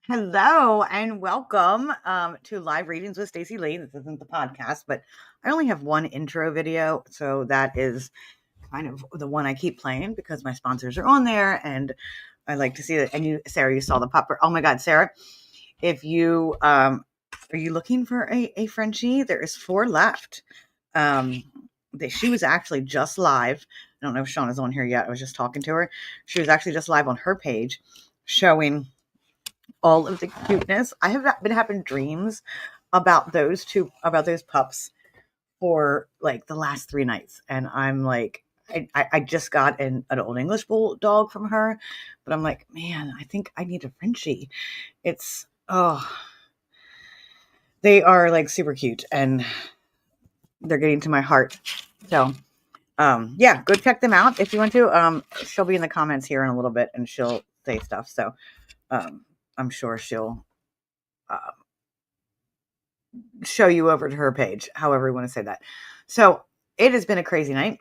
Hello and welcome to Live Readings with Stacey Leigh. This isn't the podcast, but I only have one intro video, so that is kind of the one I keep playing because my sponsors are on there, and I like to see it. And you, Sarah, you saw the pupper. Oh my God, Sarah! If you are you looking for a Frenchie? There is 4 left. She was actually just live. I don't know if Shauna's on here yet. I was just talking to her. She was actually just live on her page, showing all of the cuteness. I have been having dreams about those pups for like the last 3 nights. And I'm like, I just got an Old English bulldog from her, but I'm like, man, I think I need a Frenchie. They are like super cute and they're getting to my heart. So, yeah, go check them out if you want to. She'll be in the comments here in a little bit and she'll say stuff. So, I'm sure she'll, show you over to her page, however you want to say that. So it has been a crazy night.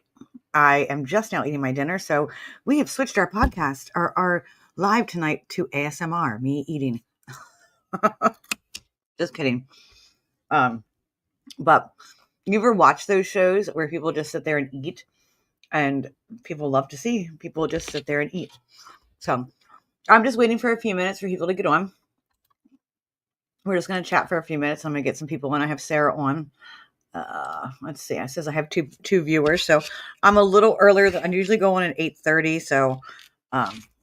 I am just now eating my dinner. So we have switched our podcast, our live tonight, to ASMR, me eating. Just kidding. But you ever watch those shows where people just sit there and eat? And people love to see people just sit there and eat. So I'm just waiting for a few minutes for people to get on. We're just going to chat for a few minutes. I'm going to get some people on. I have Sarah on. Let's see. It says I have two viewers, so I'm a little earlier. I usually go on at 8:30. So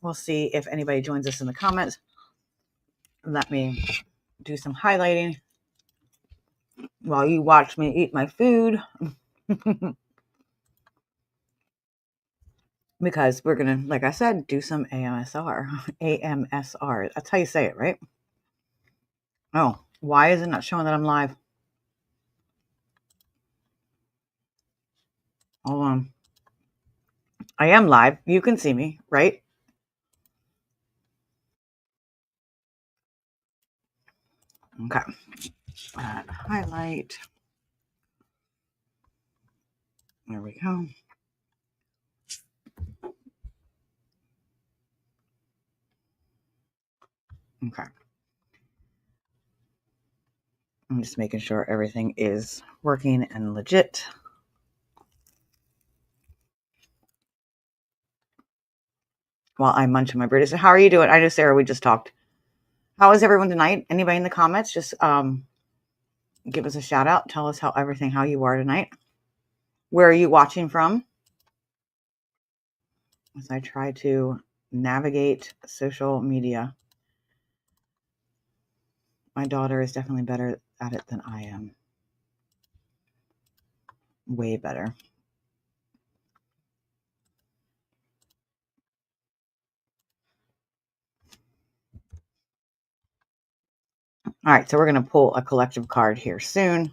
we'll see if anybody joins us in the comments. Let me do some highlighting while you watch me eat my food. Because we're gonna, like I said, do some AMSR. AMSR. That's how you say it, right? Oh, why is it not showing that I'm live? Hold on. I am live. You can see me, right? Okay. Highlight. There we go. Okay. I'm just making sure everything is working and legit. While I'm munching my burrito. So how are you doing? I know, Sarah, we just talked. How is everyone tonight? Anybody in the comments? Just give us a shout out. Tell us how you are tonight. Where are you watching from? As I try to navigate social media. My daughter is definitely better at it than I am. Way better. All right, so we're going to pull a collective card here soon.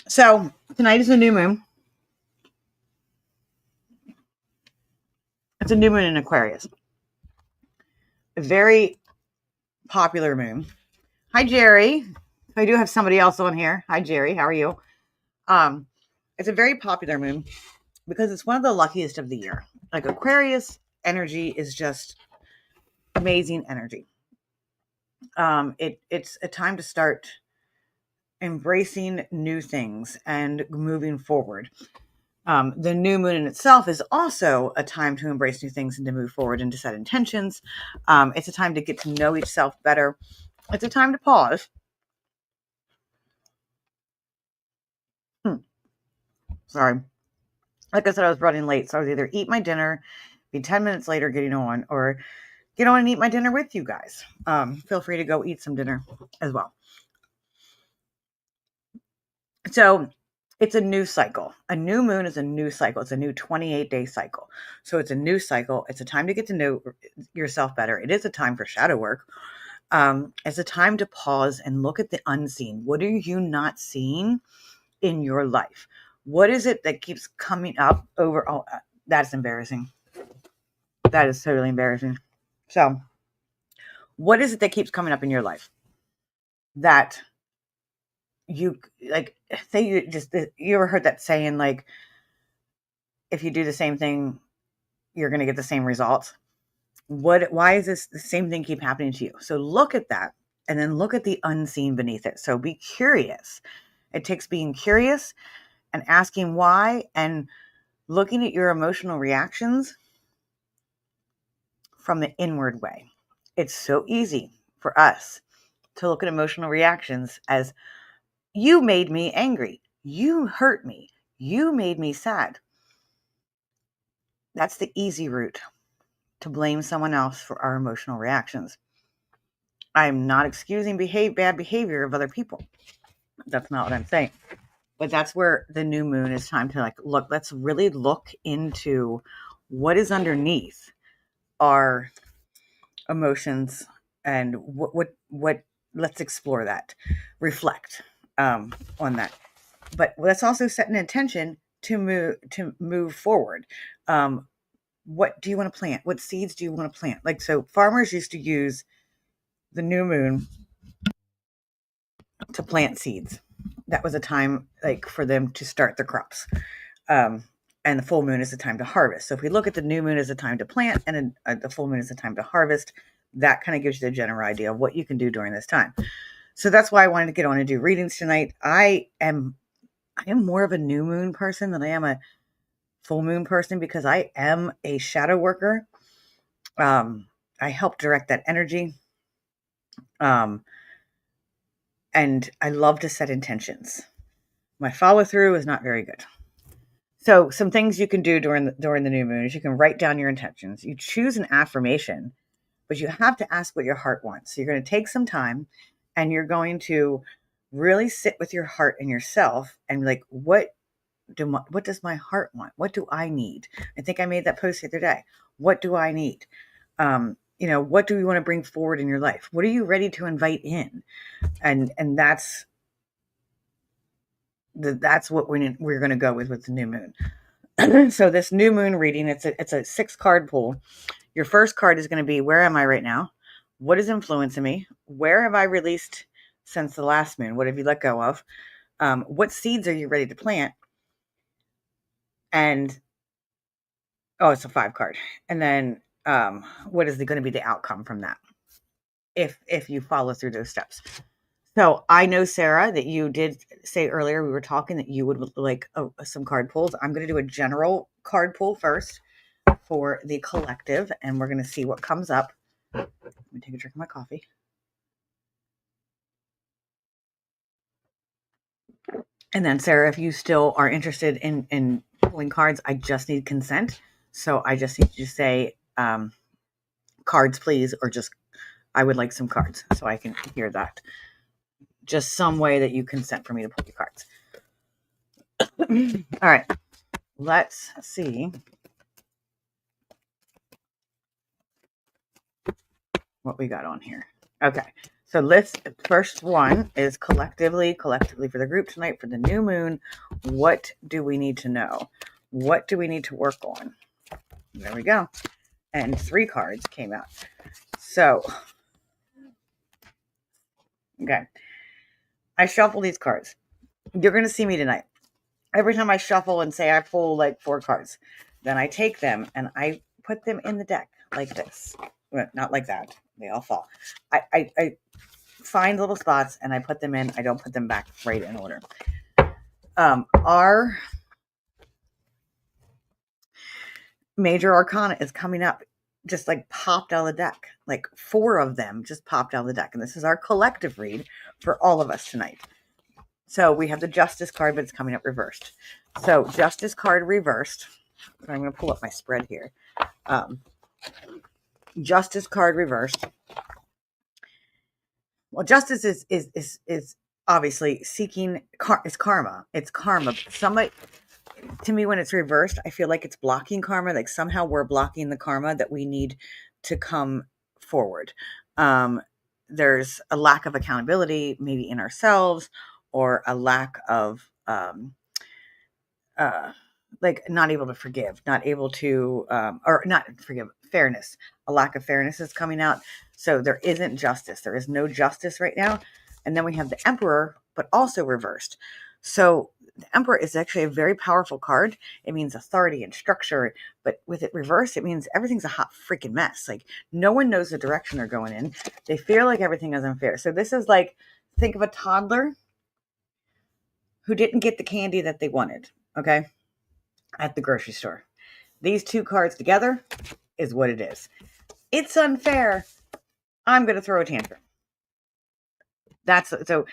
So tonight is a new moon. It's a new moon in Aquarius. A very popular moon. Hi, Jerry. I do have somebody else on here. Hi, Jerry. How are you? It's a very popular moon because it's one of the luckiest of the year. Like Aquarius energy is just amazing energy. It's a time to start embracing new things and moving forward. The new moon in itself is also a time to embrace new things and to move forward and to set intentions. It's a time to get to know yourself better. It's a time to pause. Sorry. Like I said, I was running late, so I was either eat my dinner, be 10 minutes later getting on, or get on and eat my dinner with you guys. Feel free to go eat some dinner as well. So it's a new cycle. A new moon is a new cycle. It's a new 28-day cycle. So it's a new cycle. It's a time to get to know yourself better. It is a time for shadow work. It's a time to pause and look at the unseen. What are you not seeing in your life? What is it that keeps coming up over? Oh, that's embarrassing. That is totally embarrassing. So what is it that keeps coming up in your life that you like? Say you ever heard that saying, like, if you do the same thing, you're going to get the same results. Why is this the same thing keep happening to you? So look at that and then look at the unseen beneath it. So be curious. It takes being curious and asking why and looking at your emotional reactions from the inward way. It's so easy for us to look at emotional reactions as you made me angry. You hurt me. You made me sad. That's the easy route to blame someone else for our emotional reactions. I'm not excusing bad behavior of other people. That's not what I'm saying. But that's where the new moon is time to look. Let's really look into what is underneath our emotions and what let's explore that, reflect on that. But let's also set an intention to move forward. What do you want to plant? What seeds do you want to plant? So farmers used to use the new moon to plant seeds. That was a time for them to start the crops. And the full moon is the time to harvest. So if we look at the new moon as a time to plant and the full moon is a time to harvest, that kind of gives you the general idea of what you can do during this time. So that's why I wanted to get on and do readings tonight. I am more of a new moon person than I am a full moon person because I am a shadow worker. I help direct that energy. And I love to set intentions. My follow through is not very good. So some things you can do during the new moon is you can write down your intentions. You choose an affirmation, but you have to ask what your heart wants. So you're going to take some time and you're going to really sit with your heart and yourself and what does my heart want? What do I need? I think I made that post the other day. What do I need? What do you want to bring forward in your life? What are you ready to invite in? And that's what we're going to go with the new moon. So this new moon reading, it's a 6-card pull. Your first card is going to be, where am I right now? What is influencing me? Where have I released since the last moon? What have you let go of? What seeds are you ready to plant? And it's a 5-card. And then what is going to be the outcome from that if you follow through those steps? So I know, Sarah, that you did say earlier, we were talking that you would like some card pulls. I'm going to do a general card pull first for the collective, and we're going to see what comes up. Let me take a drink of my coffee. And then, Sarah, if you still are interested in pulling cards, I just need consent. So I just need you to say cards, please, or just I would like some cards so I can hear that. Just some way that you consent for me to pull your cards. All right. Let's see what we got on here. Okay. So first one is collectively for the group tonight for the new moon. What do we need to know? What do we need to work on? There we go. And 3 cards came out. So, okay. I shuffle these cards. You're going to see me tonight. Every time I shuffle and say I pull 4 cards, then I take them and I put them in the deck like this. Well, not like that. They all fall. I find little spots and I put them in. I don't put them back right in order. Our major arcana is coming up, just popped out of the deck. 4 of them just popped out of the deck. And this is our collective read for all of us tonight. So we have the Justice card, but it's coming up reversed. So Justice card reversed. I'm going to pull up my spread here. Justice card reversed. Well, justice is obviously seeking it's karma. It's karma. Somebody, to me, when it's reversed, I feel like it's blocking karma. Somehow we're blocking the karma that we need to come forward. There's a lack of accountability, maybe in ourselves, or a lack of not able to forgive, not able to or not forgive, fairness. A lack of fairness is coming out. So there isn't justice. There is no justice right now. And then we have the Emperor, but also reversed. So the Emperor is actually a very powerful card. It means authority and structure, but with it reversed, it means everything's a hot freaking mess. Like, no one knows the direction they're going in. They feel like everything is unfair. So this is like, think of a toddler who didn't get the candy that they wanted, okay, at the grocery store. These two cards together is what it is. It's unfair. I'm going to throw a tantrum. That's so.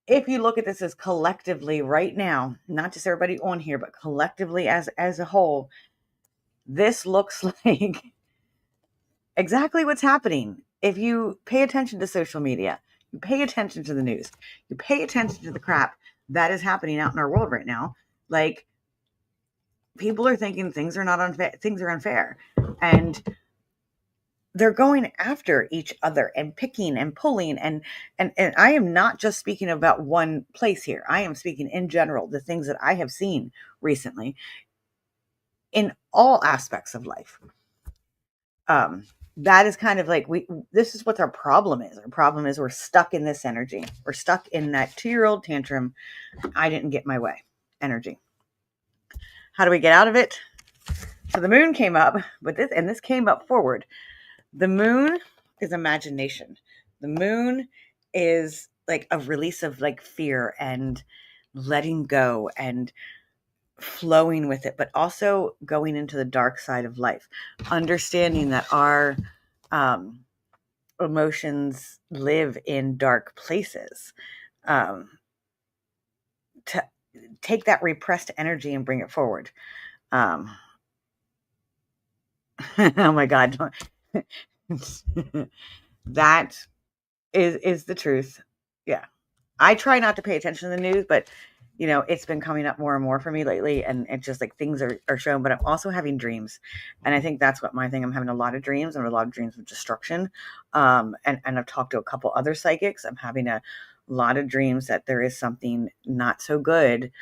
If you look at this as collectively right now, not just everybody on here, but collectively as a whole, this looks like exactly what's happening. If you pay attention to social media, you pay attention to the news, you pay attention to the crap that is happening out in our world right now, like, people are thinking things are not unfair, things are unfair, and they're going after each other and picking and pulling, and I am not just speaking about one place here. I am speaking in general, the things that I have seen recently in all aspects of life. That is kind of like, this is what our problem is. Our problem is we're stuck in this energy. We're stuck in that 2-year-old tantrum, I didn't get my way energy. How do we get out of it? So the moon came up, but this came up forward. The moon is imagination. The moon is like a release of like fear and letting go and flowing with it, but also going into the dark side of life, understanding that our emotions live in dark places. To take that repressed energy and bring it forward. Oh my God. That is the truth. Yeah. I try not to pay attention to the news, but it's been coming up more and more for me lately, and it's just like things are shown, but I'm also having dreams. And I think that's what my thing. I'm having a lot of dreams, and a lot of dreams of destruction. And I've talked to a couple other psychics. I'm having a lot of dreams that there is something not so good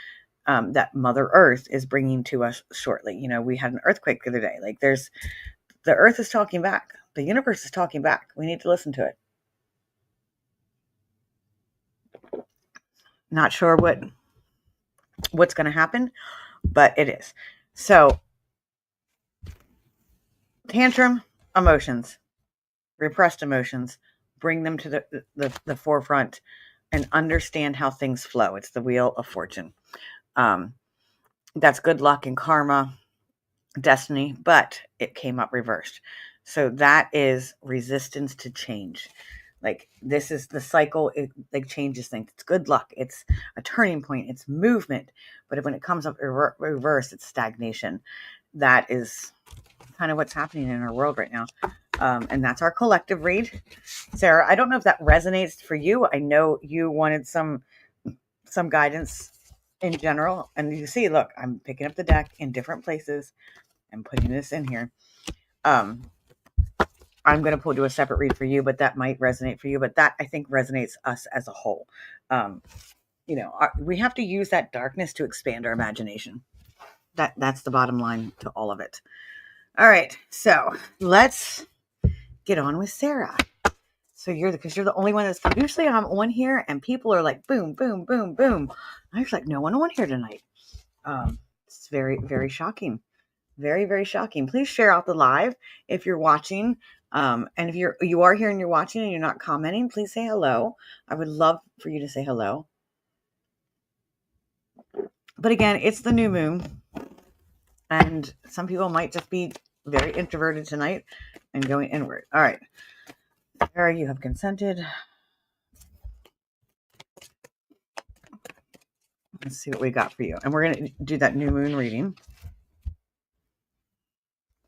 that Mother Earth is bringing to us shortly. We had an earthquake the other day. Like, the Earth is talking back. The universe is talking back. We need to listen to it. Not sure what's going to happen, but it is. So, tantrum, emotions, repressed emotions, bring them to the forefront and understand how things flow. It's the wheel of fortune. That's good luck and karma, destiny, but it came up reversed. So that is resistance to change. Like, this is the cycle. It like changes things. It's good luck. It's a turning point. It's movement. But when it comes up reverse, it's stagnation. That is kind of what's happening in our world right now. And that's our collective read. Sarah, I don't know if that resonates for you. I know you wanted some guidance in general. And you see, look, I'm picking up the deck in different places and putting this in here. I'm going to do a separate read for you, but that might resonate for you. But that, I think, resonates us as a whole. We have to use that darkness to expand our imagination. That's the bottom line to all of it. All right, so let's get on with Sarah. So because you're the only one that's usually I'm on here and people are like boom, boom, boom, boom. I was like, no one on here tonight. It's very, very shocking. Very, very shocking. Please share out the live if you're watching. And if you are here and you're watching and you're not commenting, please say hello. I would love for you to say hello. But again, it's the new moon. And some people might just be very introverted tonight and going inward. All right. Sarah, you have consented. Let's see what we got for you. And we're going to do that new moon reading,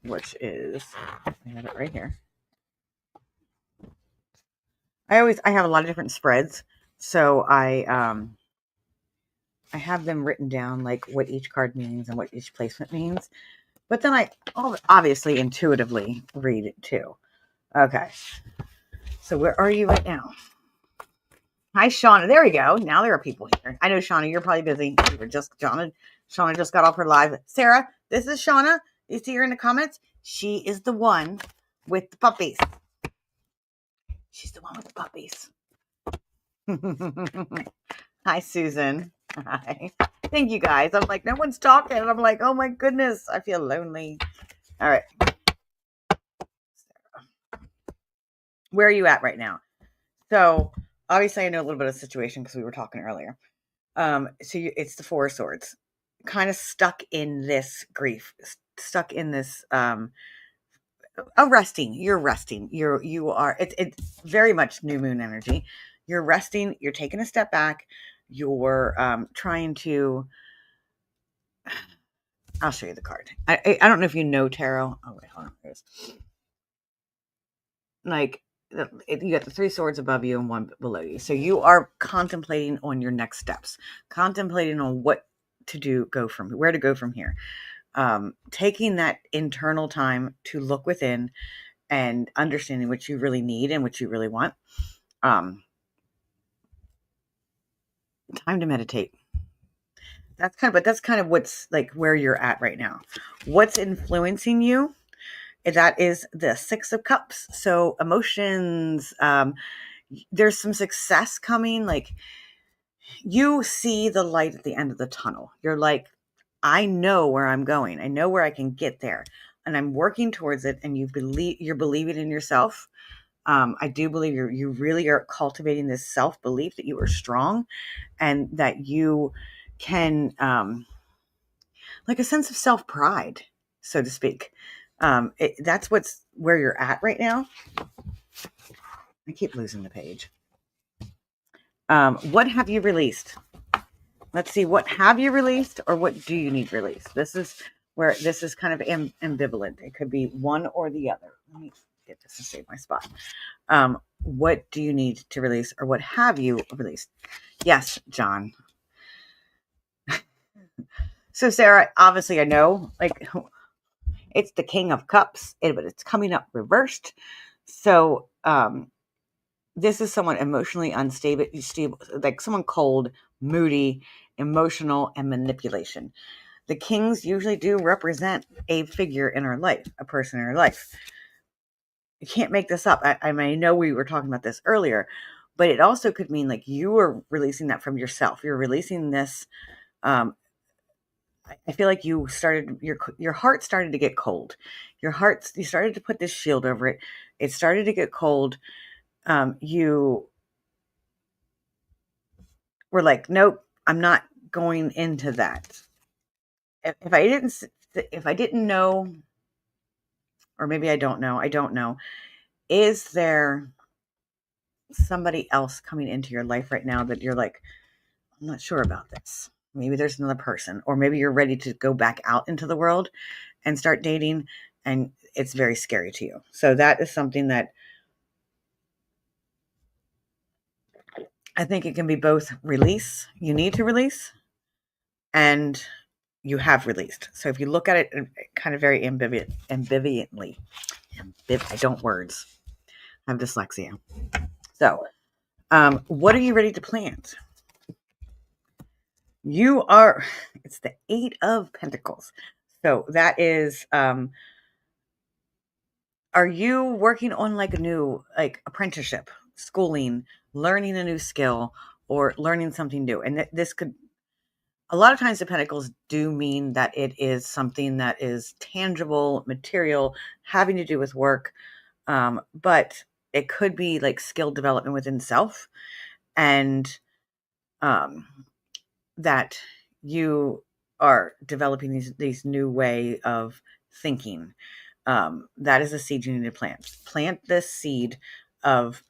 which is, I have it right here. I have a lot of different spreads. So I have them written down, like what each card means and what each placement means. But then I obviously intuitively read it too. Okay. So where are you right now? Hi, Shauna. There we go. Now there are people here. I know, Shauna, you're probably busy. Shauna just got off her live. Sarah, this is Shauna. You see her in the comments? She is the one with the puppies. She's the one with the puppies. Hi, Susan. Hi. Thank you guys. I'm like, no one's talking. And I'm like, oh my goodness, I feel lonely. All right. Where are you at right now? So obviously I know a little bit of the situation because we were talking earlier. It's the Four of Swords, kind of stuck in this grief, stuck in this resting. You're resting. You are. It's very much new moon energy. You're resting. You're taking a step back. You're trying to. I'll show you the card. I don't know if you know tarot. Oh wait, hold on. There's like you got the three swords above you and one below you. So you are contemplating on your next steps, contemplating on what to do, where to go from here. Taking that internal time to look within and understanding what you really need and what you really want. Time to meditate. That's kind of what's like where you're at right now. What's influencing you? That is the Six of Cups. So emotions, there's some success coming. Like you see the light at the end of the tunnel. You're like, I know where I'm going. I know where I can get there, and I'm working towards it. And you're believing in yourself. I do believe you really are cultivating this self belief that you are strong, and that you can, like a sense of self pride, so to speak. That's where you're at right now. I keep losing the page. What have you released? Let's see. What have you released, or what do you need released? This is kind of ambivalent. It could be one or the other. Let me get this and save my spot. What do you need to release, or what have you released? Yes, John. So, Sarah, obviously, I know, like, it's the King of Cups, but it's coming up reversed. So, this is someone emotionally unstable, like someone cold, moody, emotional, and manipulation. The kings usually do represent a figure in our life, a person in our life. You can't make this up. I mean, I know we were talking about this earlier, but it also could mean like you are releasing that from yourself. You're releasing this. I feel like your heart started to get cold. You started to put this shield over it. It started to get cold. You were like, nope, I'm not going into that. If I didn't know, or maybe I don't know, is there somebody else coming into your life right now that you're like, I'm not sure about this? Maybe there's another person, or maybe you're ready to go back out into the world and start dating, and it's very scary to you. So that is something that I think it can be both you need to release, and you have released. So if you look at it kind of very ambivalently, I don't words. I have dyslexia. So, what are you ready to plant? It's the Eight of Pentacles. So that is, are you working on like a new, like apprenticeship, schooling, learning a new skill, or learning something new? And this could, a lot of times the pentacles do mean that it is something that is tangible, material, having to do with work. But it could be like skill development within self, and that you are developing these new way of thinking. That is a seed you need to plant. Plant this seed of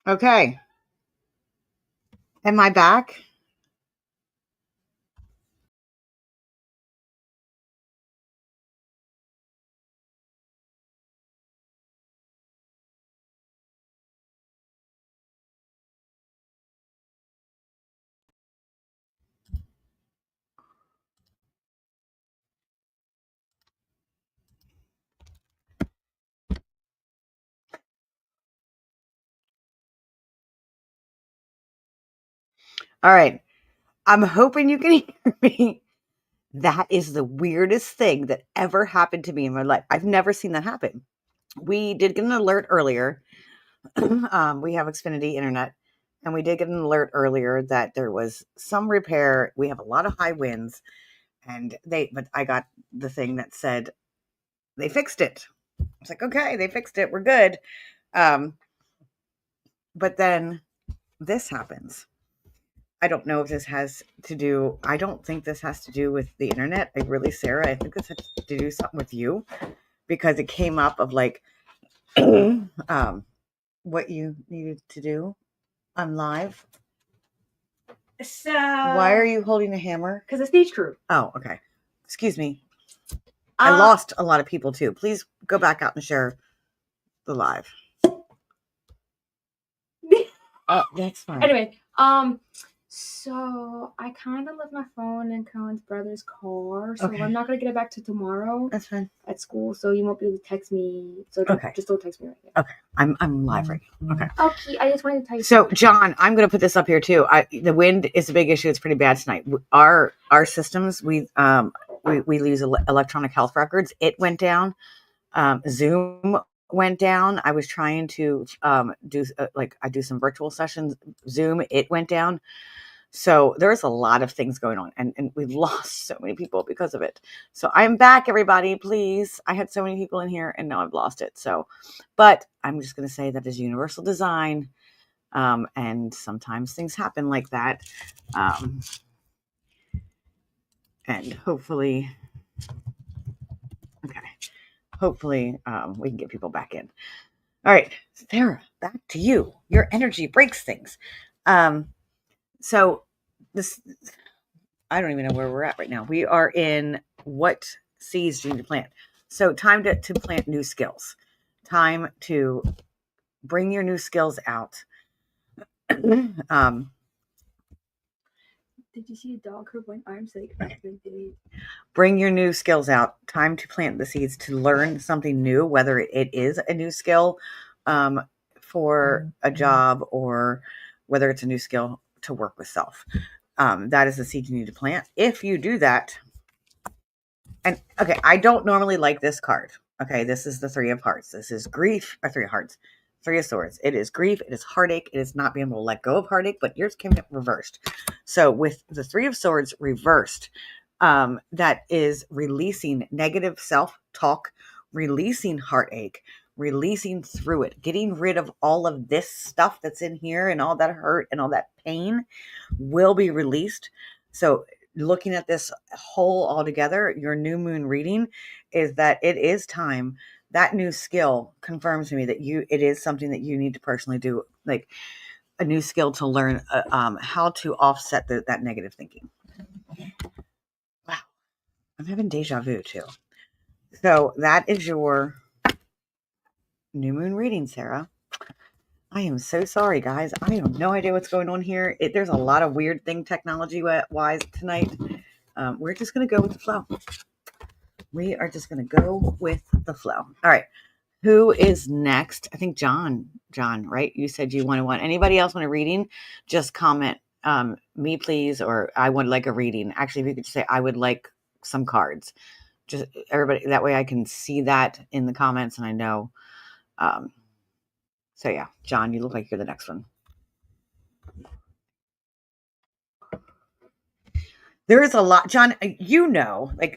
Okay. Am I back? All right. I'm hoping you can hear me. That is the weirdest thing that ever happened to me in my life. I've never seen that happen. We did get an alert earlier. We have Xfinity internet, and we did get an alert earlier that there was some repair. We have a lot of high winds, but I got the thing that said they fixed it. I was like, okay, they fixed it. We're good. Um, but then this happens. I don't know if this has to do, I don't think this has to do with the internet. Sarah, I think this has to do something with you because it came up of like what you needed to do on live. So why are you holding a hammer? Because the stage crew. Oh, okay. Excuse me. I lost a lot of people too. Please go back out and share the live. That's fine. Anyway, so I kind of left my phone in Cohen's brother's car, so I'm not gonna get it back to tomorrow. That's fine. At school, so you won't be able to text me. So just don't text me right now. Okay, I'm live right now. Okay. Okay, I just wanted to tell you. So, John, I'm gonna put this up here too. The wind is a big issue. It's pretty bad tonight. Our systems, we lose electronic health records. It went down. Zoom went down. I was trying to do I do some virtual sessions. Zoom, it went down. So there's a lot of things going on, and we've lost so many people because of it. So I'm back, everybody. Please, I had so many people in here, and now I've lost it. So, but I'm just going to say that is universal design, and sometimes things happen like that, and hopefully, we can get people back in. All right, Sarah, back to you. Your energy breaks things. So this, I don't even know where we're at right now. We are in what seeds do you need to plant? So time to plant new skills. Time to bring your new skills out. Did you see a dog hurt my arm? Bring your new skills out. Time to plant the seeds to learn something new, whether it is a new skill for a job or whether it's a new skill to work with self. That is the seed you need to plant. If you do that, and okay, I don't normally like this card. Okay, this is the Three of Hearts. This is grief, or Three of Hearts, Three of Swords. It is grief. It is heartache. It is not being able to let go of heartache, but yours came up reversed. So with the Three of Swords reversed, that is releasing negative self-talk, releasing heartache, releasing through it, getting rid of all of this stuff that's in here and all that hurt and all that pain will be released. So looking at this whole all together, your new moon reading is that it is time. That new skill confirms to me that it is something that you need to personally do, like a new skill to learn how to offset that negative thinking. Wow. I'm having deja vu too. So that is your new moon reading, Sarah. I am so sorry, guys. I have no idea what's going on here. There's a lot of weird thing technology-wise tonight. We're just going to go with the flow. We are just going to go with the flow. All right. Who is next? I think John, right? You said you want anybody else want a reading? Just comment me, please, or I would like a reading. Actually, if you could say I would like some cards. Just everybody, that way I can see that in the comments and I know. So yeah, John, you look like you're the next one. There is a lot, John,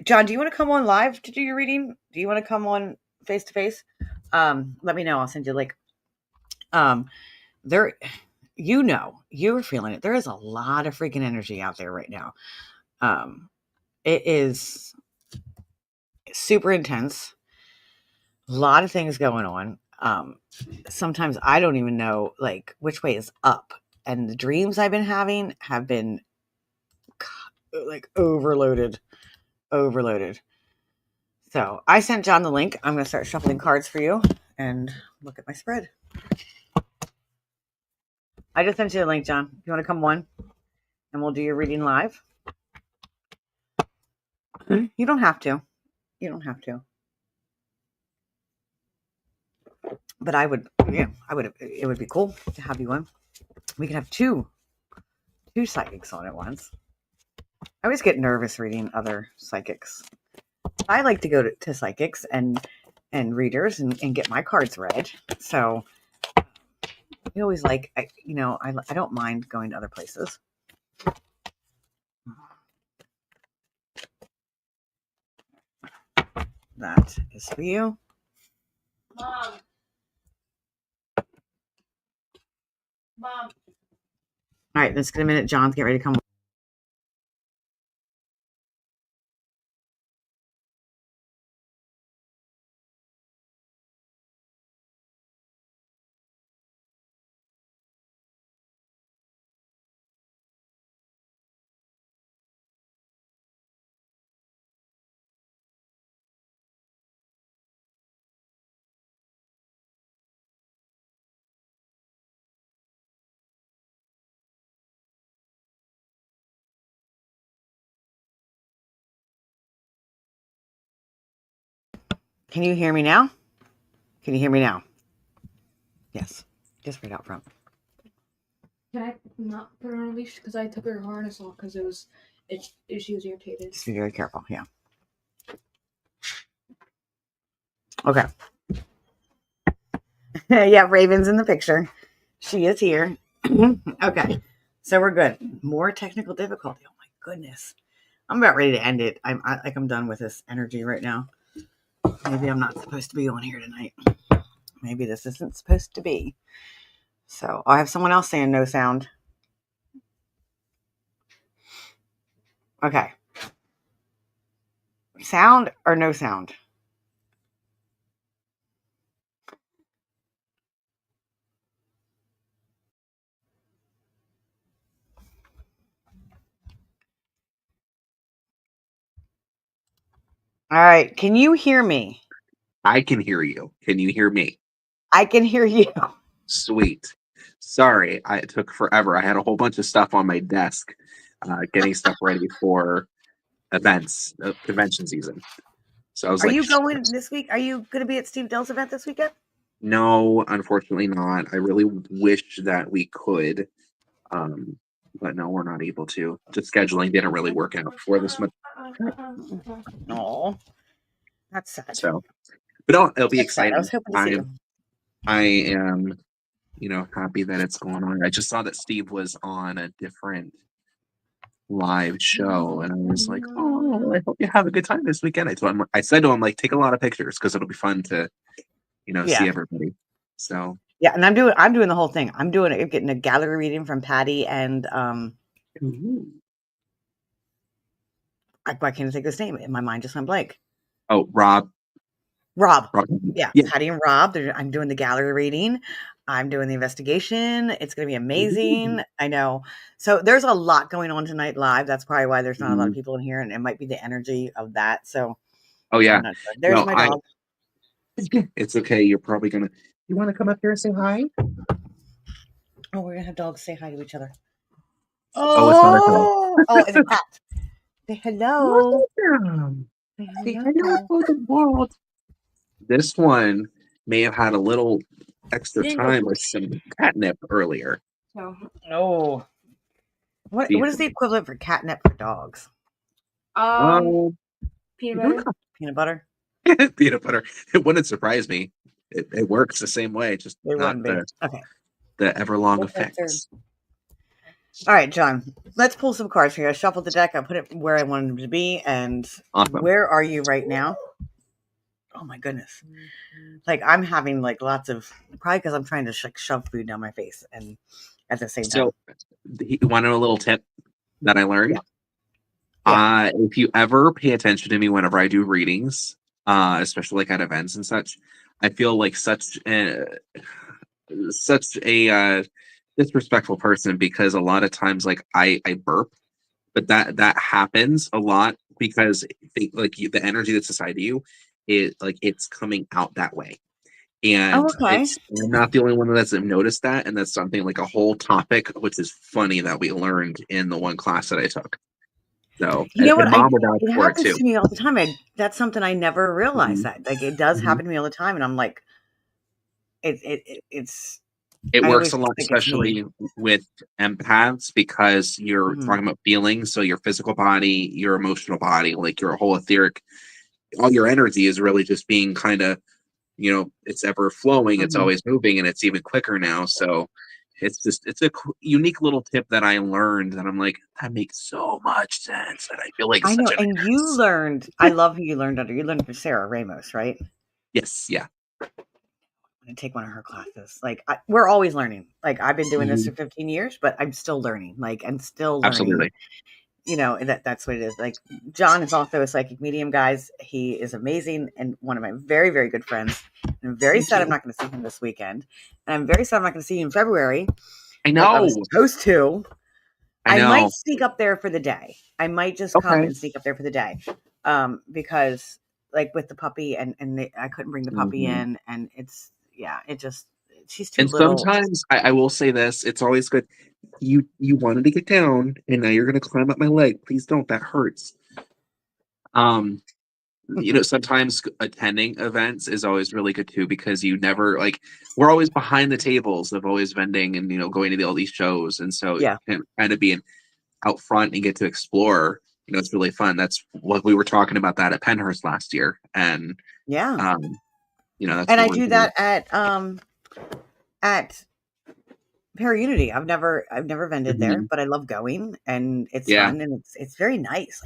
John, do you want to come on live to do your reading? Do you want to come on face to face? Let me know. I'll send you a link. You're feeling it. There is a lot of freaking energy out there right now. It is super intense. A lot of things going on. sometimes I don't even know like which way is up. And the dreams I've been having have been like overloaded. So I sent John the link. I'm going to start shuffling cards for you and look at my spread. I just sent you the link, John. You want to come one and we'll do your reading live? You don't have to. You don't have to. But I would, it would be cool to have you on. We could have two psychics on at once. I always get nervous reading other psychics. I like to go to psychics and readers and get my cards read. So I always like, I don't mind going to other places. That is for you. Mom. All right, let's get a minute. John's getting ready to come. Can you hear me now? Can you hear me now? Yes, just right out front. Can I not put her on a leash because I took her harness off because she was irritated. Just be very careful. Yeah. Okay. Yeah, Raven's in the picture. She is here. Okay, so we're good. More technical difficulty. Oh my goodness, I'm about ready to end it. I'm done with this energy right now. Maybe I'm not supposed to be on here tonight. Maybe this isn't supposed to be. So I have someone else saying no sound. Okay. Sound or no sound? All right. Can you hear me? I can hear you. Can you hear me? I can hear you. Sweet. Sorry, it took forever. I had a whole bunch of stuff on my desk, getting stuff ready for events, convention season. So I was Are like, you going this week? Are you going to be at Steve Dell's event this weekend? no, unfortunately not. I really wish that we could, but no, we're not able to. Just scheduling didn't really work out for this month. No, that's sad. So, but it'll be That's sad. I was exciting. hoping to see you. I am, happy that it's going on. I just saw that Steve was on a different live show, and I was like, "Oh, I hope you have a good time this weekend." I said to him, like, take a lot of pictures because it'll be fun to, Yeah. see everybody. So Yeah, and I'm doing the whole thing. I'm getting a gallery reading from Patty and why can't I think of his name? My mind just went blank. oh, Rob. Yeah, Patty and Rob. I'm doing the gallery reading. I'm doing the investigation. It's going to be amazing. I know. So there's a lot going on tonight live. That's probably why there's not a lot of people in here, and it might be the energy of that. So, Oh yeah. There's my dog. It's okay. You're probably gonna. You want to come up here and say hi? Oh, we're gonna have dogs say hi to each other. Oh, it's not a dog. Oh, it's a cat. Say hello. Say hello to the world. This one may have had a little extra time with some catnip earlier. No. What is the equivalent for catnip for dogs? Peanut butter. Peanut butter. Peanut butter. It wouldn't surprise me. It works the same way, just not the Everlong effects. All right, John. Let's pull some cards here. I shuffled the deck. I put it where I wanted them to be. And awesome. Where are you right now? Oh my goodness! Like I'm having like lots of probably because I'm trying to shove food down my face and at the same time. So, you want to know a little tip that I learned? Yeah. If you ever pay attention to me whenever I do readings, especially like at events and such, I feel like such a disrespectful person because a lot of times like I burp, but that happens a lot because the energy that's inside of you is like it's coming out that way. Oh, And okay. it's I'm not the only one that hasn't noticed that, and that's something like a whole topic, which is funny that we learned in the one class that I took. So, You know what? and mom would vouch It for it happens too. to me all the time. That's something I never realized Mhm, that. Like it does mhm. happen to me all the time, and I'm like, it's. It I works always a lot, think it's me. especially with empaths, because you're Mhm. talking about feelings. So your physical body, your emotional body, like your whole etheric, all your energy is really just being kind of, it's ever flowing. It's Mhm. always moving, and it's even quicker now. So it's a unique little tip that I learned, and I'm like, that makes so much sense, and I feel like I know, such an and you ass. learned. I love who you learned under. You learned from Sarah Ramos, right? Yes, yeah, I'm gonna take one of her classes. Like we're always learning. Like I've been doing this mhm, for 15 years, but I'm still learning. Like I'm still learning. absolutely. And that's what it is. Like John is also a psychic medium, guys. He is amazing and one of my very, very good friends. And I'm very Thank sad I'm you. not going to see him this weekend. And I'm very sad I'm not going to see you in February, I like I was know. supposed to. I I might know. sneak up there for the day. I might just come Okay. and sneak up there for the day. Because like with the puppy I couldn't bring the puppy Mhm. in, and it's yeah, it just she's too And little. sometimes I will say this, it's always good. You wanted to get down, and now you're gonna climb up my leg. Please don't. That hurts. Um, sometimes attending events is always really good too because you never like we're always behind the tables of always vending and going to all these shows, and so Yeah. kind of being out front and get to explore. It's really fun. That's what we were talking about that at Penhurst last year, and Yeah. um, that's And what I we're do doing. that at Para Unity. I've never vended there, Mhm. but I love going and it's Yeah. fun and it's very nice.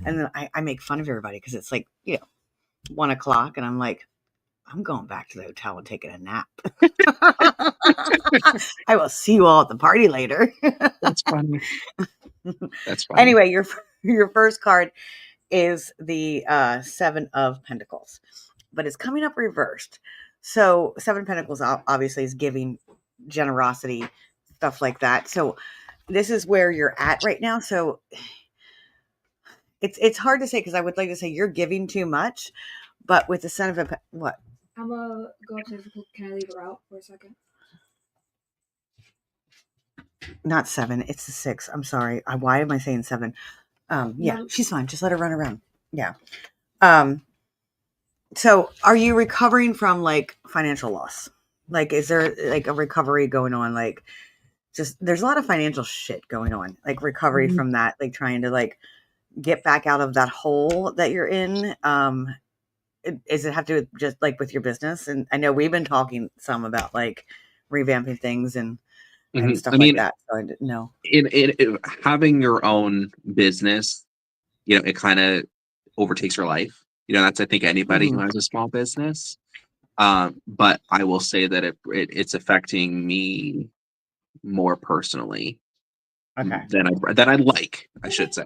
And then I make fun of everybody because it's like 1 o'clock and I'm like, I'm going back to the hotel and taking a nap. I will see you all at the party later. That's funny. That's funny. Anyway, your first card is the Seven of Pentacles, but it's coming up reversed. So Seven of Pentacles obviously is giving generosity, stuff like that. So this is where you're at right now. So it's hard to say because I would like to say you're giving too much, but with the Son of a what? I'm gonna go upstairs. Can I leave her out for a second? Not seven. It's the six. I'm sorry. Why am I saying seven? Yeah, No, she's fine. Just let her run around. Yeah. Um, so are you recovering from like financial loss? Like, is there like a recovery going on? Like, just there's a lot of financial shit going on. Like recovery Mhm. from that. Like trying to like get back out of that hole that you're in. Does it have to do with just like with your business? And I know we've been talking some about like revamping things and I stuff like mean, that. So I didn't know. in having your own business, it kind of overtakes your life. That's I think anybody who Hmm. has a small business. But I will say that it's affecting me more personally Okay. than I like, I should say.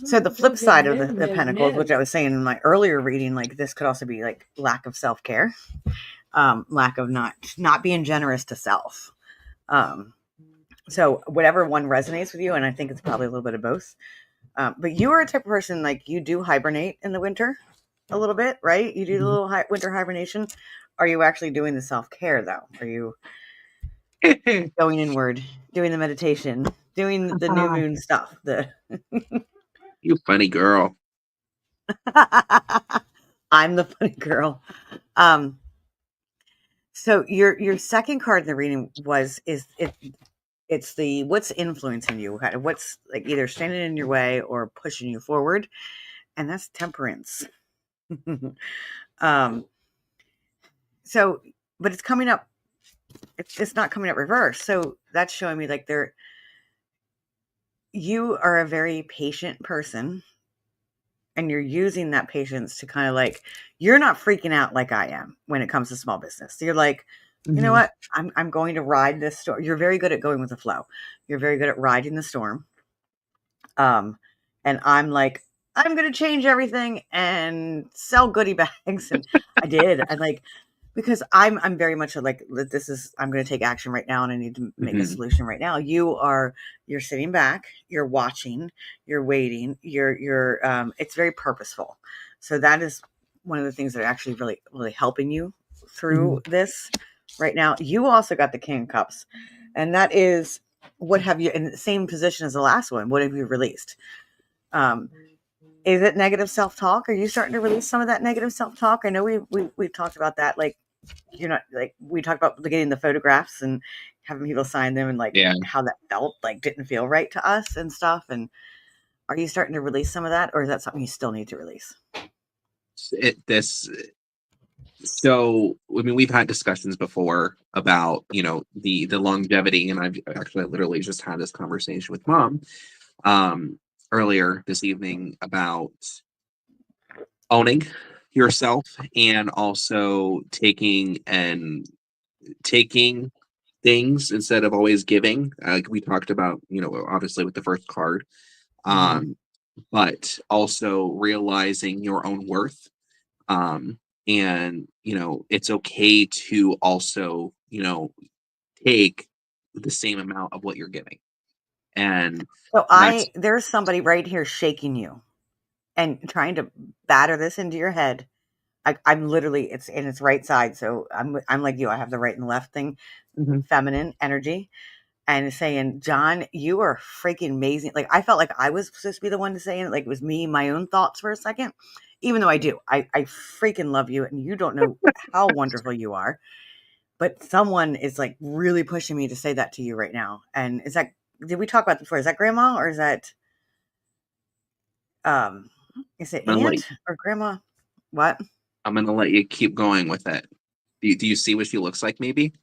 So the flip side of the pentacles, which I was saying in my earlier reading, like this could also be like lack of self care, lack of not being generous to self. Um, so whatever one resonates with you, and I think it's probably a little bit of both. But you are a type of person like you do hibernate in the winter a little bit, right? You do the Mhm. little winter hibernation. Are you actually doing the self care though? Are you going inward, doing the meditation, doing the new moon stuff? The You funny girl. I'm the funny girl. Um, so your second card in the reading it's the what's influencing you, what's like either standing in your way or pushing you forward, and that's temperance. um, so but it's coming up. It's not coming up reverse. So that's showing me like you are a very patient person and you're using that patience to kind of like you're not freaking out like I am when it comes to small business. So you're like, you know Mhm. what? I'm going to ride this storm. You're very good at going with the flow. You're very good at riding the storm. Um, and I'm like I'm going to change everything and sell goodie bags. And I did. And like, because I'm very much like, I'm going to take action right now and I need to make a Mhm. solution right now. You're sitting back, you're watching, you're waiting, it's very purposeful. So that is one of the things that are actually really, really helping you through Mhm. this right now. You also got the King of Cups, and that is, what have you, in the same position as the last one, what have you released? Is it negative self-talk? Are you starting to release some of that negative self-talk? I know we've talked about that. Like, you're not, like, we talked about getting the photographs and having people sign them, and like Yeah. how that felt, like, didn't feel right to us and stuff. And are you starting to release some of that, or is that something you still need to release? So I mean, we've had discussions before about, the longevity, and I've actually literally just had this conversation with mom um earlier this evening about owning yourself, and also taking things instead of always giving. Like we talked about, obviously with the first card, Mm-hmm. um, but also realizing your own worth. Um, and it's okay to also, take the same amount of what you're giving. And So that's there's somebody right here shaking you and trying to batter this into your head. I'm literally, it's in its right side. So I'm like you. I have the right and left thing, Mhm. feminine energy, and saying, John, you are freaking amazing. Like, I felt like I was supposed to be the one to say it. Like, it was me, my own thoughts for a second, even though I do. I freaking love you, and you don't know how wonderful you are. But someone is like really pushing me to say that to you right now. And did we talk about this before? Is that grandma, or um, is it I'm gonna let aunt or grandma? What? I'm gonna let you keep going with it. Do you see what she looks like? Maybe.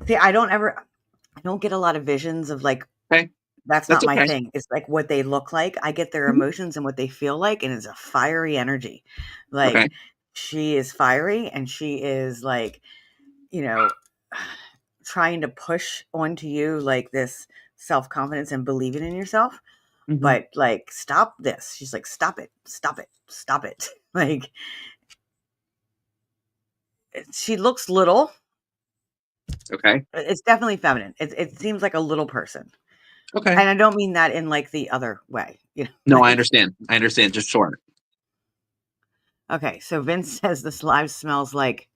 See, I don't get a lot of visions of, like, Okay, that's that's not my okay. thing. It's like what they look like. I get their Mhm. emotions and what they feel like, and it's a fiery energy. Okay. Like, she is fiery, and she is like, you know, trying to push onto you like this self-confidence and believing in yourself. Hmm. But like, stop this. She's like, stop it, stop it, stop it. Like, she looks little. Okay. It's definitely feminine. It seems like a little person. Okay. And I don't mean that in like the other way, No, I like, understand. I understand. Just short. okay. So Vince says this live smells like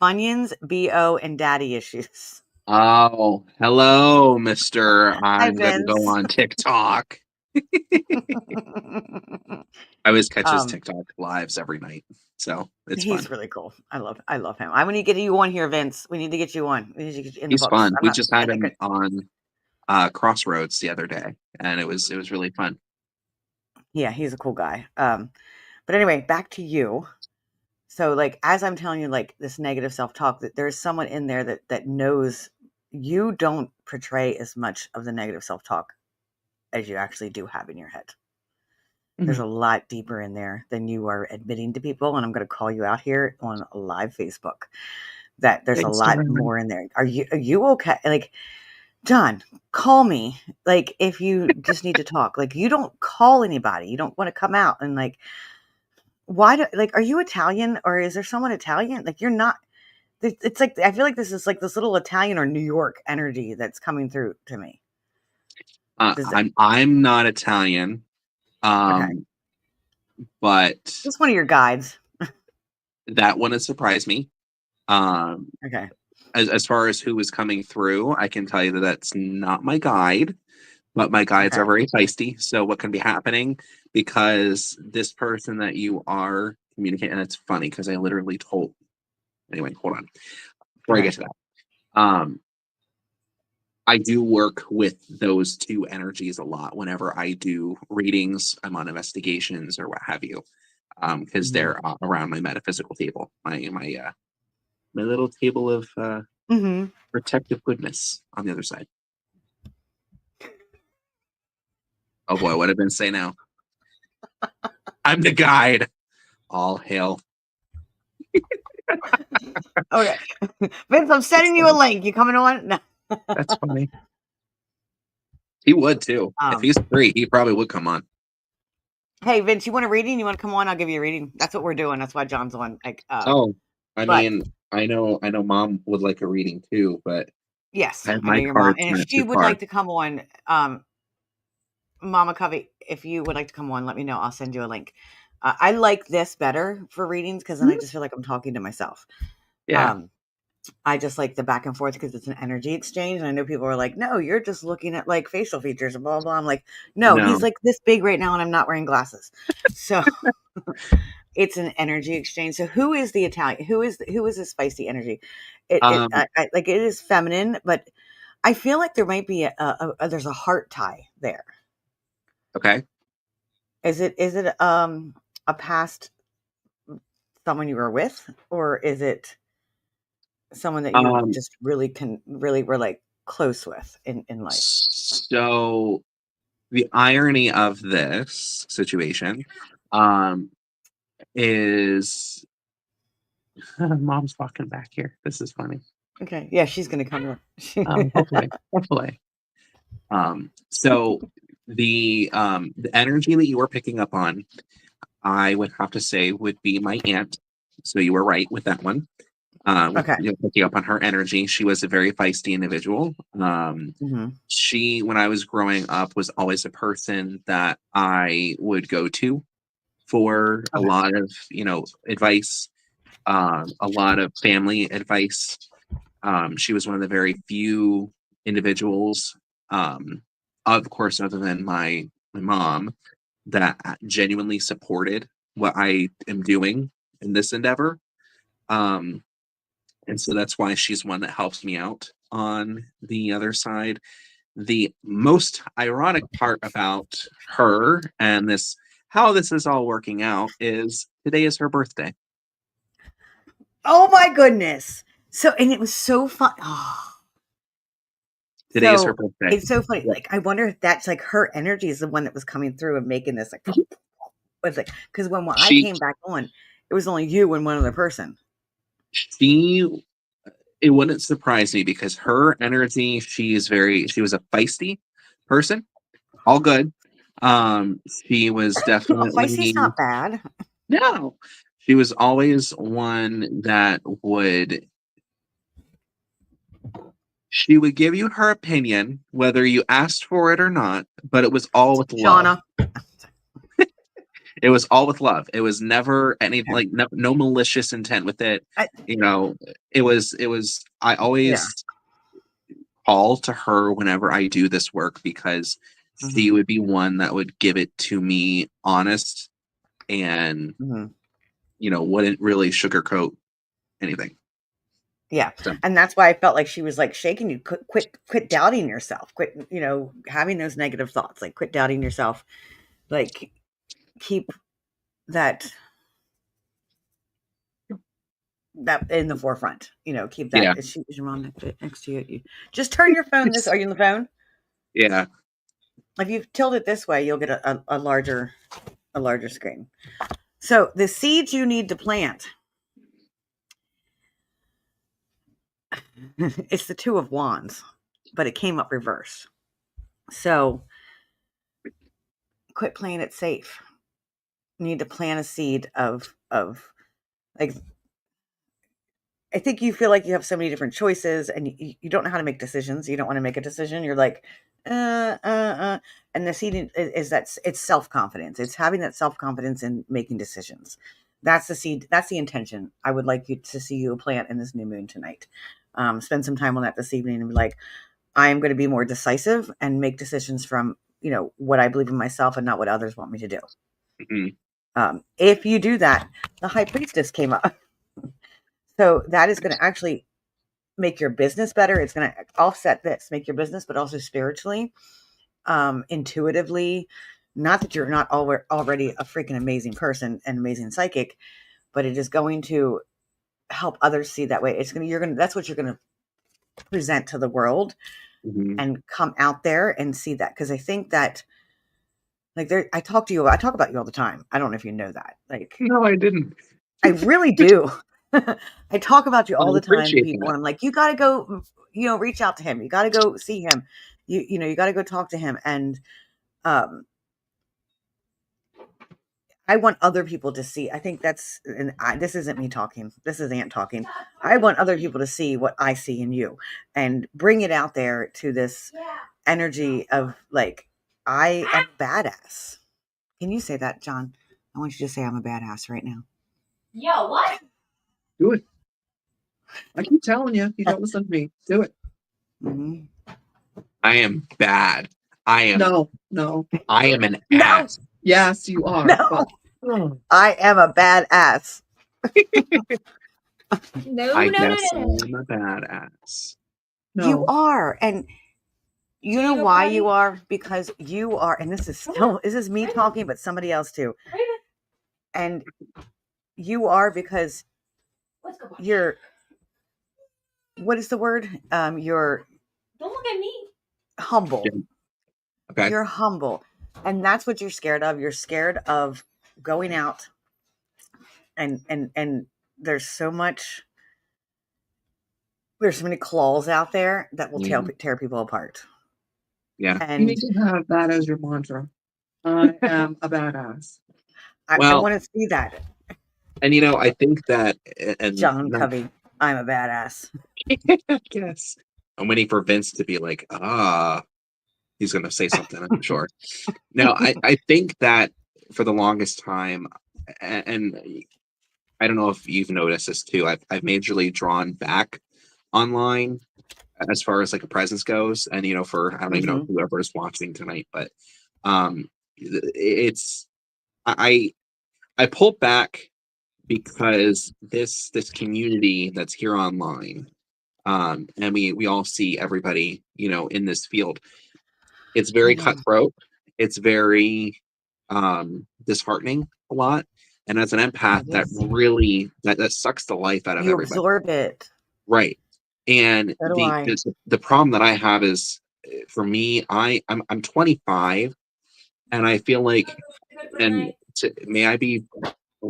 Funyuns, BO, and daddy issues. Oh, hello, Mister. Hi, I'm gonna go Vince. on TikTok. I always catch his um, TikTok lives every night, so it's he's fun. really cool. I love him. I want to get you one here, Vince. We need to get you one. We need to get you in the He's books. fun. I'm We not, just I had think, him on Crossroads the other day, and it was really fun. yeah, he's a cool guy. But anyway, back to you. So, like, as I'm telling you, like, this negative self-talk, that there's someone in there that knows you don't portray as much of the negative self-talk as you actually do have in your head. There's Mhm. a lot deeper in there than you are admitting to people, and I'm going to call you out here on live Facebook. That there's a Thanks, lot Darren. more in there. Are you okay? Like, John, call me. Like, if you just need to talk. Like, you don't call anybody. You don't want to come out and, like, why do, like, are you Italian, or is there someone Italian? Like, you're not. It's like, I feel like this is like this little Italian or New York energy that's coming through to me. Does it, I'm not Italian, okay? um, but Just one of your guides. that wouldn't surprise me. Um, Okay. as far as who is coming through, I can tell you that that's not my guide, but my guides are Okay. very feisty. So what can be happening, because this person that you are communicating, and it's funny because I literally told. Anyway, hold on before I Okay. get to that. I do work with those two energies a lot whenever I do readings. I'm on investigations or what have you, because Hmm. they're around my metaphysical table, my little table of Hmm. protective goodness on the other side. Oh boy, what did Ben say now? I'm the guide. All hail. Okay. Vince, I'm That's sending you a funny. link. You coming on? No. That's funny. He would too. If Um, he's free, he probably would come on. Hey, Vince, you want a reading? You want to come on? I'll give you a reading. That's what we're doing. That's why John's on. Oh, I But mean, I know Mom would like a reading too, but yes, I have I know my your mom. cards And if not she too would far. like to come on, Mama Covey, if you would like to come on, let me know. I'll send you a link. I like this better for readings because then I just feel like I'm talking to myself. Yeah, I just like the back and forth because it's an energy exchange. And I know people are like, no, you're just looking at like facial features and blah, blah. I'm like, no, no. he's like this big right now and I'm not wearing glasses. So it's an energy exchange. So who is the Italian? Who is this feisty energy? Um, Like it is feminine, but I feel like there might be there's a heart tie there. okay. Is it a past someone you were with, or is it someone that you Um, just really were like close with in life? so the irony of this situation, um, is Mom's walking back here. This is funny. Okay, yeah, she's gonna come on. Hopefully. So the energy that you were picking up on, I would have to say would be my aunt. So you were right with that one. With Okay. picking up on her energy, she was a very feisty individual. Hmm. She, when I was growing up, was always a person that I would go to for a Okay. lot of advice, a lot of family advice. She was one of the very few individuals, um, of course, other than my mom, that genuinely supported what I am doing in this endeavor. Um, and so that's why she's one that helps me out on the other side. The most ironic part about her and this, how this is all working out, is today is her birthday. Oh my goodness. So and it was so fun. Oh, Today is her so birthday. it's so funny. Yeah. Like I wonder if that's like her energy is the one that was coming through and making this like was like because when I She came back on, it was only you and one other person. she it wouldn't surprise me because her energy, she was a feisty person, all good. She was Oh, feisty's definitely, not bad. no, she was always one that she would give you her opinion whether you asked for it or not, but it was all with love. Shauna. It was all with love. It was never any, like, no malicious intent with it. I, You know, it was I yeah. always call to her whenever I do this work because Hmm. she would be one that would give it to me honest and Hmm. wouldn't really sugarcoat anything. Yeah. So And that's why I felt like she was like shaking you. Quit doubting yourself. Quit, having those negative thoughts. Like quit doubting yourself. Like keep that in the forefront. Keep that. yeah, Is your mom next to you? Just turn your phone this. Are you on the phone? yeah. If you tilt it this way, you'll get a larger screen. So the seeds you need to plant. It's the Two of Wands, but it came up reverse. So quit playing it safe. You need to plant a seed of like I think you feel like you have so many different choices and you don't know how to make decisions. You don't want to make a decision. You're like, and the seed is that it's self confidence. It's having that self confidence in making decisions. That's the seed. That's the intention. I would like you to see you plant in this new moon tonight. Spend some time on that this evening and be like, I am going to be more decisive and make decisions from what I believe in myself and not what others want me to do. Mhm. If you do that, the High Priestess came up. So that is going to actually make your business better. It's going to offset this, make your business, but also spiritually, intuitively. Not that you're not already a freaking amazing person and amazing psychic, but it is going to help others see that way. That's what you're going to present to the world Mhm. and come out there and see that. Cause I think that like I talk about you all the time. I don't know if you know that. Like No, I didn't. I really do. I talk about you I all the time to appreciate people, that. and I'm like, you got to go, reach out to him. You got to go see him. You got to go talk to him. And um, I want other people to see. I think that's, and this isn't me talking. This is Aunt talking. I want other people to see what I see in you and bring it out there to this energy of like, I am badass. Can you say that, John? I want you to say I'm a badass right now. Yo, what? Do it. I keep telling you, you don't listen to me. Do it. Mm-hmm. I am bad. I am. No. I am an No. ass. Yes, you are. No. But, I am a badass. No, I no, no, guess I no, no. am a badass. no. You are. And you know Cheeto why body. you are? Because you are, and this is me talking, but somebody else too. And you are because Let's go. you're, what is the word? You're Don't look at me. humble. Okay. You're humble. And that's what you're scared of. You're scared of going out and there's so many claws out there that will tear people apart. Yeah. You And need to have that as your mantra. I am a badass. I Well- want to see that. And I think that, and John Covey, I'm a badass. yes, I'm waiting for Vince to be like, he's going to say something, I'm sure. No, I think that for the longest time, and I don't know if you've noticed this too, I've majorly drawn back online as far as like a presence goes. And, for, I don't even know whoever is watching tonight, but it's, I pulled back because this community that's here online, and we all see everybody in this field. It's very cutthroat. It's very disheartening a lot, and as an empath, that really that sucks the life out of You everybody. absorb it, right? And so do I. the problem that I have is, for me, I'm 25, and I feel like, and may I be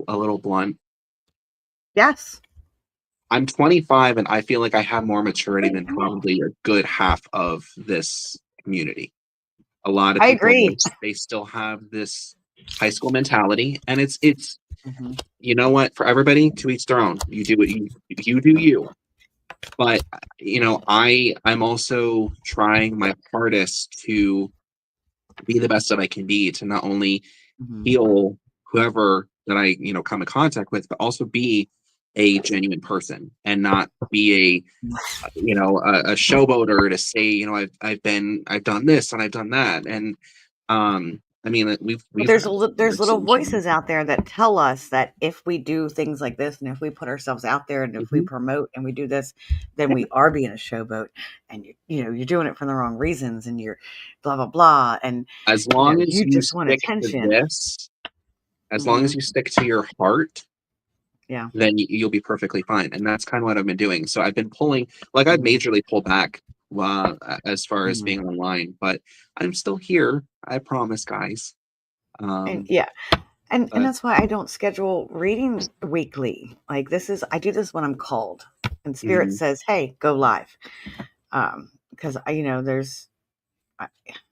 a little blunt? Yes. I'm 25 and I feel like I have more maturity than probably a good half of this community. A lot of I people, agree. they still have this high school mentality, and it's Mhm. you know what, for everybody, to each their own. You do what you do you. But I'm also trying my hardest to be the best that I can be, to not only Mhm. heal whoever that I come in contact with, but also be a genuine person and not be a showboater to say I've done this and I've done that. And I mean, we've There's had little conversations. voices out there that tell us that if we do things like this, and if we put ourselves out there, and if we promote and we do this, then we are being a showboat, and you're doing it for the wrong reasons, and you're blah blah blah, and As long as you you just want stick to attention. this, as long as you stick to your heart, Yeah. then you'll be perfectly fine. And that's kind of what I've been doing. So I've been pulling, like, I've majorly pulled back as far as being online, but I'm still here. I promise, guys. And yeah. And that's why I don't schedule readings weekly. Like I do this when I'm called, and Spirit says, "Hey, go live," because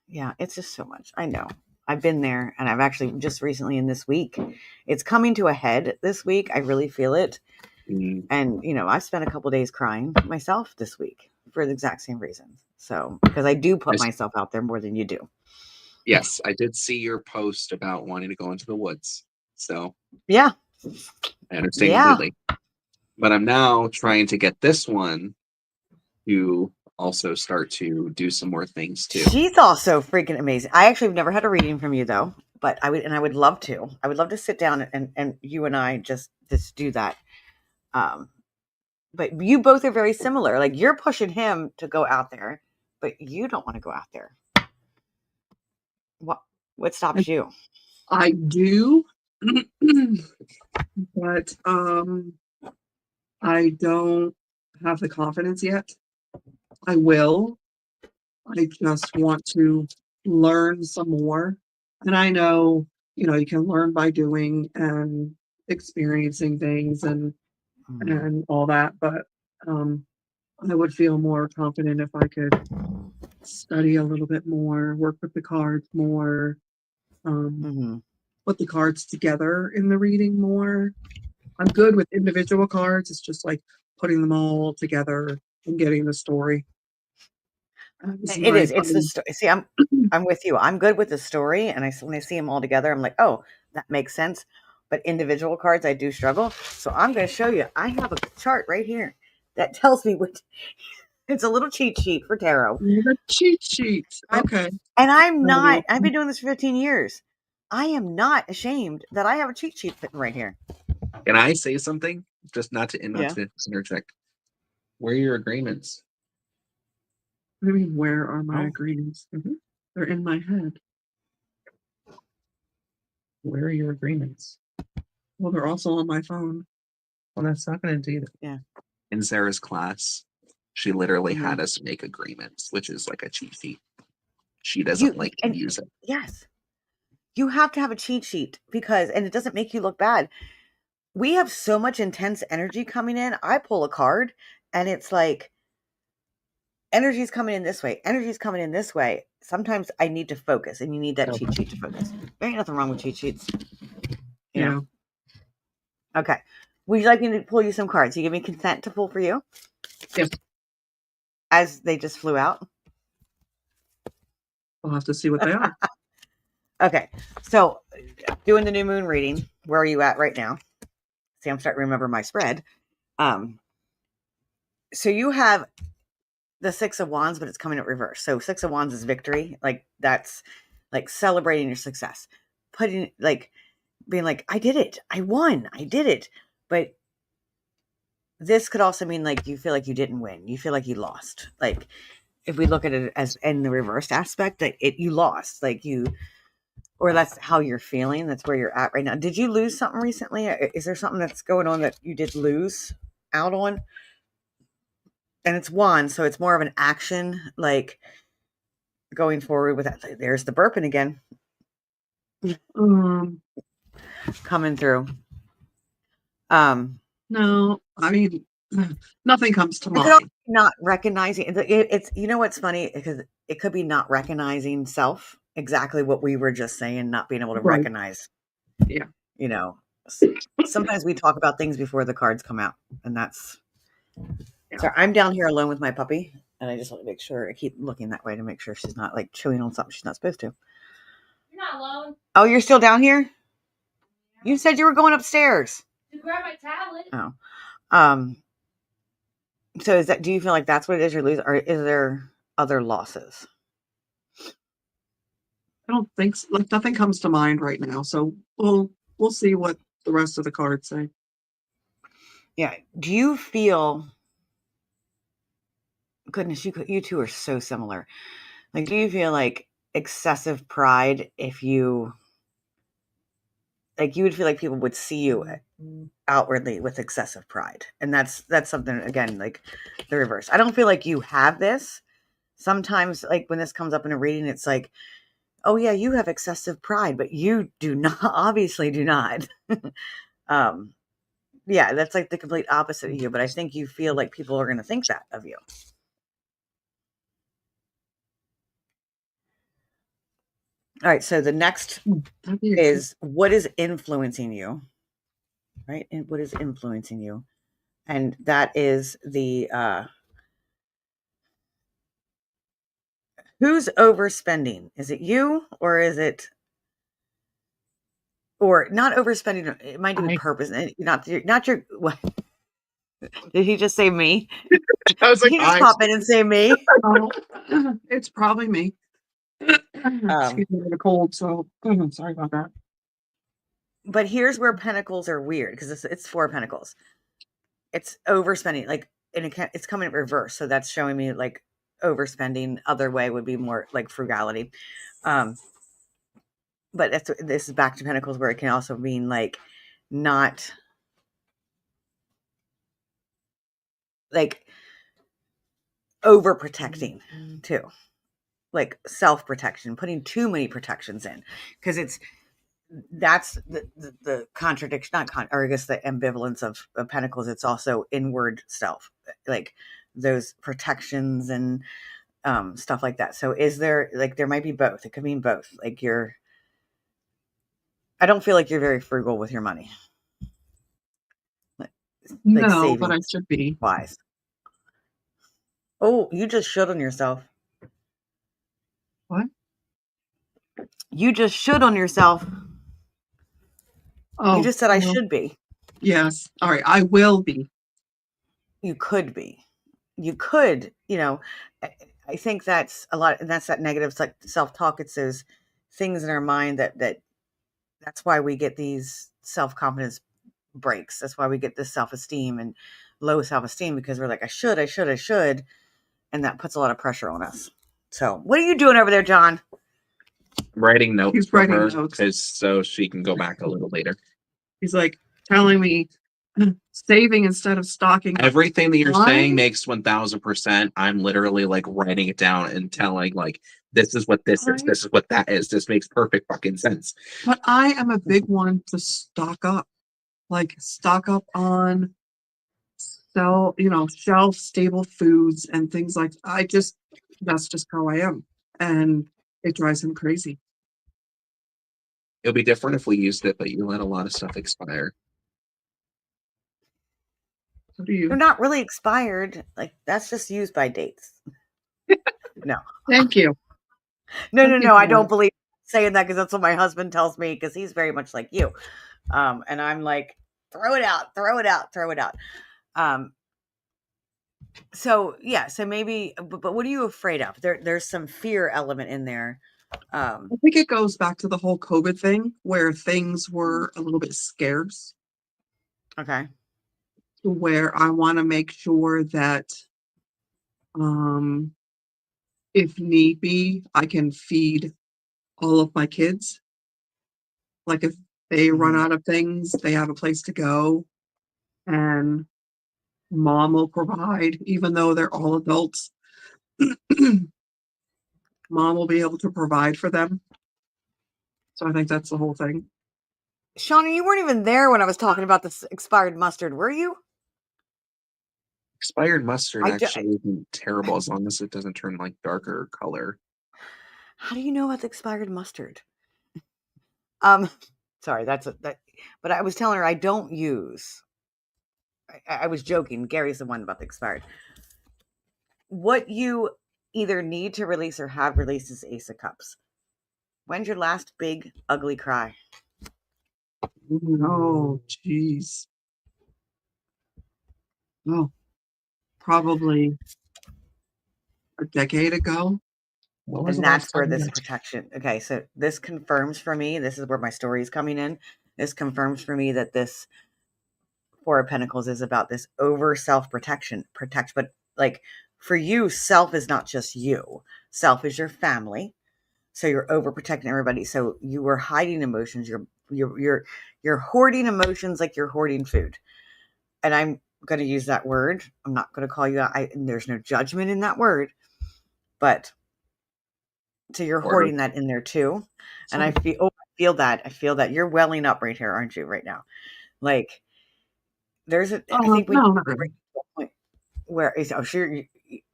it's just so much. I know I've been there, and I've actually just recently in this week, it's coming to a head. This week, I really feel it, and I've spent a couple days crying myself this week for the exact same reasons. So because I do put myself out there more than you do. Yes, I did see your post about wanting to go into the woods. So yeah, I understand completely. But I'm now trying to get this one to also start to do some more things too. She's also freaking amazing. I actually have never had a reading from you though, but I would love to. I would love to sit down and you and I just do that. But you both are very similar. Like you're pushing him to go out there, but you don't want to go out there. What stops you? I do, but I don't have the confidence yet. I will. I just want to learn some more. And I know, you can learn by doing and experiencing things and all that, but I would feel more confident if I could study a little bit more, work with the cards more. put the cards together in the reading more. I'm good with individual cards. It's just like putting them all together and getting the story. This is It my is. It's the story. See, I'm with you. I'm good with the story, and when I see them all together, I'm like, oh, that makes sense. But individual cards, I do struggle. So I'm going to show you. I have a chart right here that tells me what. It's a little cheat sheet for tarot. the cheat sheet. Okay. And I'm Uh, not. I've been doing this for 15 years. I am not ashamed that I have a cheat sheet sitting right here. Can I say something? Just not to Yeah. interject. Where are your agreements? I mean, where are my Oh. agreements? They're in my head. Where are your agreements? Well, they're also on my phone. Well, that's not going to do that. Yeah. In Sarah's class, she literally Mhm. had us make agreements, which is like a cheat sheet. She doesn't like to use it. Yes. You have to have a cheat sheet because, and it doesn't make you look bad. We have so much intense energy coming in. I pull a card and it's like, energy's coming in this way. Energy's coming in this way. Sometimes I need to focus, and you need that cheat sheet to focus. There ain't nothing wrong with cheat sheets. You know? Okay. Would you like me to pull you some cards? You give me consent to pull for you? Yes. As they just flew out? We'll have to see what they are. Okay. So, doing the new moon reading. Where are you at right now? See, I'm starting to remember my spread. So you have the Six of Wands, but it's coming at reverse. So Six of Wands is victory. Like that's like celebrating your success. Putting like being like, I did it. I won. I did it. But this could also mean like you feel like you didn't win. You feel like you lost. Like if we look at it as in the reversed aspect, that you lost. Like you, or that's how you're feeling. That's where you're at right now. Did you lose something recently? Is there something that's going on that you did lose out on? And it's one, so it's more of an action, like going forward with that. There's the burping again Um, coming through. no, I mean, nothing comes to It could also mind. be not recognizing. It's you know what's funny because it could be not recognizing self, exactly what we were just saying, not being able to Right. recognize. Yeah. You know, sometimes we talk about things before the cards come out, and that's. Yeah. So I'm down here alone with my puppy, and I just want to make sure I keep looking that way to make sure she's not like chewing on something she's not supposed to. You're not alone. Oh, you're still down here? You said you were going upstairs. To grab my tablet. Oh. So do you feel like that's what it is you're losing, or is there other losses? I don't think so. Like nothing comes to mind right now. So we'll see what the rest of the cards say. Yeah. Do you feel goodness, you two are so similar. Like, do you feel like excessive pride if you like you would feel like people would see you outwardly with excessive pride? And that's something again, like the reverse. I don't feel like you have this. Sometimes like when this comes up in a reading, it's like, oh yeah, you have excessive pride, but you do not obviously do not. Yeah, that's like the complete opposite of you, but I think you feel like people are going to think that of you. All right, so the next is what is influencing you, right? And what is influencing you? And that is the who's overspending? Is it you or is it or not overspending? It might be purpose. Not your what? Did he just say me? I was Did like, he just pop in and say me? Oh, it's probably me. Excuse me, I had a cold, so sorry about that. But here's where Pentacles are weird because it's Four of Pentacles. It's overspending, like, and it's coming in reverse. So that's showing me like overspending. Other way would be more like frugality. But this is back to Pentacles where it can also mean like not like overprotecting too. Like self-protection, putting too many protections in. Because that's the contradiction, or I guess the ambivalence of Pentacles. It's also inward self, like those protections and stuff like that. So is there like there might be both. It could mean both. Like you're I don't feel like you're very frugal with your money. Like No, but I savings should be. wise. Oh, you just should on yourself. What? You just should on yourself. Oh, You just said I well, should be. yes. All right, I will be. You could be. You could, I think that's a lot, and that's that negative self-talk. It's those things in our mind that's why we get these self-confidence breaks. That's why we get this self-esteem and low self-esteem, because we're like, I should, and that puts a lot of pressure on us. So, what are you doing over there, John? Writing notes He's for writing her notes. so she can go back a little later. He's like telling me saving instead of stocking up. Everything that you're Why? saying makes 1000%. I'm literally like writing it down and telling like this is what this is. This is what that is. This makes perfect fucking sense. But I am a big one to stock up. Like stock up on shelf stable foods and things like that's just how I am. And it drives him crazy. It'll be different if we used it, but you let a lot of stuff expire. So do you. They're not really expired. Like, that's just used by dates. No. Thank you. No. I don't believe saying that, because that's what my husband tells me, because he's very much like you. And I'm like, throw it out. So maybe, but what are you afraid of? There's some fear element in there. I think it goes back to the whole COVID thing where things were a little bit scarce. Okay. Where I want to make sure that if need be, I can feed all of my kids. Like if they run out of things, they have a place to go, and mom will provide, even though they're all adults. Mom will be able to provide for them. So I think that's the whole thing. Shauna, you weren't even there when I was talking about this expired mustard, were you? Expired mustard actually isn't terrible as long as it doesn't turn like darker color. How do you know about the expired mustard? Sorry, but I was telling her I don't use. I was joking. Gary's the one about the expired. What you either need to release or have released is Ace of Cups. When's your last big ugly cry? Oh, jeez. Oh, probably a decade ago. And that's where this protection. Okay, so this confirms for me. This is where my story is coming in. This confirms for me that this Four of Pentacles is about this over self-protection. But like for you, self is not just you. Self is your family. So you're overprotecting everybody. So you were hiding emotions. You're hoarding emotions like you're hoarding food. And I'm going to use that word. I'm not going to call you out. There's no judgment in that word. But so you're hoarding that in there too. And I feel that you're welling up right here, aren't you, right now? Like there's I think we bring you to a point where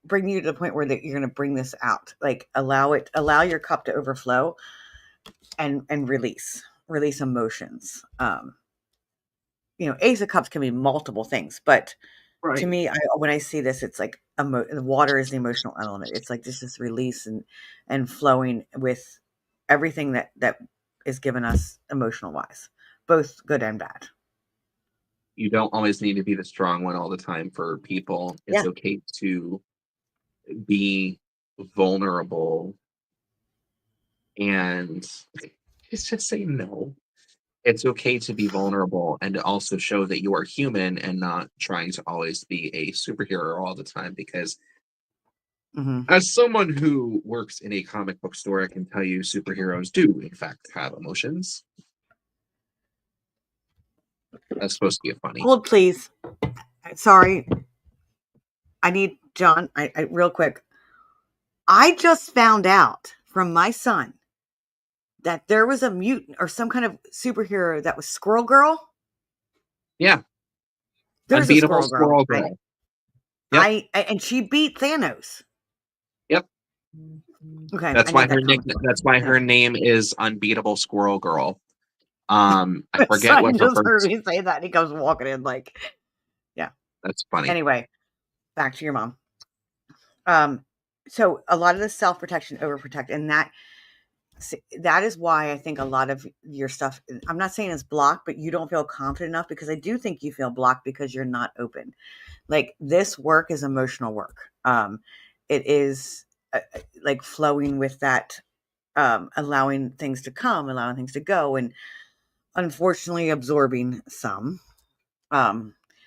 bring you to the point where you're going to bring this out. Like allow your cup to overflow and release emotions. Ace of Cups can be multiple things, but to me, when I see this, it's like the water is the emotional element. It's like this release and flowing with everything that is given us emotional wise, both good and bad. You don't always need to be the strong one all the time for people. It's okay to be vulnerable and it's just say no. It's okay to be vulnerable and to also show that you are human and not trying to always be a superhero all the time, because as someone who works in a comic book store, I can tell you superheroes do in fact have emotions. That's supposed to be funny. Hold, please. Sorry. I need John. I real quick. I just found out from my son that there was a mutant or some kind of superhero that was Squirrel Girl. Yeah. There's Unbeatable a Squirrel Girl. Yep. And she beat Thanos. Yep. Okay. That's why her name is Unbeatable Squirrel Girl. I forget Son what her just heard first. me say that. And he comes walking in like, yeah. That's funny. Anyway, back to your mom. So a lot of the self-protection, overprotect, and that is why I think a lot of your stuff, I'm not saying it's blocked, but you don't feel confident enough, because I do think you feel blocked because you're not open. Like, this work is emotional work. It is like flowing with that, allowing things to come, allowing things to go, and unfortunately absorbing some.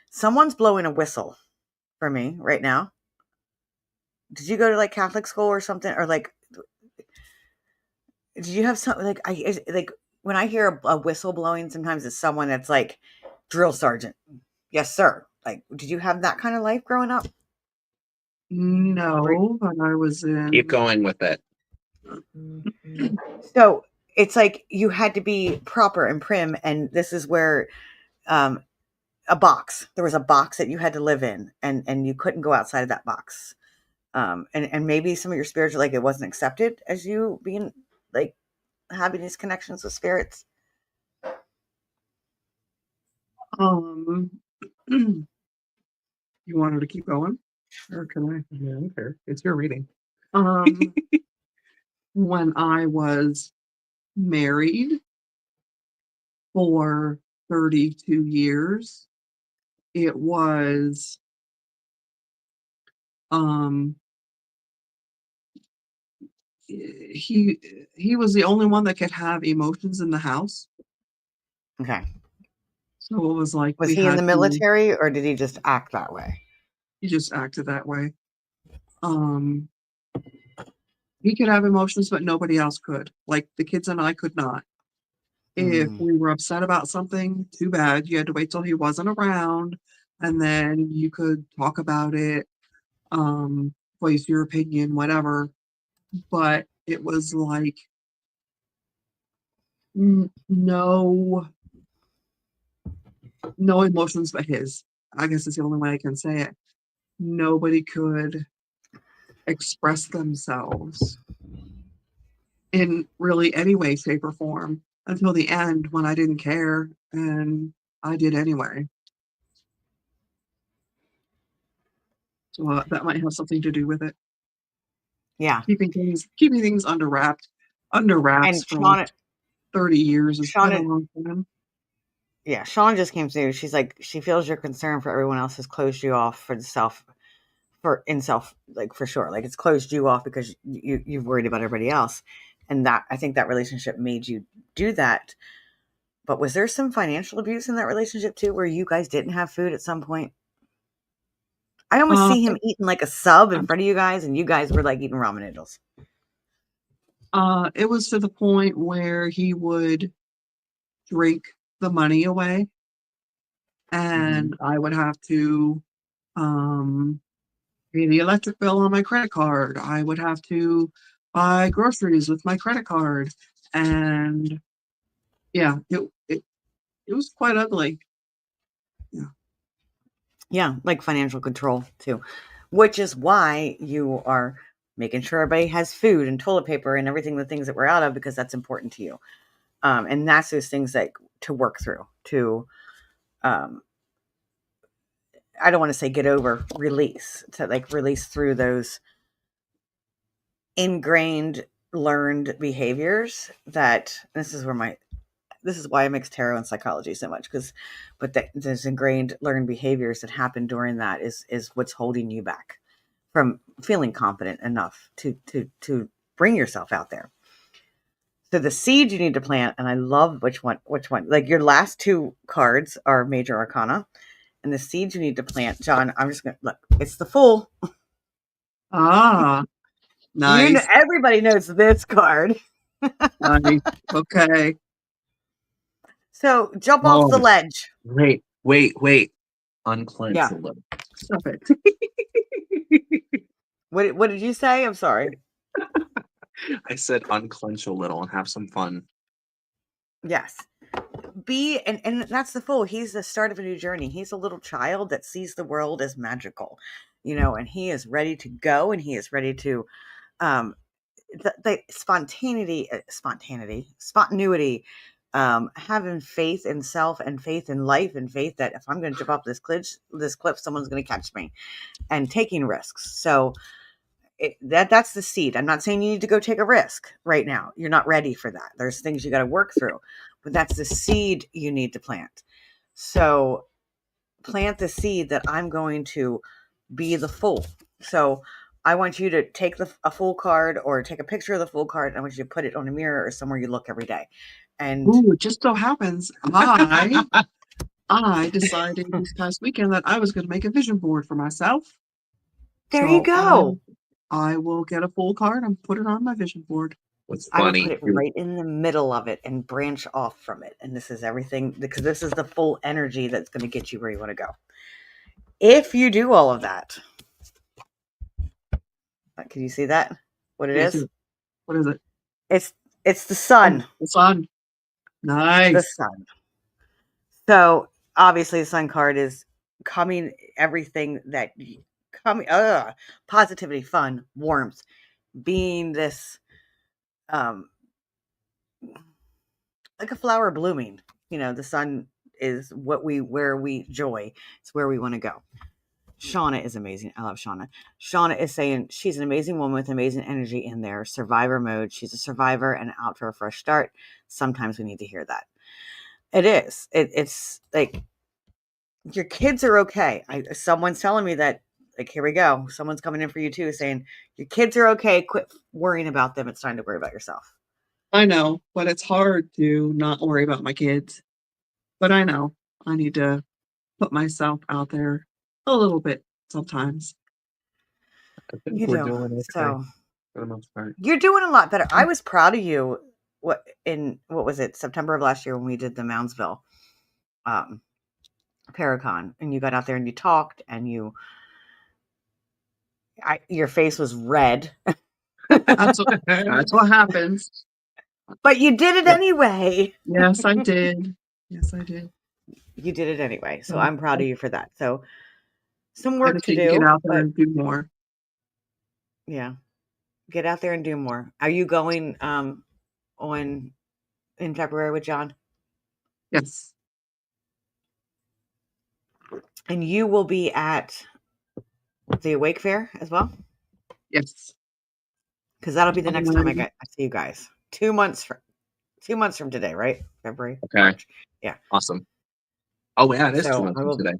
Someone's blowing a whistle for me right now. Did you go to like Catholic school or something, or like did you have something like when I hear a whistle blowing, sometimes it's someone that's like drill sergeant. Yes, sir. Like, did you have that kind of life growing up? No, but I was Keep in. going with it. So it's like you had to be proper and prim, and this is where a box. There was a box that you had to live in, and you couldn't go outside of that box. And maybe some of your spirits, like, it wasn't accepted as you being like having these connections with spirits. Um, you wanted to keep going, or can I? Yeah, okay. It's your reading. When I was married for 32 years, it was he was the only one that could have emotions in the house. Okay. So it was like Was we he in had the to. military, or did he just act that way? He just acted that way. He could have emotions, but nobody else could. Like, the kids and I could not. If we were upset about something, too bad. You had to wait till he wasn't around, and then you could talk about it, voice your opinion, whatever. But it was like no emotions but his. I guess is the only way I can say it. Nobody could express themselves in really any way, shape, or form until the end, when I didn't care and I did anyway. So that might have something to do with it. Yeah. Keeping things under wraps And for 30 years is quite a Shauna, long time. yeah, Shauna just came through. She's like, she feels your concern for everyone else has closed you off for like, for sure. Like, it's closed you off because you've worried about everybody else. And that, I think that relationship made you do that. But was there some financial abuse in that relationship too, where you guys didn't have food at some point? I almost Uh, see him eating like a sub in front of you guys, and you guys were like eating ramen noodles. it was to the point where he would drink the money away, and I would have to pay the electric bill on my credit card. I would have to buy groceries with my credit card, and yeah, it was quite ugly. Yeah. Yeah, like financial control too, which is why you are making sure everybody has food and toilet paper and everything, the things that we're out of, because that's important to you. And that's those things that to work through to, I don't want to say get over, to like release through those ingrained learned behaviors. That this is why I mix tarot and psychology so much, but there's ingrained learned behaviors that happen during that is what's holding you back from feeling confident enough to bring yourself out there. So the seed you need to plant, and I love which one, like your last two cards are major arcana, and the seeds you need to plant, John, I'm just going to look, it's the Fool. Ah, nice. Everybody knows this card. Nice. Okay. So jump off the Oh, ledge. wait. Unclench Yeah. a little. Stop it. What did you say? I'm sorry. I said unclench a little and have some fun. Yes. And that's the Fool. He's the start of a new journey. He's a little child that sees the world as magical, and he is ready to go, and he is ready to the spontaneity, having faith in self and faith in life and faith that if I'm going to jump off this cliff, someone's going to catch me, and taking risks. So that's the seed. I'm not saying you need to go take a risk right now. You're not ready for that. There's things you got to work through, but that's the seed you need to plant. So plant the seed that I'm going to be the Fool. So I want you to take a Fool card or take a picture of the Fool card. And I want you to put it on a mirror or somewhere you look every day. And Ooh, it just so happens I decided this past weekend that I was going to make a vision board for myself. there you So go. I will get a full card and put it on my vision board. What's I would funny? put it right in the middle of it and branch off from it. And this is everything, because this is the full energy that's going to get you where you want to go. If you do all of that, can you see that? What it is? What is it? It's the sun. Oh, the sun. Nice. The sun. So obviously the sun card is coming, everything that coming, positivity, fun, warmth, being this, like a flower blooming. The sun is where we joy. It's where we want to go. Shauna is amazing. I love Shauna. Shauna is saying she's an amazing woman with amazing energy in there. Survivor mode. She's a survivor and out for a fresh start. Sometimes we need to hear that. It is. It's like your kids are okay. Someone's telling me that, like, here we go. Someone's coming in for you too, saying your kids are okay. Quit worrying about them. It's time to worry about yourself. I know, but it's hard to not worry about my kids. But I know I need to put myself out there a little bit sometimes. I think You we're do. doing okay So for the most part. you're doing a lot better. I was proud of you. What was it? September of last year when we did the Moundsville Paracon, and you got out there and you talked, and your face was red, That's what happens. but you did it anyway. Yes, I did. Yes, I did. You did it anyway. So So I'm proud of you for that. So some I work just to need to do, get out there but and do more. yeah, get out there and do more. Are you going in February with John? Yes. And you will be at the Awake Fair as well? Yes. Because that'll be the next time I see you guys. 2 months from today, right? February. Okay. March. Yeah. Awesome. Oh yeah, it is So 2 months I from will- today.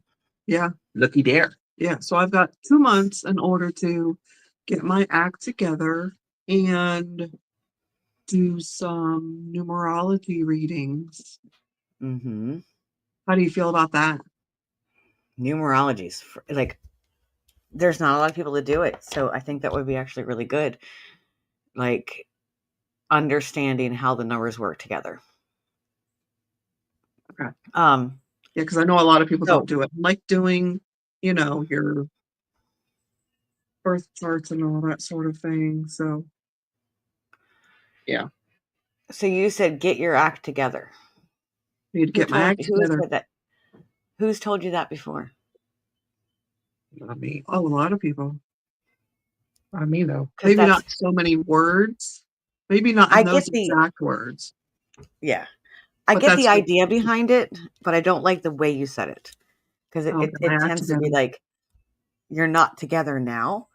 Yeah. Looky there. Yeah. So I've got 2 months in order to get my act together and do some numerology readings. Mhm. How do you feel about that? Numerologies, like, there's not a lot of people that do it, so I think that would be actually really good. Like, understanding how the numbers work together. Okay. Yeah, because I know a lot of people So- don't do it. Like doing, your birth charts and all that sort of thing. So So you said get your act together. I need to get my act Who together. said that? Who's told you that before? Not me. Oh, a lot of people. Not me though. Maybe not so many words. Maybe not in I those get the- exact words. Yeah. I But get that's the the- idea behind it, but I don't like the way you said it. Because Oh, it get my act tends to be together. like, you're not together now.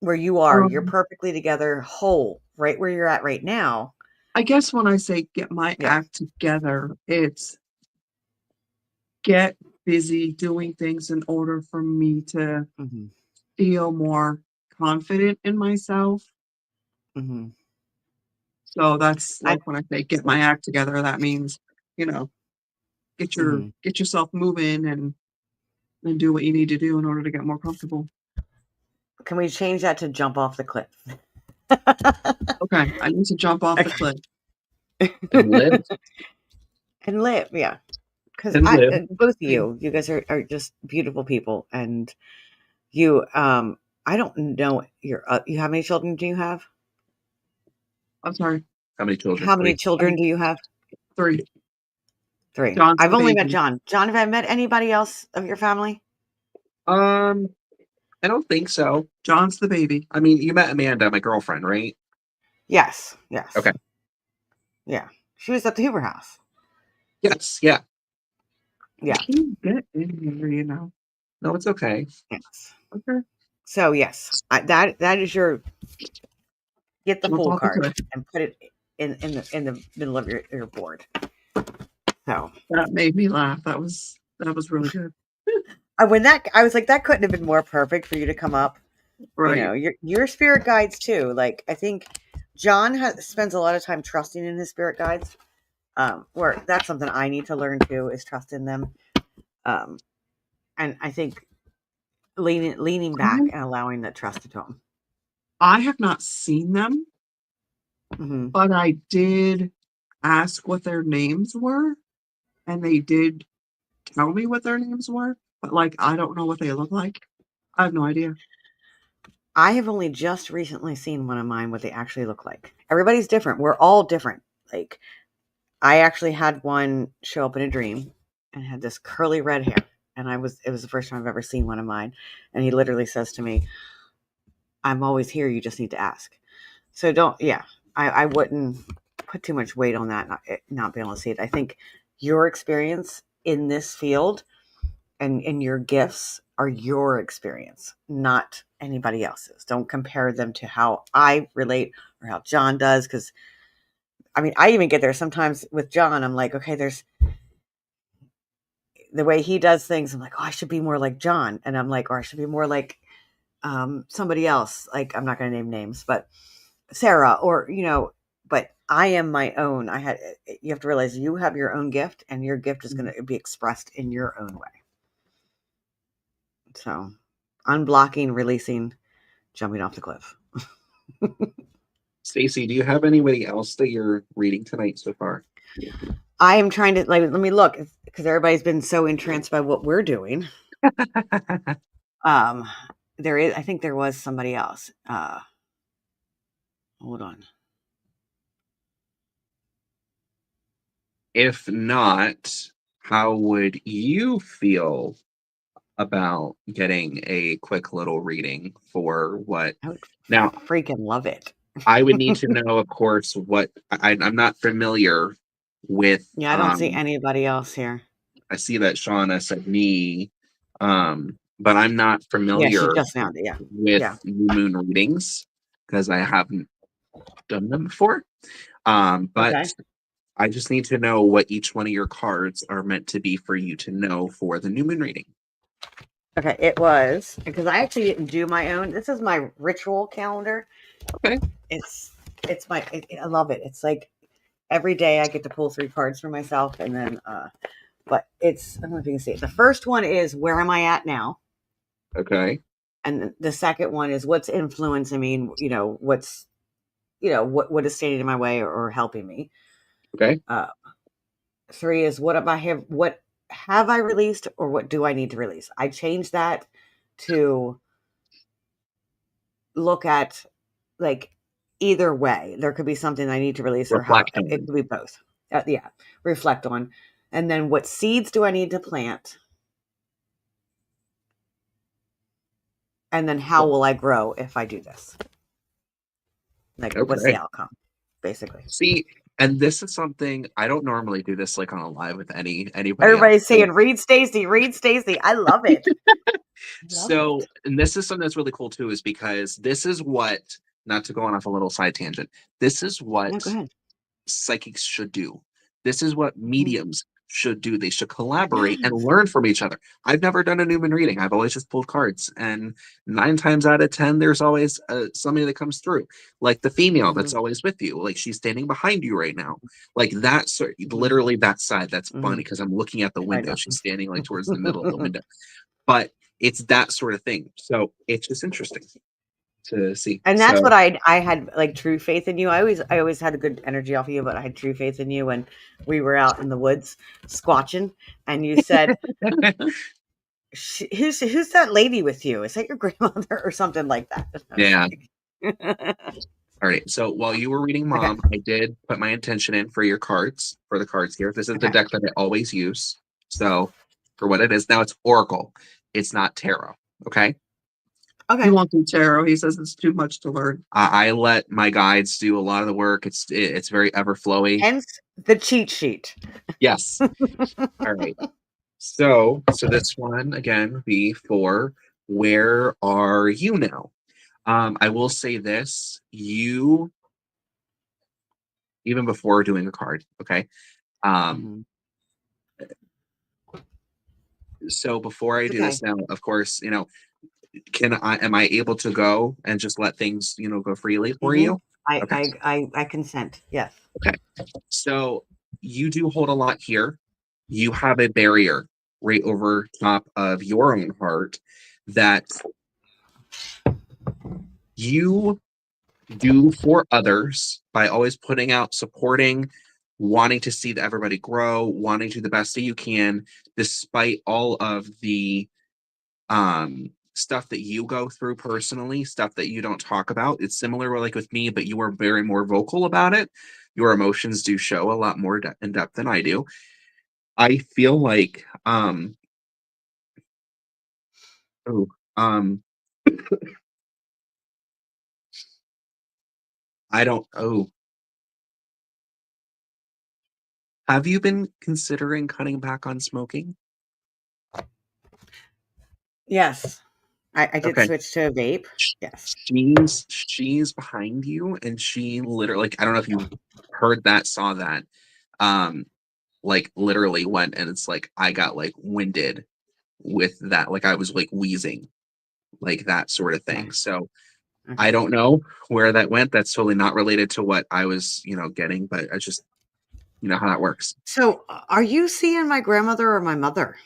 Where you are, you're perfectly together, whole, right where you're at right now. I guess when I say get my Yeah. act together, it's get busy doing things in order for me to Mm-hmm. feel more confident in myself. Mm-hmm. So that's like when I say get my act together, that means, get yourself moving and do what you need to do in order to get more comfortable. Can we change that to jump off the cliff? Okay, I need to jump off the cliff. And live. And live, yeah. Because And live. both of you guys are just beautiful people, and you, I don't know you. How many children do you have? I'm sorry, How many children? How many Three. children do you have? 3. 3. John's I've the only met baby. John. John, have I met anybody else of your family? I don't think so. John's the baby. I mean, you met Amanda, my girlfriend, right? Yes. Okay. Yeah. She was at the Hoover House. Yes, yeah. Yeah. Can you get in here, you know? No, it's okay. Yes. Okay. So yes, that is your get the That's pool all card good. and put it in the middle of your board. So That made me laugh. That was really good. when that I was like that couldn't have been more perfect for you to come up. Right. You know, your spirit guides too. Like I think John spends a lot of time trusting in his spirit guides. Where that's something I need to learn too is trust in them. And I think leaning back and allowing that trust to them. I have not seen them, Mm-hmm. but I did ask what their names were, and they did tell me what their names were. But like, I don't know what they look like. I have no idea. I have only just recently seen one of mine, what they actually look like. Everybody's different. We're all different. Like, I actually had one show up in a dream and had this curly red hair. And it was the first time I've ever seen one of mine. And he literally says to me, I'm always here. You just need to ask. So I wouldn't put too much weight on that, not being able to see it. I think your experience in this field and your gifts are your experience, not anybody else's. Don't compare them to how I relate or how John does. Because I mean, I even get there sometimes with John. I'm like, okay, there's the way he does things. I'm like, oh, I should be more like John. And I'm like, or I should be more like somebody else. Like, I'm not going to name names, but Sarah, or, but I am my own. You have to realize you have your own gift and your gift is going to be expressed in your own way. So unblocking, releasing, jumping off the cliff. Stacey, do you have anybody else that you're reading tonight so far? I am trying to let me look because everybody's been so entranced by what we're doing. I think there was somebody else. Hold on. If not, how would you feel about getting a quick little reading for what? I would Now, freaking love it. I would need to know, of course, what I'm not familiar with. Yeah, I don't see anybody else here. I see that Shauna said me, but I'm not Yeah, familiar she just found it. Yeah. with Yeah. new moon readings because I haven't done them before. But Okay. I just need to know what each one of your cards are meant to be for you to know for the new moon reading. Okay. It was because I actually didn't do my own. This is my ritual calendar. Okay. I love it. It's like every day I get to pull 3 cards for myself, and then but I don't know if you can see it. The first one is where am I at now? Okay. And the second one is what's influencing me, what is standing in my way or helping me. Okay. 3 is what have I released or what do I need to release? I changed that to look at like either way. There could be something I need to release or how Reflect it on. could be both. Reflect on. And then what seeds do I need to plant? And then how will I grow if I do this? Like, what's the Okay. outcome, basically? See, and this is something I don't normally do this like on a live with anybody Everybody's else. saying, read Stacey, read Stacey. I love it. So, and this is something that's really cool too, is because this is what, not to go on off a little side tangent, this is what No, go ahead. psychics should do. This is what Mhm. mediums should do. They should collaborate and Yes. learn from each other. I've never done a Newman reading. I've always just pulled cards, and 9 times out of 10, there's always somebody that comes through, like the female that's Mhm. always with you, like she's standing behind you right now, like that. Mhm. Literally that side. That's funny Mhm. because I'm looking at the I window. know. She's standing like towards the middle of the window, but it's that sort of thing. So it's just interesting to see. And that's So what I had like true faith in you. I always had a good energy off of you, but I had true faith in you when we were out in the woods squatching, and you said, "Who's that lady with you? Is that your grandmother or something like that?" yeah. Like, All right. So while you were reading okay, Mom, I did put my intention in for your cards, for the cards here. This is the okay, deck that I always use. So for what it is, now it's Oracle. It's not Tarot. Okay. He okay. won't do tarot. He says it's too much to learn. I let my guides do a lot of the work. It's very ever flowy. Hence The cheat sheet. Yes. All right. So this one again would be for where are you now? I will say this, you even before doing a card, okay? Um, Mhm. so before I It's do okay. this now, of course, am I able to go and just let things, go freely for Mhm. you? Okay. I consent. Yes. Okay. So you do hold a lot here. You have a barrier right over top of your own heart that you do for others by always putting out, supporting, wanting to see that everybody grow, wanting to do the best that you can, despite all of the stuff that you go through personally, stuff that you don't talk about. It's similar like with me, but you are very more vocal about it. Your emotions do show a lot more in depth than I do. I feel like oh, um I don't have you been considering cutting back on smoking? Yes. I did Okay. switch to a vape. Sh- Yes. she's behind you, and she literally, like, I don't know if you heard that, saw that, um like literally went, and it's like I got like winded with that, like I was like wheezing, like that sort of Okay. thing. So I Okay. don't know where that went. That's totally not related to what I was, getting, but I just, how that works. So, are you seeing my grandmother or my mother?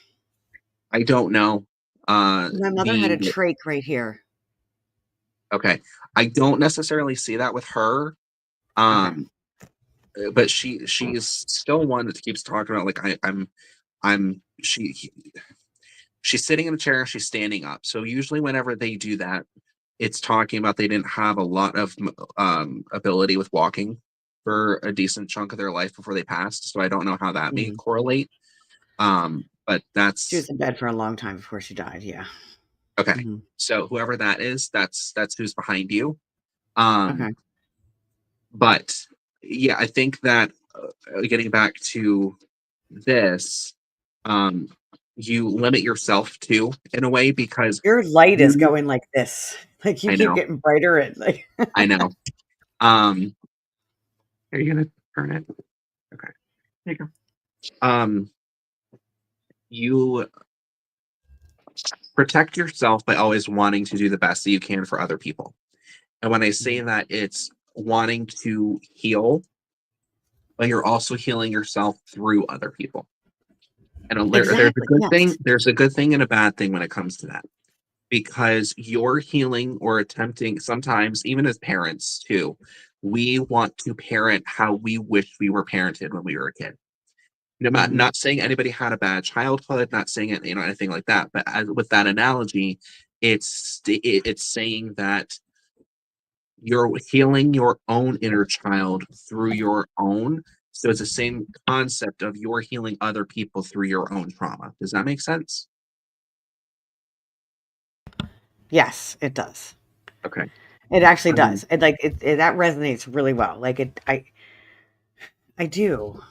I don't know. My mother had The a trach right here. Okay, I don't necessarily see that with her. Okay. um but she's still one that keeps talking about, like, I'm she's sitting in a chair, she's standing up. So usually whenever they do that, it's talking about they didn't have a lot of ability with walking for a decent chunk of their life before they passed. So I don't know how that may Mhm. correlate. But She that's was in bed for a long time before she died. Yeah. okay. Mhm. So whoever that is, that's who's behind you. Okay. Um, but yeah, I think that getting back to this, um, you limit yourself too in a way because Your light is you, going like this. Like you I keep know, getting brighter and like I know. Um, are you gonna turn it? Okay, there you go. You protect yourself by always wanting to do the best that you can for other people. And when I say Mhm. that, it's wanting to heal, but you're also healing yourself through other people. And there's a Exactly. good thing, Yes. there's a good thing and a bad thing when it comes to that. Because you're healing or attempting, sometimes even as parents too, we want to parent how we wish we were parented when we were a kid. Mhm. Not saying anybody had a bad childhood, not saying it, anything like that. But with that analogy, it's saying that you're healing your own inner child through your own. So it's the same concept of you're healing other people through your own trauma. Does that make sense? Yes, it does. Okay. It actually Um, does. It like it that resonates really well. Like I do.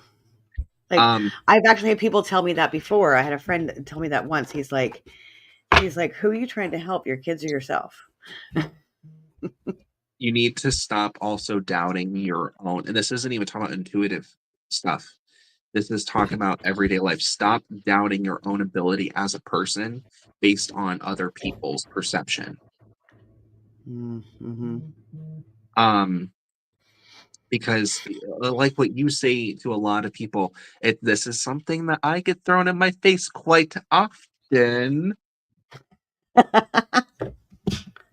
Like um, I've actually had people tell me that before. I had a friend tell me that once. He's like, who are you trying to help? Your kids or yourself? you need to stop also doubting your own. And this isn't even talking about intuitive stuff. This is talking about everyday life. Stop doubting your own ability as a person based on other people's perception. Mm-hmm. Um, because like what you say to a lot of people, this is something that I get thrown in my face quite often.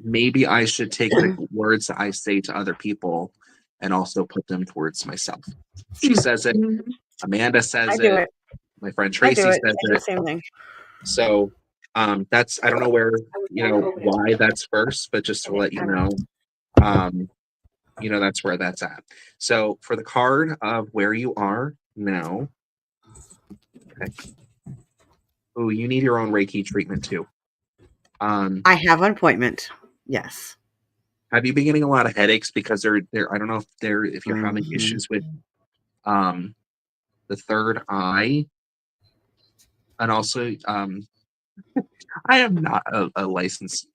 Maybe I should take the words that I say to other people and also put them towards myself. She says it, Amanda I says do it, it. my friend I do Tracy it. says I do the it. same thing. So that's, I don't know where, I was trying to open it. why that's first, but just to let you I don't know, um, that's where that's at. So for the card of where you are now, okay. Oh, you need your own Reiki treatment too. I have an appointment. Yes. Have you been getting a lot of headaches because they're I don't know if you're having Mhm. issues with um the third eye, and also I am not a licensed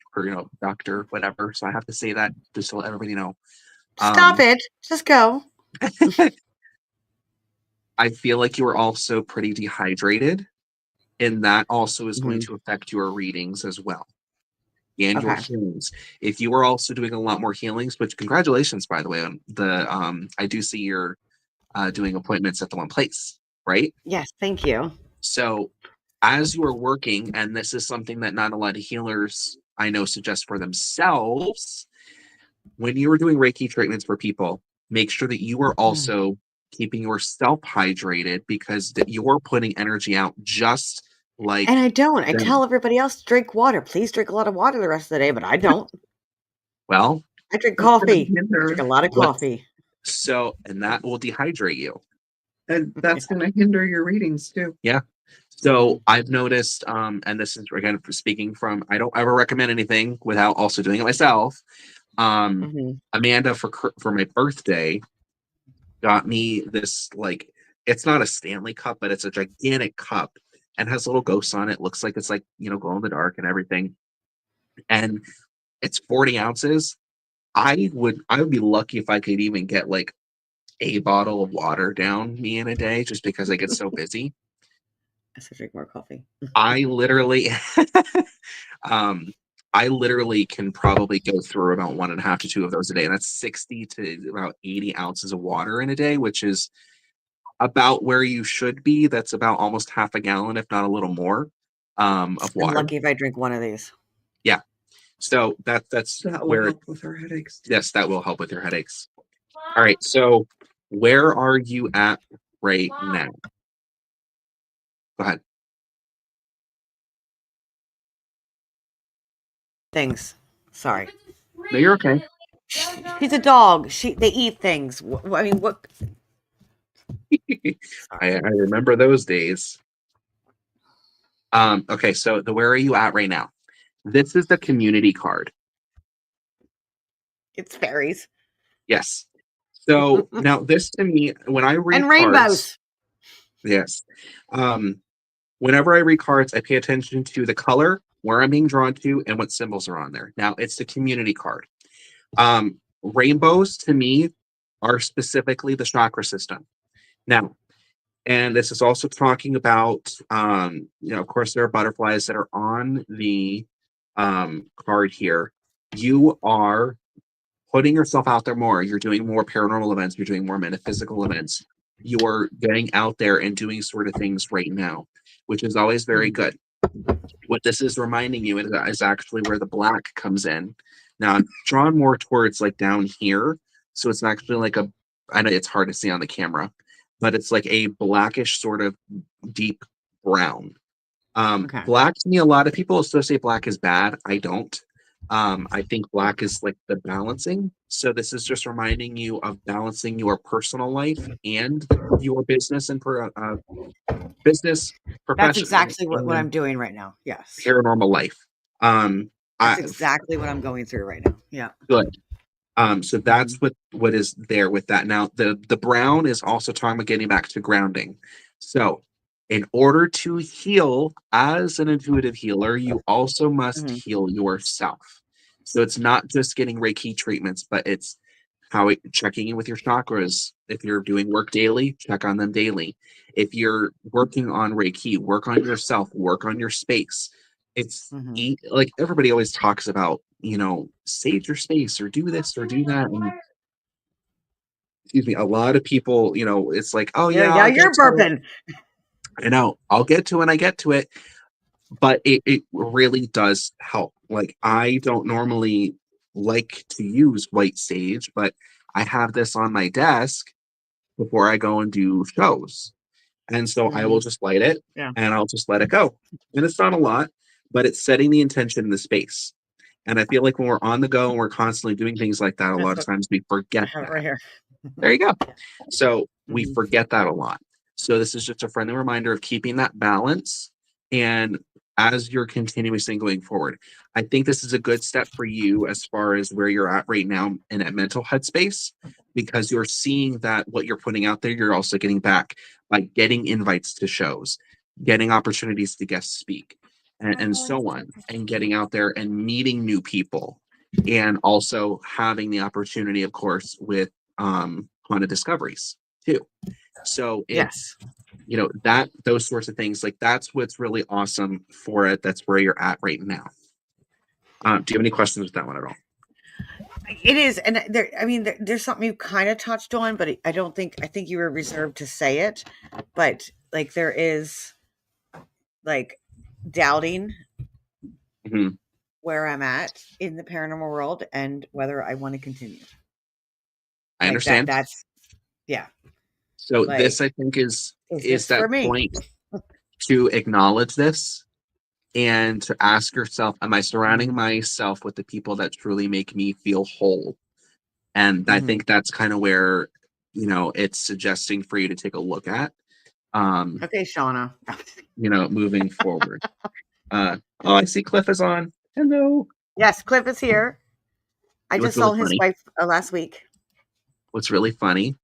doctor, whatever, so I have to say that just to let everybody know. Stop it. Just go. I feel like you are also pretty dehydrated, and that also is going to affect your readings as well and your Okay. healings. If you are also doing a lot more healings, which congratulations, by the way, on the I do see you're doing appointments at the one place, right? Yes, thank you. So as you are working, and this is something that not a lot of healers I know suggest for themselves, when you are doing Reiki treatments for people, make sure that you are also keeping yourself hydrated, because that you're putting energy out just like And I don't. I them. tell everybody else to drink water. Please drink a lot of water the rest of the day, but I don't. Well, I drink That's gonna coffee. I hinder, drink a lot of what- coffee. and that will dehydrate you. and that's going to hinder your readings too. Yeah. So I've noticed, and this is again speaking from, I don't ever recommend anything without also doing it myself. Amanda for my birthday got me this, like, it's not a Stanley cup, but it's a gigantic cup and has little ghosts on it. Looks like it's like, glow in the dark and everything. And it's 40 ounces. I would be lucky if I could even get like a bottle of water down me in a day, just because I get so busy. I should drink more coffee. I literally I literally can probably go through about 1.5 to 2 of those a day. And that's 60 to about 80 ounces of water in a day, which is about where you should be. That's about almost half a gallon, if not a little more, of I'm water. lucky if I drink one of these. Yeah. So that's That will where, help with our headaches. yes, that will help with your headaches. All right. So where are you at right now? Go ahead. Things. Sorry. No, you're okay. She's a dog. They eat things. I mean, what? I remember those days. Okay, so where are you at right now? This is the community card. It's fairies. Yes. So now this, to me, when I read And cards, rainbows. yes. Whenever I read cards, I pay attention to the color, where I'm being drawn to, and what symbols are on there. Now it's the community card. Rainbows to me are specifically the chakra system. Now, and this is also talking about, of course, there are butterflies that are on the card here. You are putting yourself out there more. You're doing more paranormal events. You're doing more metaphysical events. You're getting out there and doing sort of things right now, which is always very good. What this is reminding you is actually where the black comes in. Now, I'm drawn more towards like down here. So it's actually like I know it's hard to see on the camera, but it's like a blackish sort of deep brown. Okay. Black, to me, a lot of people associate black as bad. I don't. I think black is like the balancing. So this is just reminding you of balancing your personal life and your business and business, professional, That's exactly what I'm doing right now. Yes. paranormal life. That's exactly what I'm going through right now. Yeah. Good. So that's what is there with that. Now, the brown is also talking about getting back to grounding. So in order to heal as an intuitive healer, you also must heal yourself. So it's not just getting Reiki treatments, but it's checking in with your chakras. If you're doing work daily, check on them daily. If you're working on Reiki, work on yourself, work on your space. It's like everybody always talks about, sage your space or do this or do that. And excuse me, a lot of people, it's like, oh yeah, Yeah, you're burping. I know, I'll get to it. I get to it. But it really does help. Like, I don't normally like to use white sage, but I have this on my desk before I go and do shows. And so I will just light it and I'll just let it go. And it's not a lot, but it's setting the intention in the space. And I feel like when we're on the go and we're constantly doing things like that, a lot of times we forget that. Right here. There you go. So we forget that a lot. So this is just a friendly reminder of keeping that balance. And as you're continuously going forward. I think this is a good step for you as far as where you're at right now in that mental headspace, because you're seeing that what you're putting out there, you're also getting back by getting invites to shows, getting opportunities to guest speak, and so on, and getting out there and meeting new people, and also having the opportunity, of course, with Haunted Discoveries too. So Yes. it's, that those sorts of things, like that's what's really awesome for it. That's where you're at right now. Do you have any questions with that one at all? It is, and there's something you kind of touched on, but I don't think I think you were reserved to say it, but like there is like doubting Mhm. where I'm at in the paranormal world and whether I want to continue. I Like that. understand. That's yeah. So Like, this, I think, is this that for me? point to acknowledge this and to ask yourself, am I surrounding myself with the people that truly make me feel whole? And I think that's kind of where, it's suggesting for you to take a look at, Okay, Shauna. moving forward. Oh, I see Cliff is on. Hello. Yes, Cliff is here. I What's just really saw his funny? wife last week. What's really funny?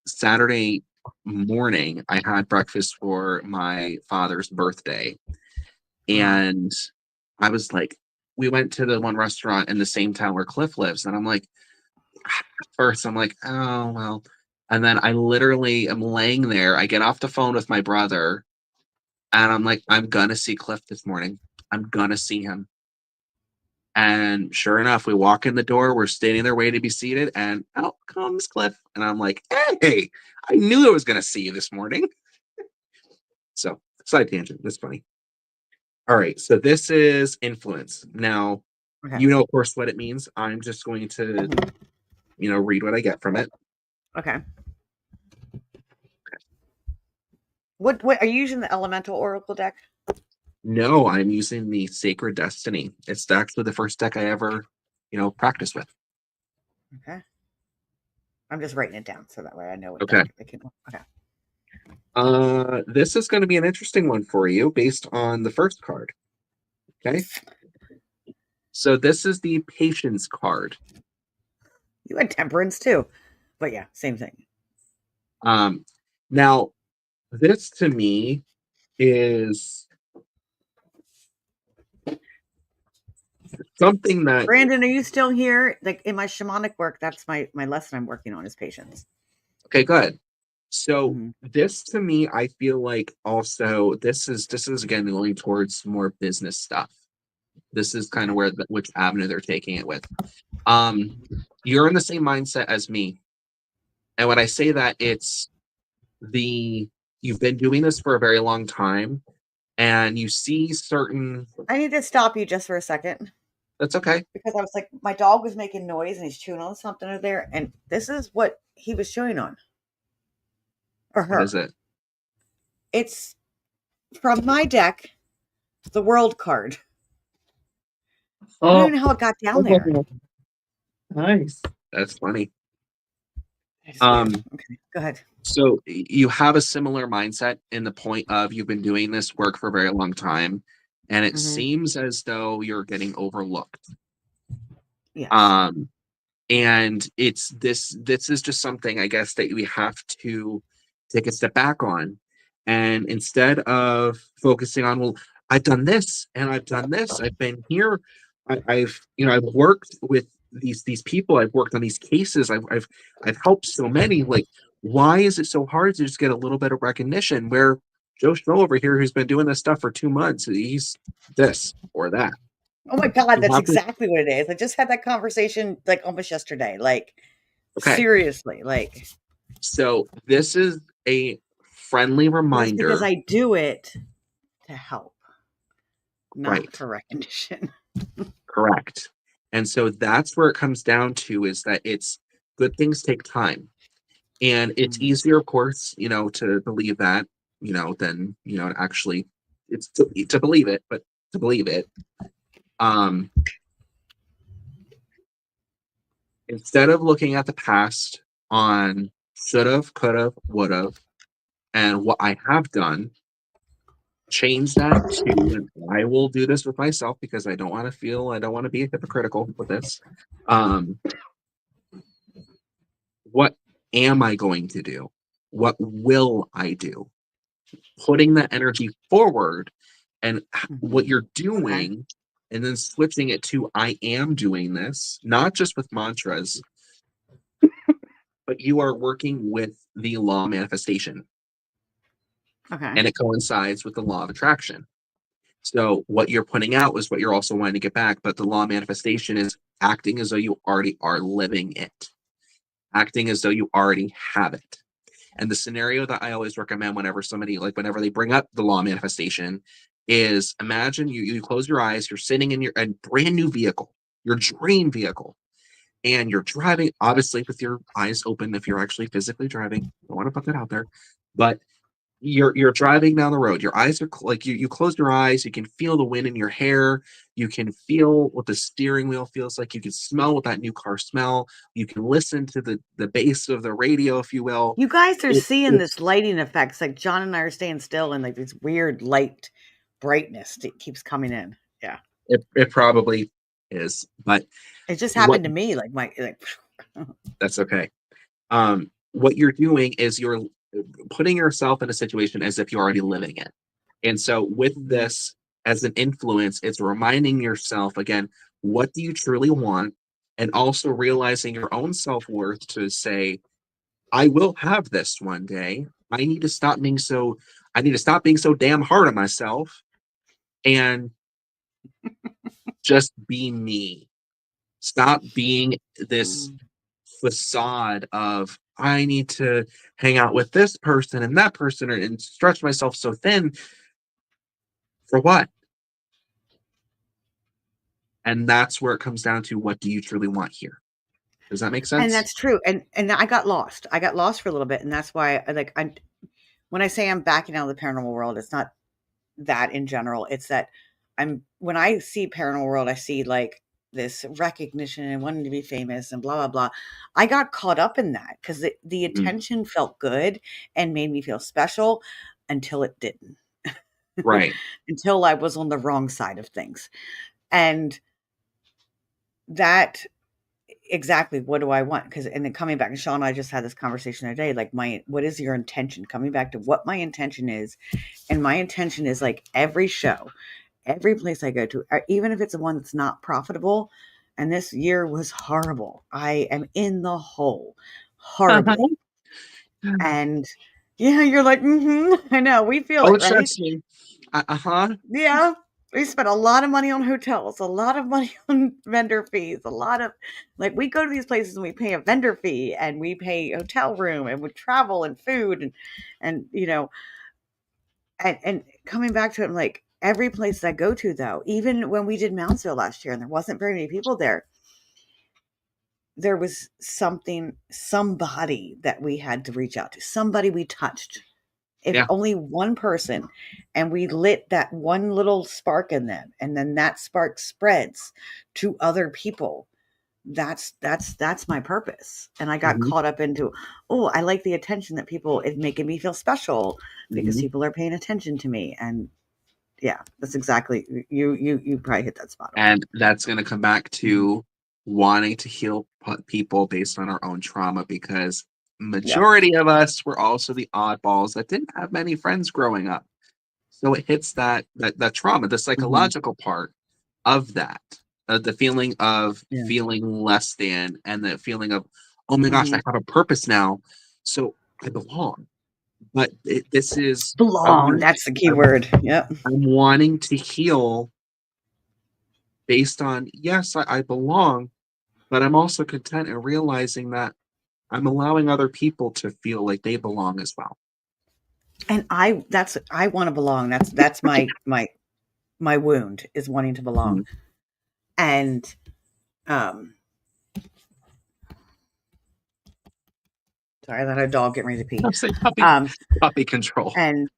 Saturday morning, I had breakfast for my father's birthday, and I was like, we went to the one restaurant in the same town where Cliff lives, and I'm like, first, I'm like, oh well, and then I literally am laying there. I get off the phone with my brother, and I'm like, I'm gonna see Cliff this morning. I'm gonna see him. And sure enough, we walk in the door, we're standing there waiting to be seated, and out comes Cliff. And I'm like, hey, I knew I was going to see you this morning. So, side tangent. That's funny. All right. So, this is influence. Now, Okay. you know, of course, what it means. I'm just going to, read what I get from it. Okay. What are you using the Elemental Oracle deck? No, I'm using the Sacred Destiny. It's actually the first deck I ever, practiced with. Okay. I'm just writing it down so that way I know what Okay. deck I can. Okay. This is going to be an interesting one for you based on the first card. Okay. So this is the Patience card. You had Temperance too, but yeah, same thing. Now this to me is something that, Brandon, are you still here? Like in my shamanic work, that's my lesson I'm working on is patience. okay, good. So this to me, I feel like also this is again going towards more business stuff. This is kind of where which avenue they're taking it with. You're in the same mindset as me, and when I say that, it's you've been doing this for a very long time, and you see certain. I need to stop you just for a second. That's okay. Because I was like, my dog was making noise and he's chewing on something over there, and this is what he was chewing on. Or her. What is it? It's from my deck, the World card. I don't even know how it got down there. Nice. That's funny. Okay, go ahead. So you have a similar mindset in the point of you've been doing this work for a very long time, and it seems as though you're getting overlooked. Yes. And it's this is just something I guess that we have to take a step back on, and instead of focusing on, well, I've done this and I've done this, I've been here, I've worked with these people, I've worked on these cases, I've helped so many. Like, why is it so hard to just get a little bit of recognition? Where Joe Schmo over here, who's been doing this stuff for 2 months, he's this or that. Oh my God, that's exactly what it is. I just had that conversation like almost yesterday. Like, seriously, like. So this is a friendly reminder. Because I do it to help, not for recognition. Correct. And so that's where it comes down to, is that it's good things take time. And it's easier, of course, to believe that, than, actually it's to believe it, but to believe it. Instead of looking at the past on should have, could have, would have, and what I have done, change that to, and I will do this with myself because I don't want to be hypocritical with this. What am I going to do? What will I do? Putting that energy forward and what you're doing, and then switching it to I am doing this, not just with mantras, but you are working with the law of manifestation. Okay. And it coincides with the law of attraction. So what you're putting out is what you're also wanting to get back, but the law of manifestation is acting as though you already are living it, acting as though you already have it. And the scenario that I always recommend whenever whenever they bring up the law of manifestation is, imagine you close your eyes, you're sitting in a brand new vehicle, your dream vehicle, and you're driving, obviously with your eyes open if you're actually physically driving. I want to put that out there. But you're driving down the road. Your eyes are you close your eyes, you can feel the wind in your hair, you can feel what the steering wheel feels like, you can smell what that new car smell, you can listen to the bass of the radio, if you will. You guys are seeing It's this lighting effects. Like John and I are staying still, and like this weird light brightness that keeps coming in. Yeah, it probably is, but it just what happened to me. that's okay. What you're doing is you're putting yourself in a situation as if you're already living it. And so with this as an influence, it's reminding yourself again, what do you truly want? And also realizing your own self-worth to say, I will have this one day. I need to stop being so damn hard on myself and just be me. Stop being this facade of I need to hang out with this person and that person and stretch myself so thin for what? And that's where it comes down to, what do you truly want here? Does that make And sense? that's true. And I got lost. I got lost for a little bit, and that's why when I say I'm backing out of the paranormal world, it's not that in general. It's that when I see paranormal world, I see like this recognition and wanting to be famous and blah blah blah. I got caught up in that because the attention felt good and made me feel special until it didn't. Right. Until I was on the wrong side of things. And that exactly, what do I want? And then coming back, and Sean and I just had this conversation today, like what is your intention? Coming back to what my intention is. And my intention is like every show, every place I go to, even if it's the one that's not profitable. And this year was horrible. I am in the hole horribly. And yeah, you're like, I know, we feel Oh, it, right? trust me. Yeah. We spent a lot of money on hotels, a lot of money on vendor fees, a lot of we go to these places and we pay a vendor fee and we pay hotel room and we travel and food and and coming back to it, like every place that I go to though, even when we did Moundsville last year and there wasn't very many people there was somebody that we had to reach out to, somebody we touched. If Yeah. only one person, and we lit that one little spark in them, and then that spark spreads to other people. That's my purpose. And I got caught up into, I like the attention that it's making me feel special because people are paying attention to me. And yeah, that's exactly, you probably hit that spot. And that's going to come back to wanting to heal people based on our own trauma, because majority of us were also the oddballs that didn't have many friends growing up. So it hits that trauma, the psychological part of that, the feeling of feeling less than, and the feeling of, oh my gosh, I have a purpose now, so I belong. But this is Belong. That's the key word. Yep. I'm wanting to heal based on, yes, I belong, but I'm also content in realizing that I'm allowing other people to feel like they belong as well. And I want to belong. That's my wound, is wanting to belong. And sorry, I had a dog getting ready to pee. I'm saying puppy control. And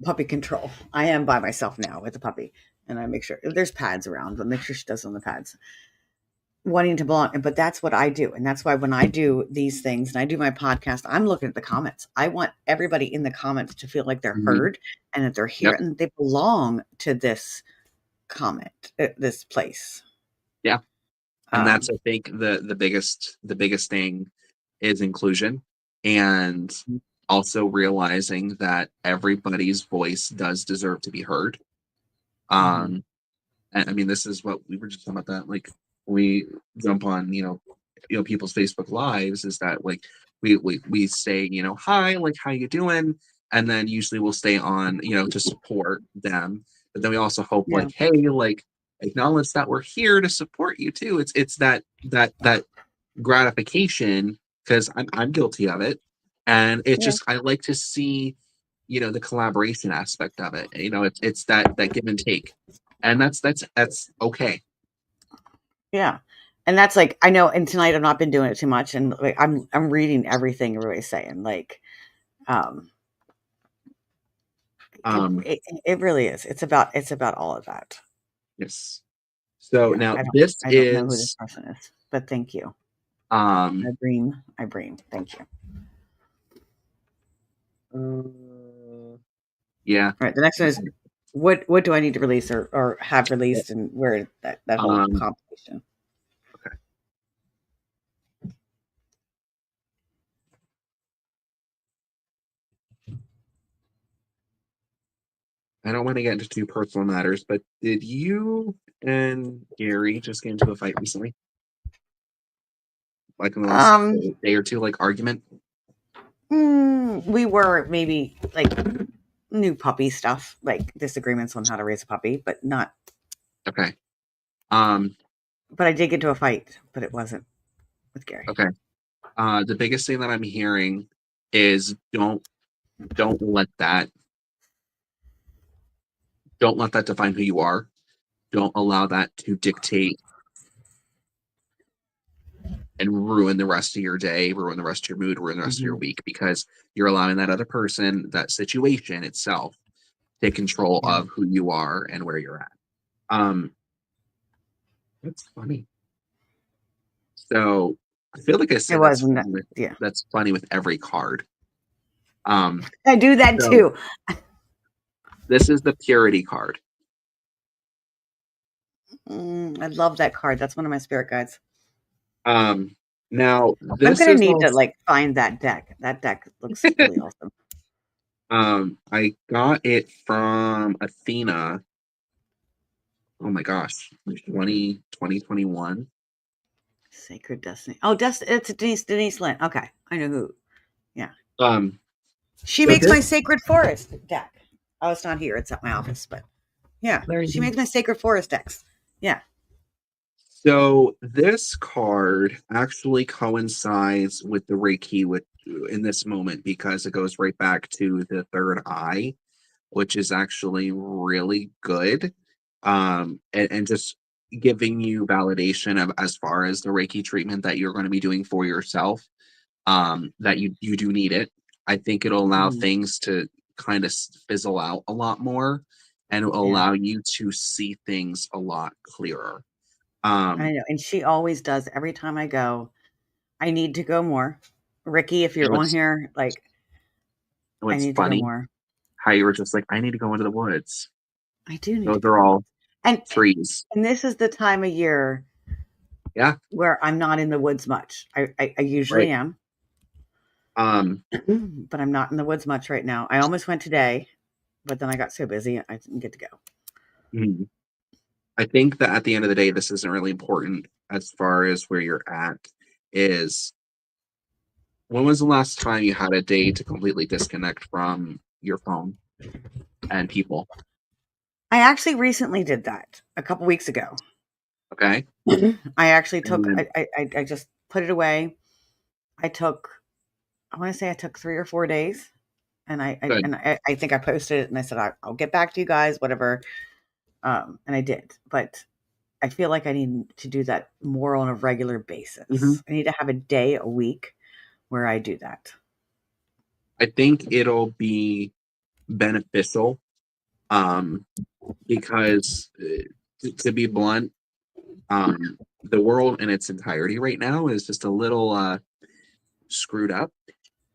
puppy control. I am by myself now with the puppy, and I make sure there's pads around, but make sure she does on the pads. wanting to belong. But that's what I do. And that's why when I do these things and I do my podcast, I'm looking at the comments. I want everybody in the comments to feel like they're Mhm. heard and that they're here Yep. and they belong to this comment, this place. Yeah. And that's, Um, I think, the biggest thing is inclusion, and also realizing that everybody's voice does deserve to be heard. mhm. And I mean, this is what we were just talking about, that like we jump on, people's Facebook lives, is that like we say, hi, like how you doing? And then usually we'll stay on, to support them. But then we also hope Yeah. like, hey, like acknowledge that we're here to support you too. It's that gratification, because I'm guilty of it. And it's Yeah. just, I like to see, the collaboration aspect of it. It's that give and take, and that's okay. Yeah. And that's like, I know, and tonight I've not been doing it too much. And like, I'm reading everything everybody's saying. Like, um, Um, it really is. It's about all of that. yes. So Yeah. now this I don't know who this is person is, but thank you. um I bream. Thank you. yeah. All right. The next one is what do I need to release or have released and where that whole Um compilation. okay. I don't want to get into too personal matters, but did you and Gary just get into a fight recently? Like in the last Um, day or two, like argument? we were maybe like new puppy stuff, like disagreements on how to raise a puppy, but not. Okay. Um, But I did get into a fight, but it wasn't with Gary. okay. The biggest thing that I'm hearing is don't let that don't let that define who you are. Don't allow that to dictate and ruin the rest of your day, ruin the rest of your mood, ruin the rest of your Mhm. week, because you're allowing that other person, that situation itself, take control Yeah, of who you are and where you're at. Um, that's funny. So I feel like I it say wasn't. Yeah, that's funny with every card. Um, I do that so too. this is the purity card. I love that card. That's one of my spirit guides. Now I'm this gonna is need to also like find that deck. That deck looks really awesome. I got it from Athena. Oh my gosh, 2021. Sacred Destiny. Oh, it's Denise Lynn. Okay, I know who. Yeah, Um, she so makes my this Sacred Forest deck. Oh, it's not here. It's at my office, but yeah, there she you makes my Sacred Forest decks. Yeah. So this card actually coincides with the Reiki with in this moment, because it goes right back to the third eye, which is actually really good. And just giving you validation of, as far as the Reiki treatment that you're going to be doing for yourself, that you do need it. I think it'll allow Mhm. things to kind of fizzle out a lot more, and it will Yeah, allow you to see things a lot clearer. I Um, know. And she always does every time I go. I need to go more. Ricky, if it you're on was here, like, I What's need to go funny, more. how you were just like, I need to go into the woods. I do need to Those go are more. all And trees. and this is the time of year Yeah, where I'm not in the woods much. I usually right. am, Um, but I'm not in the woods much right now. I almost went today, but then I got so busy I didn't get to go. mhm. I think that at the end of the day, this isn't really important as far as where you're at. Is when was the last time you had a day to completely disconnect from your phone and people? I actually recently did that a couple weeks ago. Okay. I actually took. And I just put it away. I took. I want to say I took 3 or 4 days, and good. I think I posted it and I said I'll get back to you guys, whatever. And I did, but I feel like I need to do that more on a regular Hmm. basis. I need to have a day a week where I do that. I think it'll be beneficial, um, because to be blunt, the world in its entirety right now is just a little screwed up.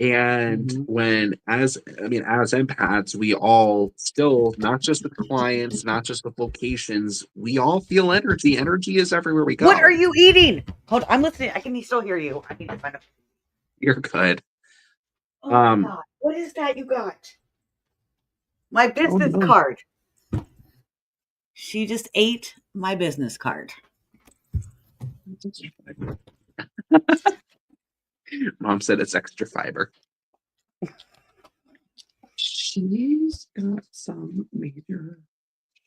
And Mhm. as empaths, we all still, not just with clients, not just with locations, we all feel energy. Energy is everywhere we What are go. you eating? Hold on, I'm listening. I can still hear you. I need to find a. You're good. Oh my Um, god. What is that you got? My Oh business no. card. She just ate my business card. Mom said it's extra fiber. She's got some major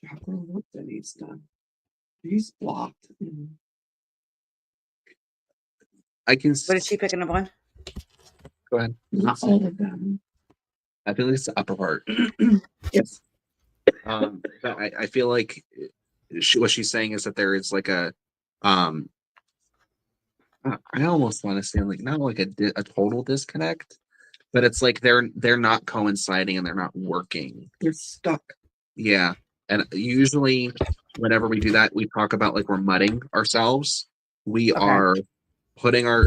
chakra work that needs done. She's blocked. I can What is she picking up on? go ahead. Not all of them. I feel like it's the upper part. Yes. But I feel like what she's saying is that there is like um, I almost want to say like not like a total disconnect, but it's like they're not coinciding and they're not working. You're stuck. Yeah, and usually whenever we do that, we talk about like we're mudding ourselves. We Okay. are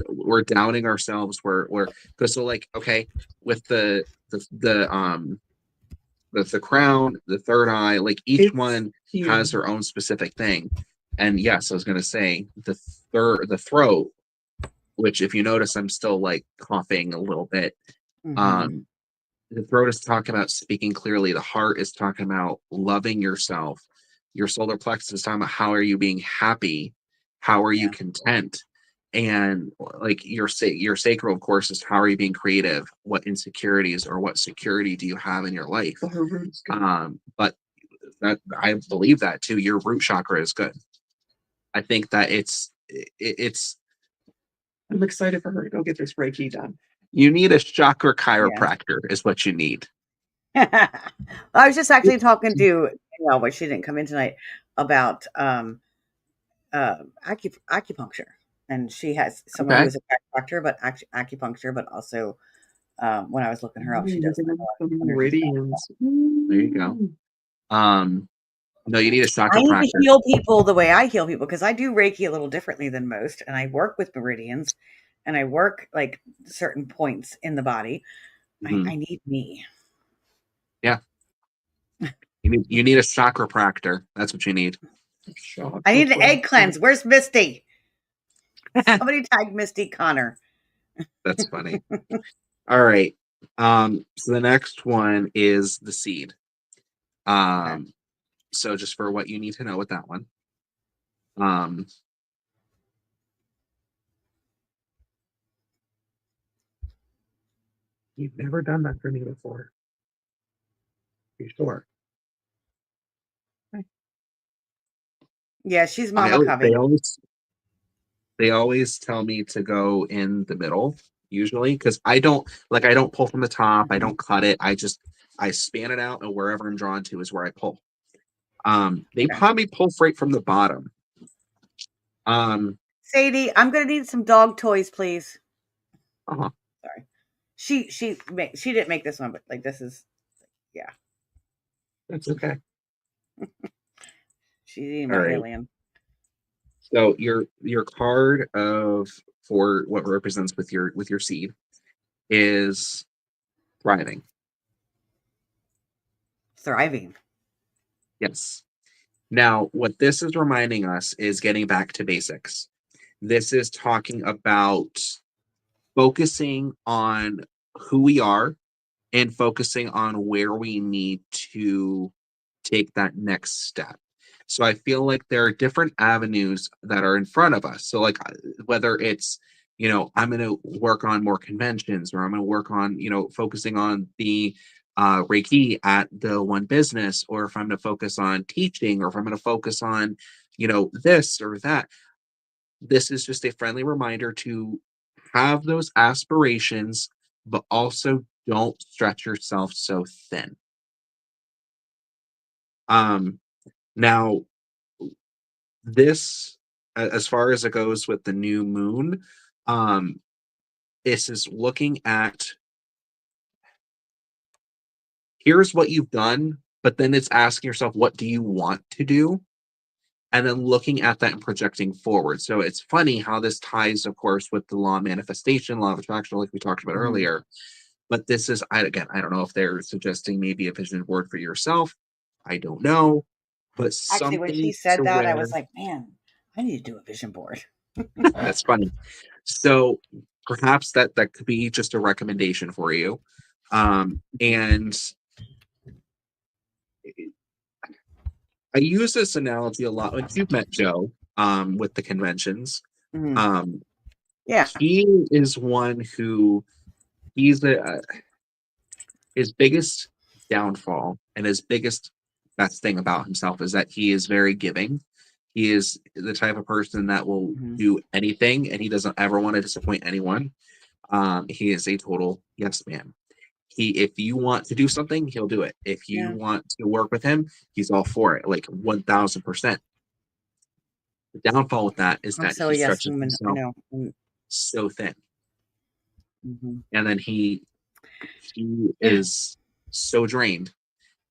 we're downing ourselves. We're because so like okay with the crown, the third eye, like each It's one here. has their own specific thing. And yes, I was gonna say the throat, which if you notice, I'm still like coughing a little bit. Mm-hmm. Um, the throat is talking about speaking clearly. The heart is talking about loving yourself. Your solar plexus is talking about how are you being happy, how are you Yeah. content, and like your sacral, of course, is how are you being creative. What insecurities or what security do you have in your life? Well, her root's good. But that I believe that too. Your root chakra is good. I think that it's I'm excited for her to go get this Reiki done. you need a chakra Yeah. chiropractor is what you need. I was just actually talking to Danielle, but she didn't come in tonight about acupuncture, and she has someone who Okay. is a chiropractor, but acupuncture, but also when I was looking her up, she You're does gonna have some energy stuff. meridians. There you go. No, you need a I chakra need to practice. heal people the way I heal people because I do Reiki a little differently than most, and I work with meridians, and I work like certain points in the body. Mhm. I need me. Yeah, you need a chakra practice. That's what you need. I need an egg cleanse. Where's Misty? Somebody tag Misty Connor. That's funny. All right. So the next one is the seed. Okay. So just for what you need to know with that one. Um, you've never done that for me before. You sure? Yeah, she's I Mama always, Covey. they always tell me to go in the middle usually because I don't pull from the top. I Mhm. don't cut it. I span it out and wherever I'm drawn to is where I pull. They Okay. probably pull right from the bottom. Sadie, I'm gonna need some dog toys, please. Uh-huh. Sorry. She didn't make this one, but like this is yeah. That's okay. She's eating All my right. alien. So your card of for what represents with your seed is thriving. Thriving. Yes. Now, what this is reminding us is getting back to basics. This is talking about focusing on who we are and focusing on where we need to take that next step. So I feel like there are different avenues that are in front of us. So like whether it's I'm going to work on more conventions or I'm going to work on focusing on the Reiki at the one business, or if I'm going to focus on teaching, or if I'm going to focus on this or that. This is just a friendly reminder to have those aspirations, but also don't stretch yourself so thin. Um, Now, this, as far as it goes with the new moon, um, this is looking at here's what you've done, but then it's asking yourself, what do you want to do? and then looking at that and projecting forward. So it's funny how this ties, of course, with the law of manifestation, law of attraction, like we talked about earlier. But this is, again, I don't know if they're suggesting maybe a vision board for yourself. I don't know. But Actually, when she something said to that, I where was like, man, I need to do a vision board. that's funny. So perhaps that could be just a recommendation for you. And I use this analogy a lot. When you've met Joe, with the conventions, Mhm. um, Yeah. he is one who he's his biggest downfall and his biggest best thing about himself is that he is very giving. He is the type of person that will Mhm. do anything, and he doesn't ever want to disappoint anyone. He is a total yes man. If you want to do something, he'll do it. If you Yeah. want to work with him, he's all for it, like 1000%. The downfall with that is I'm that so he a yes stretches woman. I himself know. so thin, Mm-hmm. and then he is so drained.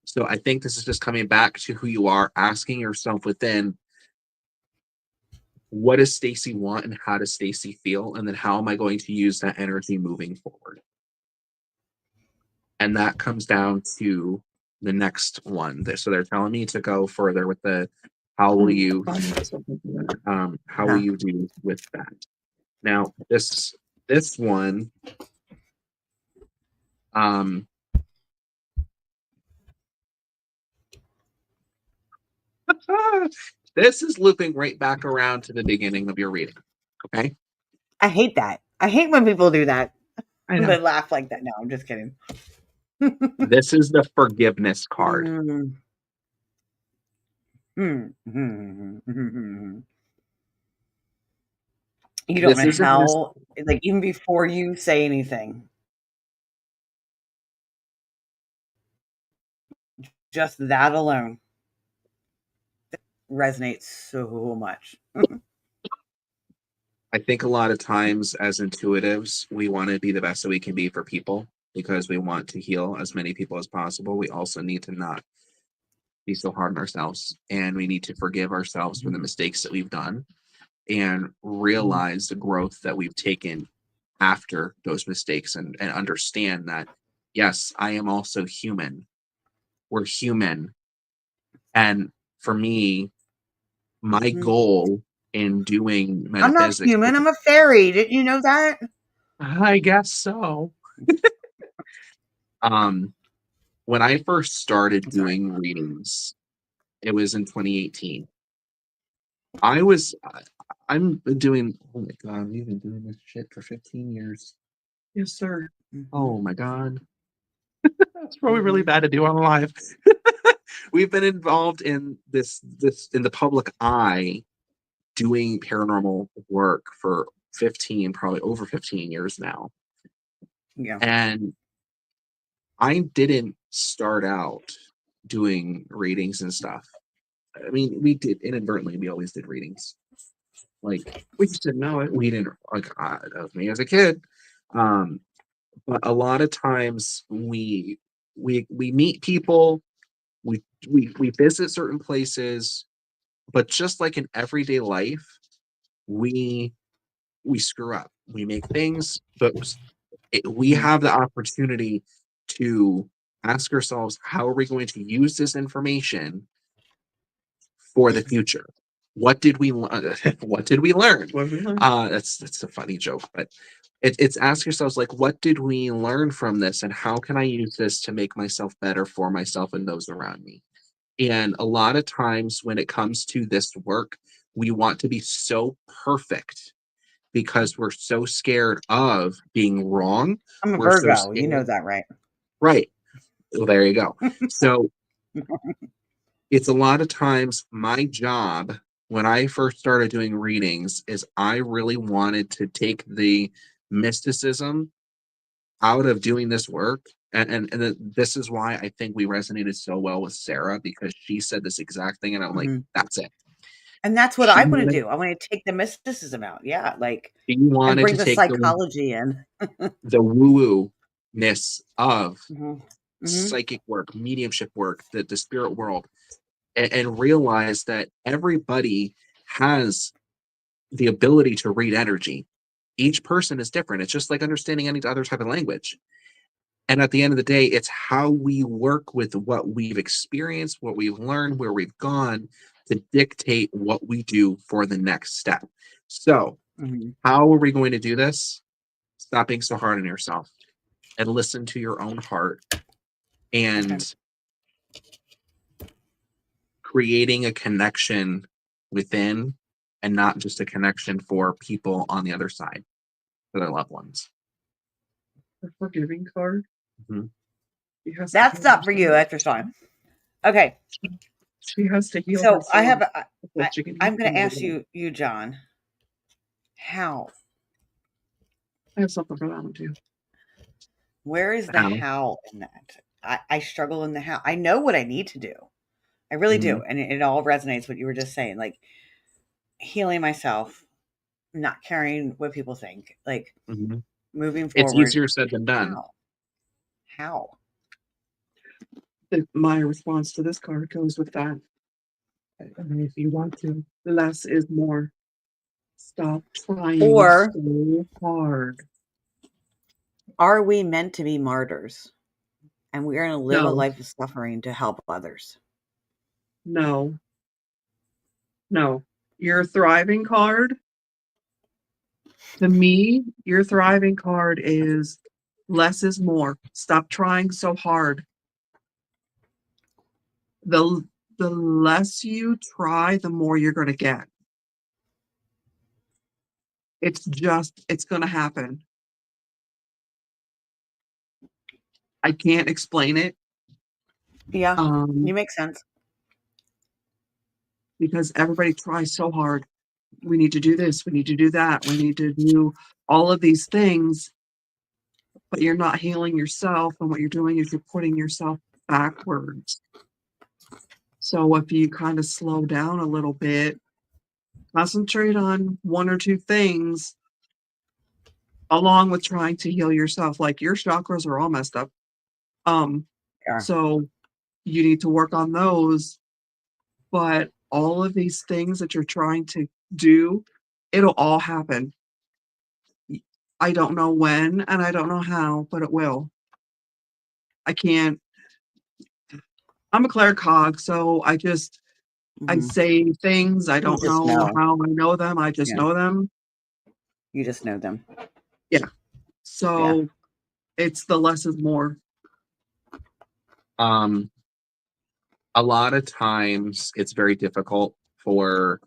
So I think this is just coming back to who you are, asking yourself within, what does Stacey want and how does Stacey feel? And then how am I going to use that energy moving forward? And that comes down to the next one. So they're telling me to go further with the how will you how will Uh-huh. you do with that? Now this one um this is looping right back around to the beginning of your reading. Okay. I hate that. I hate when people do that. I They know. laugh like that. No, I'm just kidding. This is the forgiveness card. Mm. Mm. You don't This know isn't how, like, even before you say anything, just that alone resonates so much. I think a lot of times as intuitives, we want to be the best that we can be for people because we want to heal as many people as possible. We also need to not be so hard on ourselves, and we need to forgive ourselves for the mistakes that we've done and realize the growth that we've taken after those mistakes, and understand that, yes, I am also human. We're human. And for me, my goal in doing I'm not metaphysics, human. I'm a fairy. Didn't you know that? I guess so. Um, when I first started Sorry. doing readings, it was in 2018. I'm been doing, oh my God, we've been doing this shit for 15 years. Yes, sir. Oh my God. That's probably really bad to do on live. We've been involved in this in the public eye doing paranormal work for 15, probably over 15 years now. Yeah. And I didn't start out doing readings and stuff. I mean, we did inadvertently. We always did readings. Like we just didn't know it. We didn't like that was me as a kid. Um, but a lot of times we meet people, we visit certain places, but just like in everyday life, we we screw up. We make things, but we have the opportunity to ask ourselves, how are we going to use this information for the future? What did we learn? What did we learn? What have we learned? That's a funny joke, but it's ask yourselves, like, what did we learn from this, and how can I use this to make myself better for myself and those around me? And a lot of times when it comes to this work, we want to be so perfect because we're so scared of being wrong. I'm a We're so Virgo. You know scared. that, right? Right. Well, there you go. So it's a lot of times my job when I first started doing readings is I really wanted to take the mysticism out of doing this work. This is why I think we resonated so well with Sarah, because she said this exact thing, and I'm like, that's it. And that's what She I want to wanted, do. I want to take the mysticism out. Yeah. Like, she and wanted bring to the take psychology in. the woo-woo-ness of Mm-hmm. psychic work, mediumship work, the spirit world, and realize that everybody has the ability to read energy. Each person is different. It's just like understanding any other type of language. And at the end of the day, it's how we work with what we've experienced, what we've learned, where we've gone to dictate what we do for the next step. So, how are we going to do this? Stop being so hard on yourself and listen to your own heart and creating a connection within and not just a connection for people on the other side, for their loved ones. The forgiving card. Mhm. She has to That's heal not for you. herself. That's fine. Okay. She has to heal So herself. I have. before she can I'm heal going to ask somebody. you, John. How? I have something for that one too. Where is the How? how in that? I struggle in the how. I know what I need to do. I really do. And it all resonates what you were just saying. Like healing myself, not caring what people think, like moving It's forward. easier said than done. How? My response to this card goes with that. I mean, if you want to, less is more. Stop trying Or so hard. are we meant to be martyrs? And we're going to live a No. life of suffering to help others? No. No. Your thriving card, to me, your thriving card is less is more. Stop trying so hard. The less you try, the more you're going to get. It's going to happen. I can't explain it. Yeah, you make sense. Because everybody tries so hard. We need to do this. We need to do that. We need to do all of these things. But you're not healing yourself. And what you're doing is you're putting yourself backwards. So if you kind of slow down a little bit, concentrate on one or two things along with trying to heal yourself. Like your chakras are all messed up. So you need to work on those. But all of these things that you're trying to do, it'll all happen. I don't know when and I don't know how, but it will. I can't. I'm a claircog, so I say things. I don't know how I know them. I just know them. You just know them. Yeah. So it's the less is more. A lot of times it's very difficult for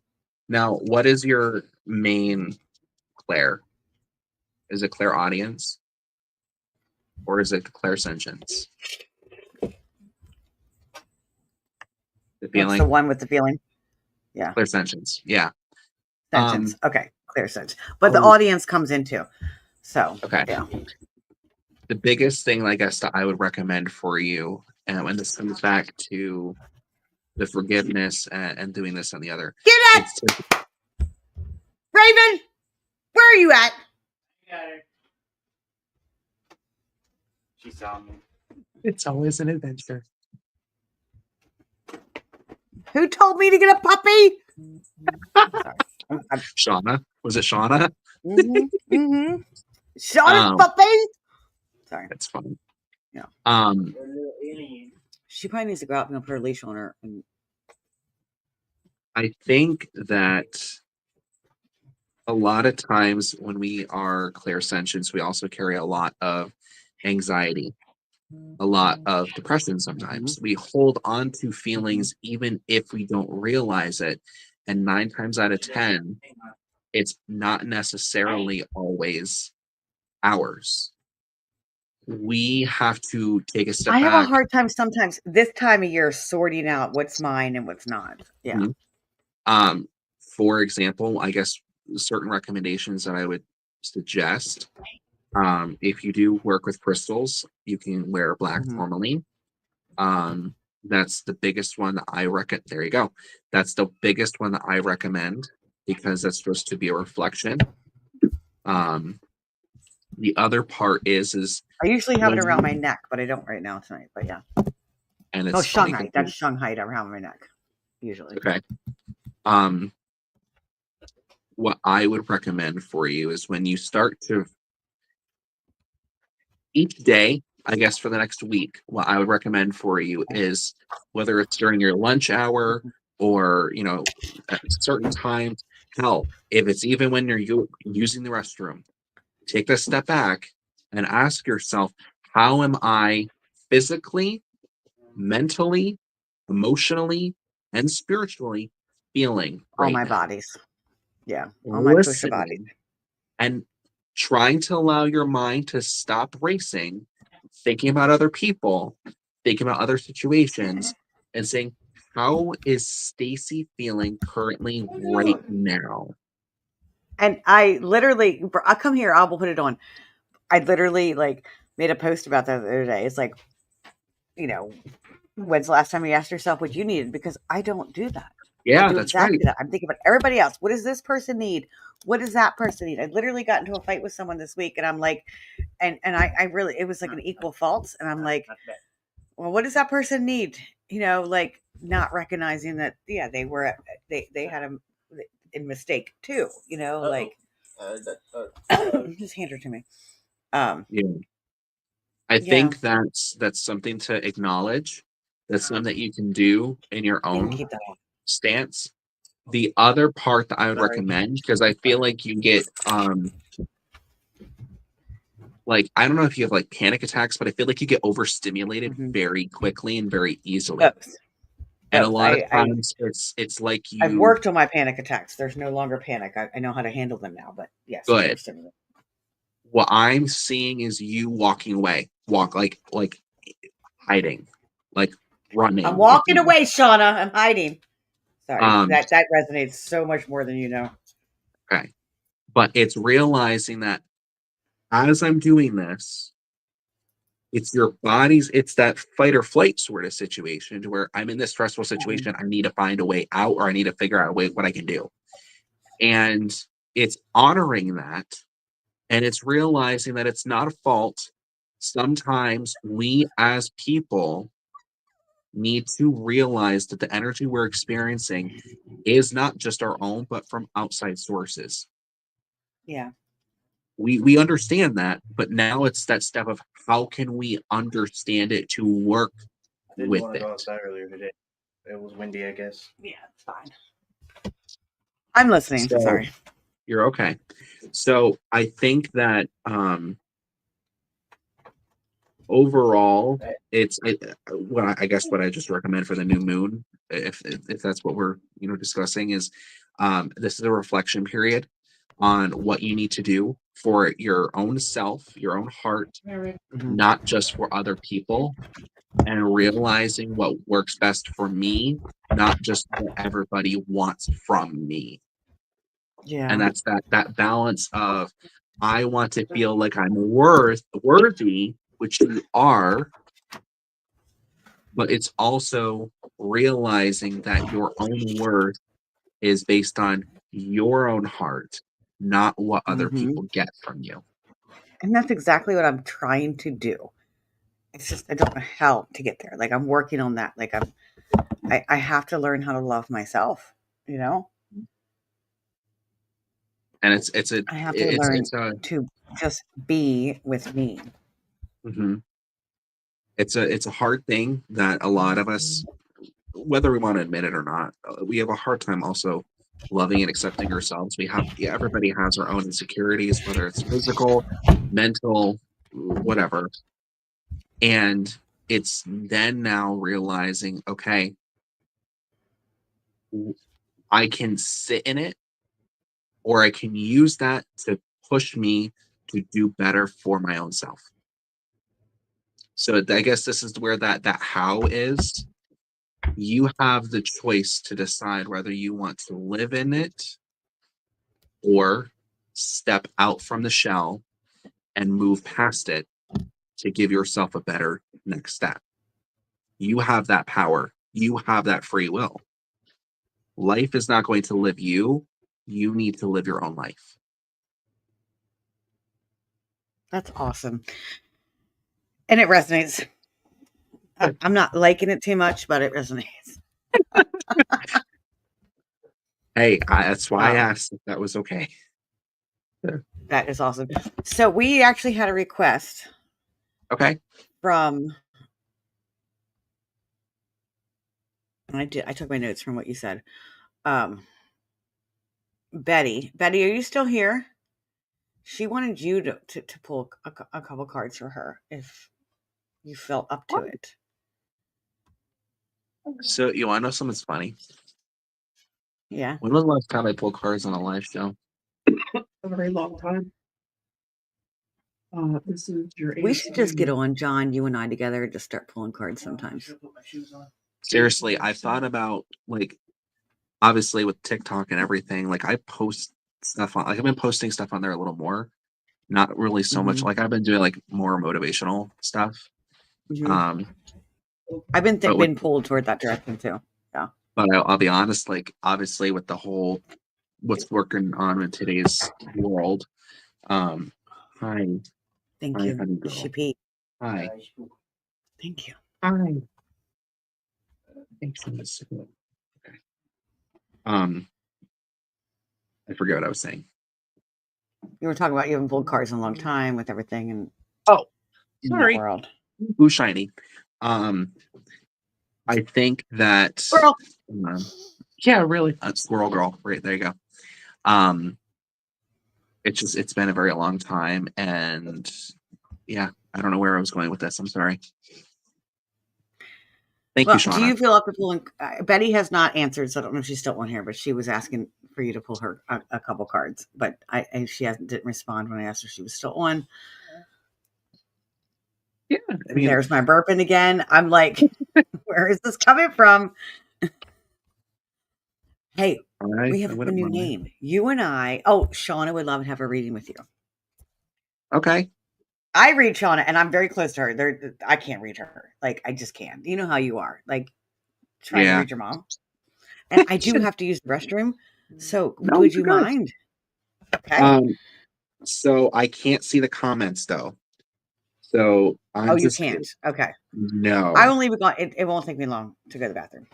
now. What is your main clair? Is it clairaudience or is it clairsentience? The feeling. That's the one with the feeling. Yeah. Clairsentience. Yeah. Sentience. Okay. Clairsentience. But the audience comes into. So yeah. The biggest thing, I guess, that I would recommend for you, and this comes back to the forgiveness and doing this and the other. Get it! Raven! Where are you at? She saw me. It's always an adventure. Who told me to get a puppy? Sorry. Shauna. Was it Shauna? Shauna's puppy? Sorry. That's funny. Yeah. Alien. She probably needs to go out and put her leash on her. And I think that a lot of times when we are clairsentients, we also carry a lot of anxiety, a lot of depression sometimes. We hold on to feelings even if we don't realize it. And 9 times out of 10, it's not necessarily always ours. We have to take a step back. I have a hard time sometimes this time of year sorting out what's mine and what's not. Yeah. For example, I guess certain recommendations that I would suggest, if you do work with crystals, you can wear black tourmaline. That's the biggest one that I recommend. There you go. That's the biggest one that I recommend because that's supposed to be a reflection. The other part is I usually have it around my neck, but I don't right now tonight. But yeah. And it's Shanghai. That's Shanghai around my neck. usually. Okay. What I would recommend for you is when you start to each day, I guess for the next week, what I would recommend for you is whether it's during your lunch hour or, at certain times, hell, if it's even when you're using the restroom, take a step back and ask yourself, how am I physically, mentally, emotionally, and spiritually feeling All right my now? bodies. Yeah. All my pusha bodies. Listening and trying to allow your mind to stop racing, thinking about other people, thinking about other situations, and saying, how is Stacey feeling currently right now? And I literally, I'll come here, I will put it on. I literally like made a post about that the other day. It's like, when's the last time you asked yourself what you needed? Because I don't do that. I Yeah, do that's right. exactly that. I'm thinking about everybody else. What does this person need? What does that person need? I literally got into a fight with someone this week, and I'm like, and I really, it was like an equal fault, and I'm like, well, what does that person need? Like not recognizing that, yeah, they had a mistake too. Like just hand her to me. Yeah. I Yeah, think that's something to acknowledge. That's something that you can do in your you can own keep that on. stance. The other part that I would Sorry. recommend, because I feel like you get like, I don't know if you have like panic attacks, but I feel like you get overstimulated Mhm. very quickly and very easily. Both, And a both. lot of times it's like I've you worked on my panic attacks. There's no longer panic. I know how to handle them now. But yes, good. overstimulate. What I'm seeing is you walking away, like hiding, like I'm running. If walking you away, Shauna. I'm hiding. Sorry, um that resonates so much more than you know. okay. But it's realizing that as I'm doing this, it's your body's, it's that fight or flight sort of situation to where I'm in this stressful Mhm. situation. I need to find a way out, or I need to figure out a way what I can do. And it's honoring that, and it's realizing that it's not a fault. Sometimes we as people need to realize that the energy we're experiencing is not just our own, but from outside sources. Yeah. We understand that, but now it's that step of how can we understand it to work I didn't with want to it. go outside earlier today. It was windy, I guess. Yeah, it's fine. I'm listening. So Sorry. you're okay. So I think that overall, I guess what I just recommend for the new moon, if that's what we're discussing, is this is a reflection period on what you need to do for your own self, your own heart, Mhm. not just for other people, and realizing what works best for me, not just what everybody wants from me. And Yeah. that's that balance of, I want to feel like I'm worthy, which you are, but it's also realizing that your own worth is based on your own heart, not what other Mhm. people get from you. And that's exactly what I'm trying to do. It's just I don't know how to get there. Like I'm working on that. Like I have to learn how to love myself. You know, And it's a I have to it's learn it's a to just be with me. mhm. It's a hard thing that a lot of us, whether we want to admit it or not, we have a hard time also loving and accepting ourselves. Yeah, everybody has our own insecurities, whether it's physical, mental, whatever. And it's then now realizing, okay, I can sit in it, or I can use that to push me to do better for my own self. So I guess this is where that how is. You have the choice to decide whether you want to live in it or step out from the shell and move past it to give yourself a better next step. You have that power. You have that free will. Life is not going to live you. You need to live your own life. That's awesome, and it resonates. Good. I'm not liking it too much, but it resonates. Hey, that's why I Um, asked if that was okay. That is awesome. So we actually had a request Okay. from. I took my notes from what you said. Betty, are you still here? She wanted you to pull a couple cards for her if you felt up to it. So you want to know something's funny? Yeah. When was the last time I pulled cards on a live show? A very long time. This is your We should just get answer. on, John, you and I together and just start pulling cards sometimes. Seriously, I've thought about like obviously with TikTok and everything, like I post stuff on like I've been posting stuff on there a little more. Not really so much Mhm. like I've been doing like more motivational stuff. Mhm. Um I've been but with been pulled toward that direction too. Yeah. but I'll be honest, like obviously with the whole what's working on in today's world. Um hi, Thank hi you, honey girl. Shippy. Hi. Thank you. Hi. Thanks for this. Okay. I forget what I was saying. You were talking about you haven't pulled cards in a long time with everything in Oh, that sorry. world. Ooh, shiny. Um, I think that Squirrel. yeah, really. Squirrel girl. Right, there you go. Um, it's been a very long time and yeah, I don't know where I was going with this. I'm sorry. Thank you, Well, do Shauna. you feel up to pulling? Betty has not answered, so I don't know if she's still on here, but she was asking for you to pull her a couple cards, but she didn't respond when I asked her if she was still on. Yeah, I mean, There's my burping again. I'm like, where is this coming from? Hey, we I have a wouldn't new mind. name. You and I. Oh, Shauna would love to have a reading with you. Okay. I read Shauna, and I'm very close to her. I can't read her. Like, I just can't. You know how you are. Like, trying to Yeah. read your mom. And I do have to use the restroom. So, No, would you're you good. mind? Okay. So I can't see the comments though. So Oh, I'm you just can't. Okay. I no. will leave it gone. It won't take me long to go to the bathroom.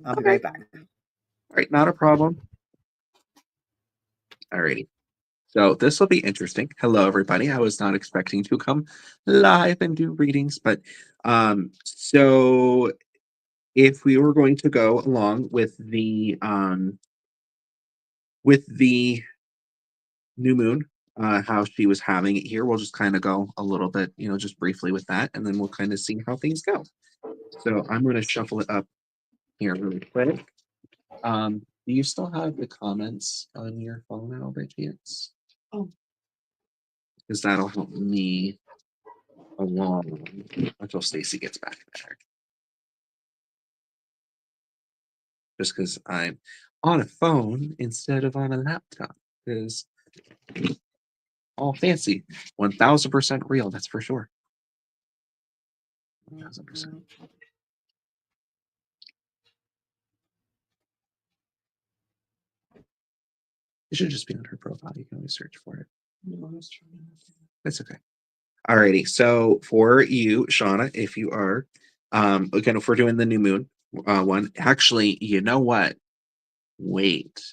I'll be Okay. right back. All right, not a problem. Alrighty. So this will be interesting. Hello, everybody. I was not expecting to come live and do readings, but so if we were going to go along with the new moon, how she was having it here, we'll just kind of go a little bit, just briefly with that, and then we'll kind of see how things go. So I'm going to shuffle it up here really quick. Do you still have the comments on your phone now, by chance? Oh. Because that'll help me along until Stacy gets back there. Just because I'm on a phone instead of on a laptop. Because all fancy. 1000% real, that's for sure. 1000%. It should just be on her profile. You can always search for it. That's okay. Alrighty. So for you, Shauna, if you are, again, if we're doing the new moon one, actually, you know what? Wait.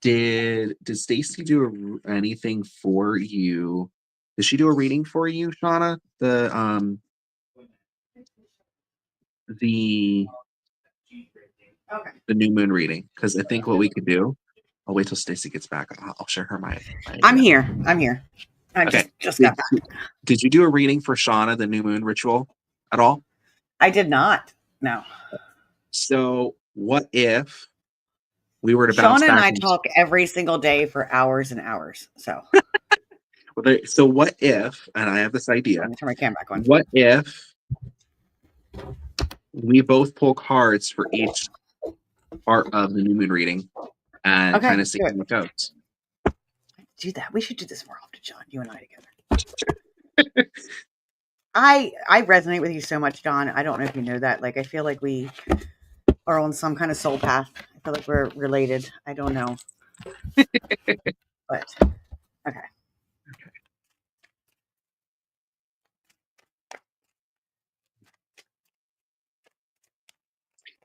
Did Stacy do anything for you? Did she do a reading for you, Shauna? The Okay. the new moon reading? Because I think what we could do. I'll wait till Stacy gets back. I'll share her my. I'm here. I'm here. I Okay. just got Did, back. did you do a reading for Shauna, the new moon ritual, at all? I did not. No. So what if we were to bounce Shauna and back I and talk every single day for hours and hours. So so what if, and I have this idea, I'm gonna turn my camera back on. what if we both pull cards for each part of the new moon reading and Okay, kind of let's see do how it. it goes? Do that. We should do this more often, John. You and I together. I resonate with you so much, John. I don't know if you know that. Like, I feel like we are on some kind of soul path. I feel like we're related. I don't know, but okay.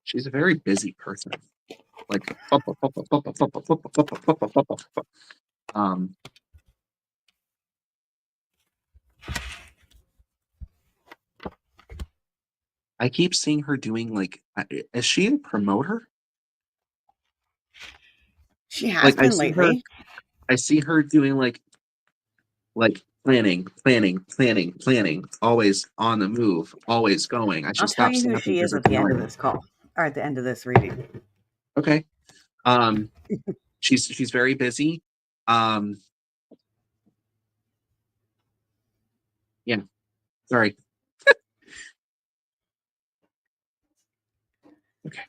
She's a very busy person. Like, um, I keep seeing her doing like, is she a promoter? She has Like, been lately. I see her doing like planning, always on the move, always going. I I'll should tell stop you who snapping she is because at it's the end of annoying. this call or at the end of this reading. Okay. Um, she's very busy. Um, yeah. Sorry. Okay.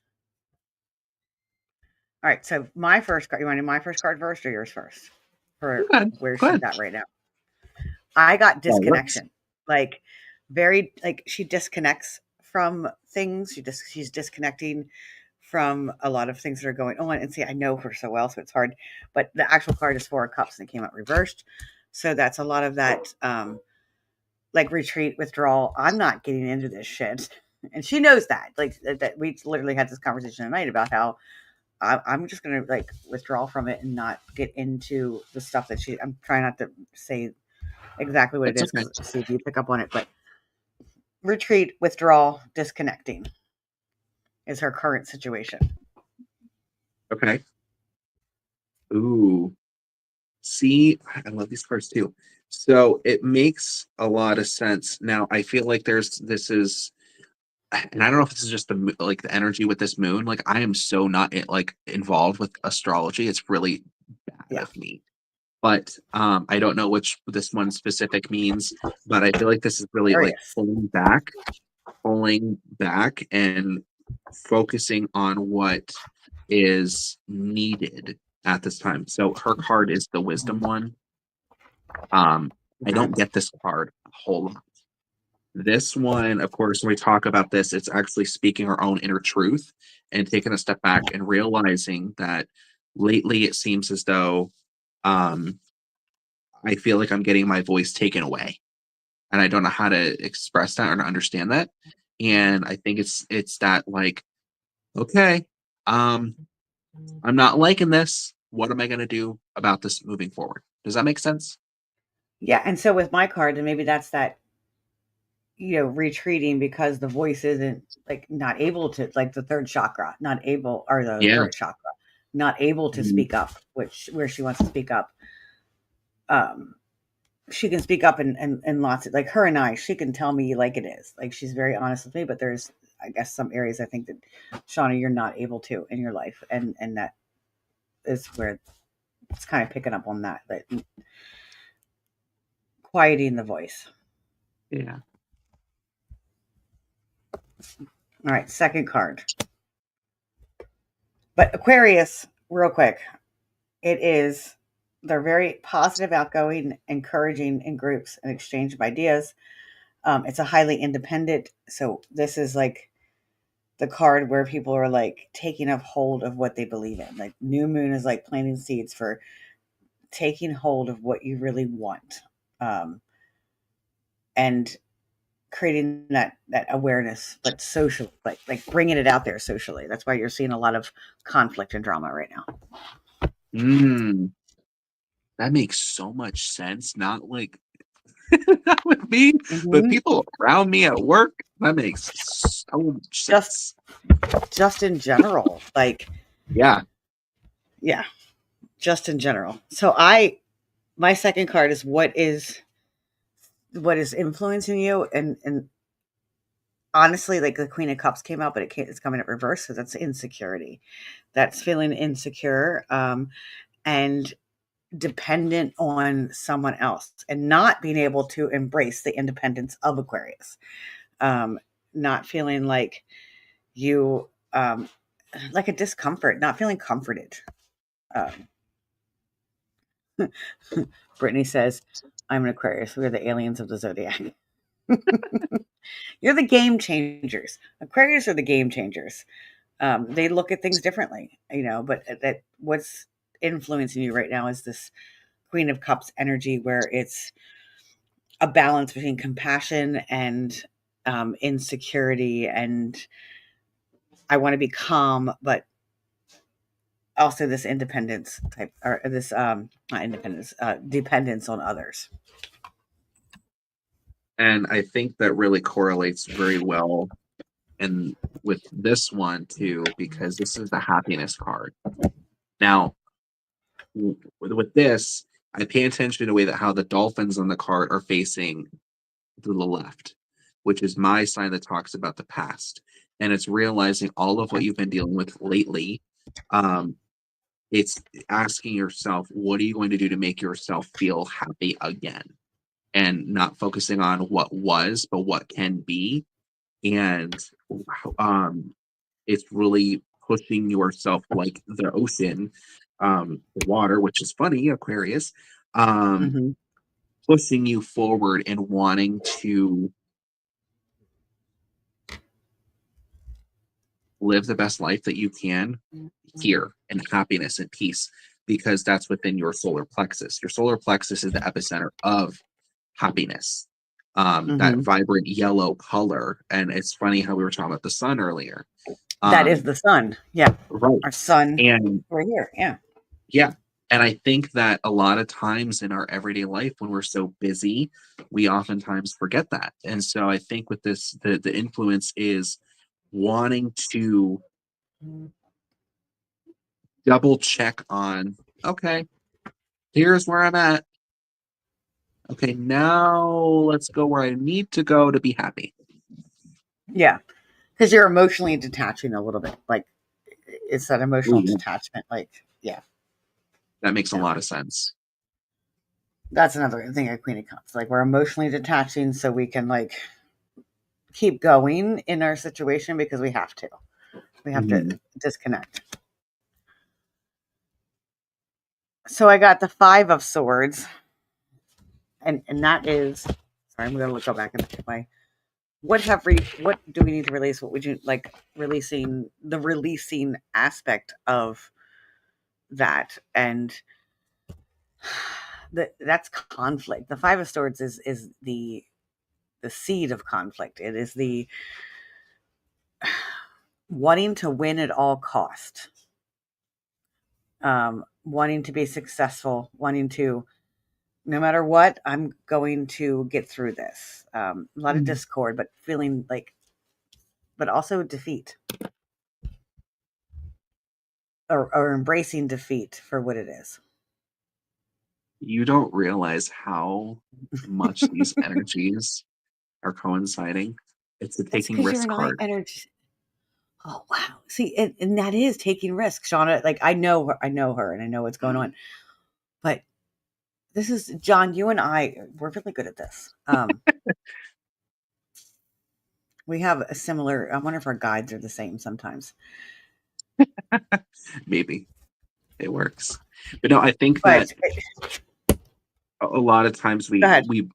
All right. So my first card. You want to do my first card first or yours first? For Go ahead. where Go she's ahead. at right now. I got That works. disconnection. Like very like she disconnects from things. She's disconnecting from a lot of things that are going on. And see, I know her so well, so it's hard. But the actual card is Four of Cups and it came out reversed. So that's a lot of that like retreat, withdrawal. I'm not getting into this shit. And she knows that. Like that we literally had this conversation tonight about how I'm just gonna like withdraw from it and not get into the stuff that I'm trying not to say exactly what it That's is okay. because see if you pick up on it. But retreat, withdrawal, disconnecting is her current situation. Okay. Ooh. See, I love these cards too. So it makes a lot of sense. Now I feel like this is, and I don't know if this is just like the energy with this moon. Like I am so not like involved with astrology. It's really bad Yeah. of me. But I don't know which this one specific means. But I feel like this is really like Curious. pulling back, and focusing on what is needed at this time. So her card is the wisdom one. I Okay. don't get this card a whole lot. This one, of course, when we talk about this, it's actually speaking our own inner truth and taking a step back and realizing that lately it seems as though um, I feel like I'm getting my voice taken away, and I don't know how to express that or to understand that. And I think it's that like, okay, um, I'm not liking this. What am I going to do about this moving forward? Does that make sense? Yeah. And so with my card, and maybe that's that, retreating because the voice isn't like not able to, like the third chakra, not able, or the Yeah. third chakra, not able to Mhm. speak up, which where she wants to speak up. Um, she can speak up in lots of like her and she can tell me like it is. Like she's very honest with me, but there's I guess some areas I think that Shauna, you're not able to in your life. And that is where it's kind of picking up on that quieting the voice. Yeah. All right, second card. But Aquarius, real quick, they're very positive, outgoing, encouraging in groups and exchange of ideas. It's a highly independent. So this is like the card where people are like taking a hold of what they believe in. Like new moon is like planting seeds for taking hold of what you really want, and creating that awareness, but social, like bringing it out there socially. That's why you're seeing a lot of conflict and drama right now. Mm, that makes so much sense. Not like not with me, but Mm-hmm. people around me at work. That makes so much Just sense. just in general, like Yeah. yeah, just in general. So my second card is what is influencing you, and honestly, like the Queen of Cups came out, but it's coming at reverse, so that's insecurity. That's feeling insecure, and dependent on someone else, and not being able to embrace the independence of Aquarius. Not feeling like you, like a discomfort, not feeling comforted. Um, Brittany says, "I'm an Aquarius. We're the aliens of the zodiac." You're the game changers. Aquarius are the game changers. They look at things differently, but that what's influencing you right now is this Queen of Cups energy where it's a balance between compassion and insecurity and I want to be calm, but also this independence type, or this not independence, dependence on others. And I think that really correlates very well and with this one too, because this is the happiness card. Now, with this, I pay attention to the way that how the dolphins on the card are facing to the left, which is my sign that talks about the past. And it's realizing all of what you've been dealing with lately. Um, it's asking yourself, what are you going to do to make yourself feel happy again? And not focusing on what was, but what can be. And um, it's really pushing yourself like the ocean, the water, which is funny, Aquarius, um, Mm-hmm. pushing you forward and wanting to live the best life that you can here in happiness and peace, because that's within your solar plexus. Your solar plexus is the epicenter of happiness. That Mm-hmm. vibrant yellow color. And it's funny how we were talking about the sun earlier. That is Um, the sun. Yeah, right. our sun. And We're here. Yeah. yeah. And I think that a lot of times in our everyday life, when we're so busy, we oftentimes forget that. And so I think with this, the influence is wanting to double check on, okay, here's where I'm at. Okay, now let's go where I need to go to be happy. Yeah, because you're emotionally detaching a little bit. Like it's that emotional Ooh, detachment. Like, yeah, that makes a yeah. lot of sense. That's another thing at Queen of Cups. Like we're emotionally detaching so we can like keep going in our situation because we have to. We have to Mhm. disconnect. So I got the 5 of Swords, and that is. Sorry, I'm going to go back and look at my. What do we need to release? What would you like releasing? The releasing aspect of that, and that's conflict. The 5 of Swords is the seed of conflict. It is the wanting to win at all cost, wanting to be successful, wanting to, no matter what, I'm going to get through this. A lot of Mm. discord, but feeling like, but also defeat, or embracing defeat for what it is. You don't realize how much these energies are coinciding. It's the It's taking because you're risk an I card. energy. Oh wow! See, and that is taking risks, Shauna. Like I know her, and I know what's going on. But this is John. You and I, we're really good at this. We have a similar. I wonder if our guides are the same sometimes. Maybe it works. But no, I think that But a lot of times go ahead. we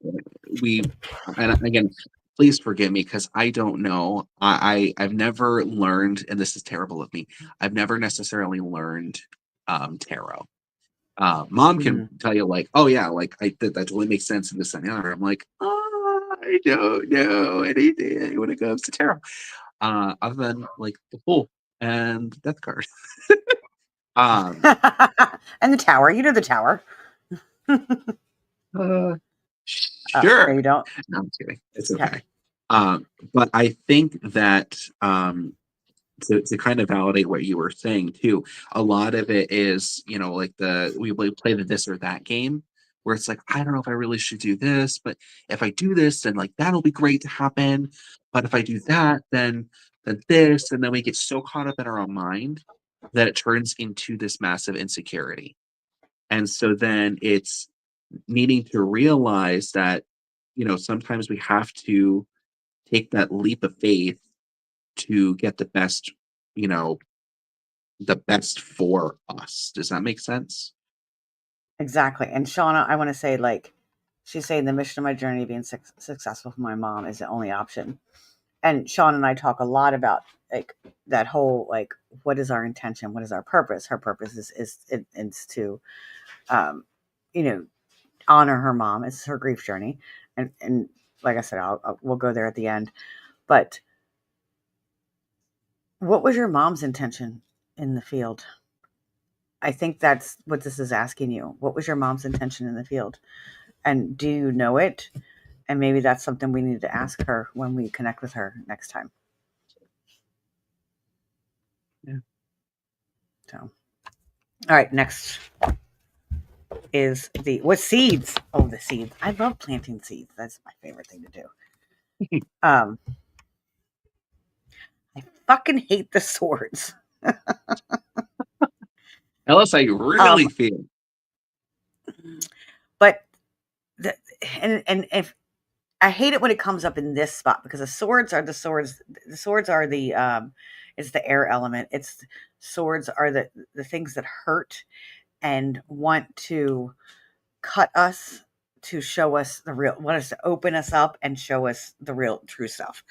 and again, please forgive me because I don't know. I've never learned, and this is terrible of me. I've never necessarily learned tarot. Mom can Mhm. tell you like, oh yeah, like that totally makes sense in this and the other. I'm like, oh, I don't know anything when it comes to tarot. Other than like the Fool and Death card. Um, And the tower. You know the tower. uh, Oh, no, sure. you don't. No, I'm kidding. It's Okay. okay. But I think that to kind of validate what you were saying too, a lot of it is, like we play the this or that game where it's like, I don't know if I really should do this, but if I do this, then like that'll be great to happen. But if I do that, then this, and then we get so caught up in our own mind that it turns into this massive insecurity. And so then it's needing to realize that, sometimes we have to take that leap of faith to get you know, the best for us. Does that make sense? Exactly. And Shauna, I want to say, like, she's saying the mission of my journey being successful for my mom is the only option. And Shauna and I talk a lot about like that whole like, what is our intention? What is our purpose? Her purpose is to, um, you know, honor her mom. It's her grief journey, and like I said, we'll go there at the end. But What was your mom's intention in the field? I think that's what this is asking you. What was your mom's intention in the field? And do you know it? And maybe that's something we need to ask her when we connect with her next time. Yeah. So, all right, next is what seeds? Oh, the seeds. I love planting seeds. That's my favorite thing to do. I fucking hate the swords. Tell us how you really feel. But and if I hate it when it comes up in this spot, because the swords are the swords. The swords are it's the air element. It's swords are the things that hurt and want to cut us, to show us the real, want us to open us up and show us the real true stuff.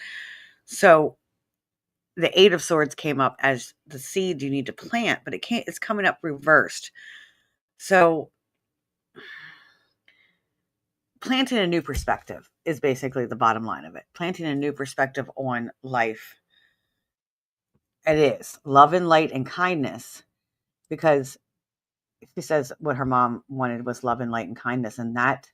So the Eight of Swords came up as the seed you need to plant, but it's coming up reversed. So planting a new perspective is basically the bottom line of it. Planting a new perspective on life. It is love and light and kindness, because she says what her mom wanted was love and light and kindness. And that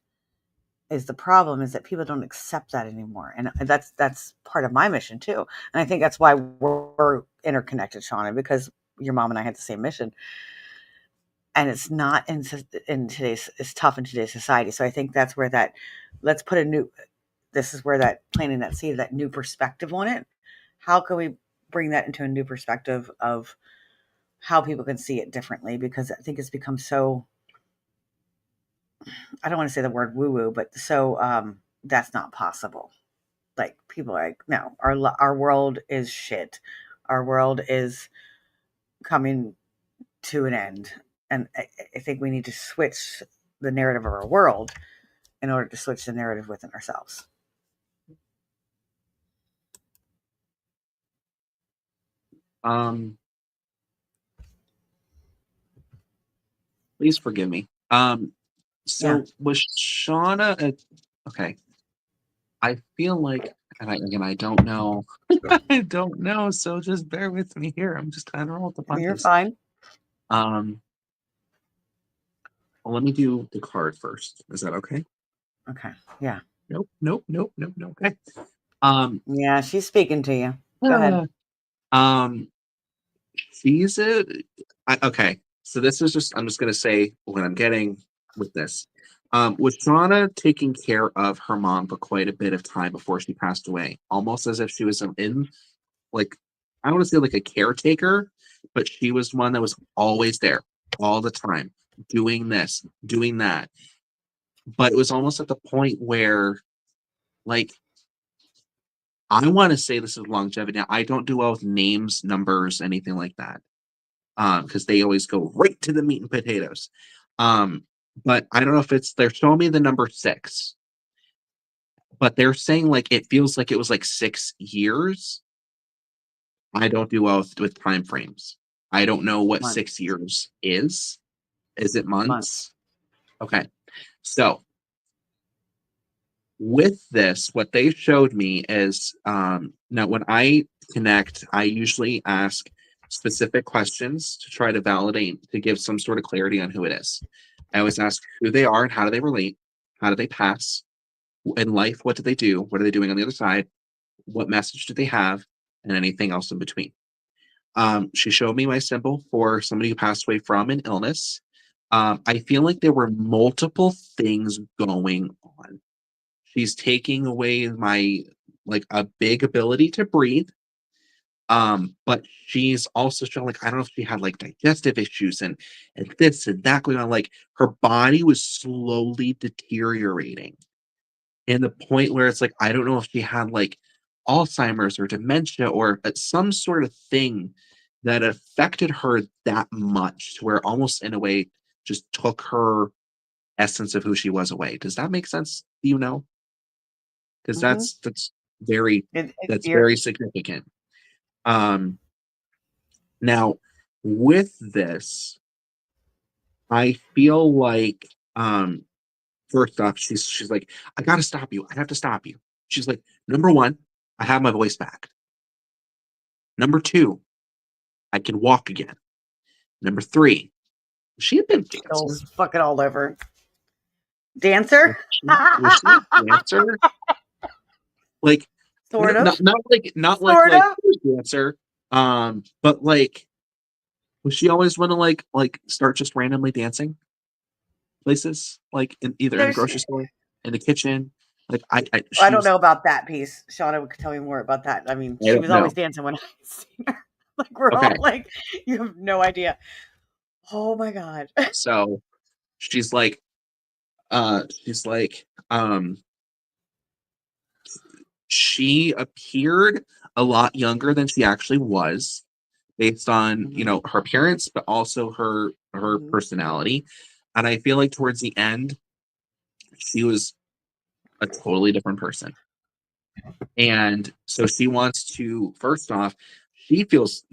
is the problem, is that people don't accept that anymore. And that's part of my mission too. And I think that's why we're interconnected, Shauna, because your mom and I had the same mission. And it's not in today's, it's tough in today's society. So I think that's where let's put this is where that planting that seed, that new perspective on it. How can we bring that into a new perspective of how people can see it differently? Because I think it's become so, I don't want to say the word woo woo, but so that's not possible. Like people are like, no, our world is shit. Our world is coming to an end. And I think we need to switch the narrative of our world in order to switch the narrative within ourselves. Please forgive me. So was Shauna okay. I feel like, and I don't know. I don't know, so just bear with me here. I'm just kind of roll with the punches. You're fine. Well, let me do the card first. Is that okay? Okay. Yeah. Nope. Okay. Yeah, she's speaking to you. Go ahead. She's okay. So this is just, I'm just gonna say what I'm getting with this. Was Shauna taking care of her mom for quite a bit of time before she passed away? Almost as if she was in, like, I don't want to say like a caretaker, but she was one that was always there all the time, doing this, doing that. But it was almost at the point where, like, I want to say this is longevity. Now, I don't do well with names, numbers, anything like that, because they always go right to the meat and potatoes. But I don't know if they're showing me the number 6, but they're saying like it feels like it was like 6 years. I don't do well with time frames. I don't know what Months. 6 years is. Is it months? Months. Okay. So with this, what they showed me is now when I connect, I usually ask specific questions to try to validate, to give some sort of clarity on who it is. I always ask who they are and how do they relate, how do they pass in life, what do they do, what are they doing on the other side, what message do they have, and anything else in between. She showed me my symbol for somebody who passed away from an illness. I feel like there were multiple things going on. She's taking away my, like, a big ability to breathe. But she's also showing, like, I don't know if she had like digestive issues and this and that going on. Like her body was slowly deteriorating. And the point where it's like, I don't know if she had like Alzheimer's or dementia or some sort of thing that affected her that much to where almost in a way just took her essence of who she was away. Does that make sense? Do you know? Because Mm-hmm. that's very that's You're very significant. Now with this, I feel like first off, she's like, I gotta stop you. I have to stop you. She's like, number one, I have my voice back. Number two, I can walk again. Number 3, was she a big dancer? Bill's fucking all over. Dancer? Was she a dancer? Like, Sort of. not Sort like of. dancer. But like, was she always want to like start just randomly dancing places, like in either in the There's, grocery store, in the kitchen? Like I she don't was. know about that piece. Shauna could tell me more about that. I mean, I she don't was always know. dancing when I seen her. Like we're Okay, all like, you have no idea. Oh my god. so she's like, she's like, she appeared a lot younger than she actually was, based on Mhm, her appearance, but also her mhm. personality. And I feel like towards the end, she was a totally different person. And so she wants to, first off, she feels,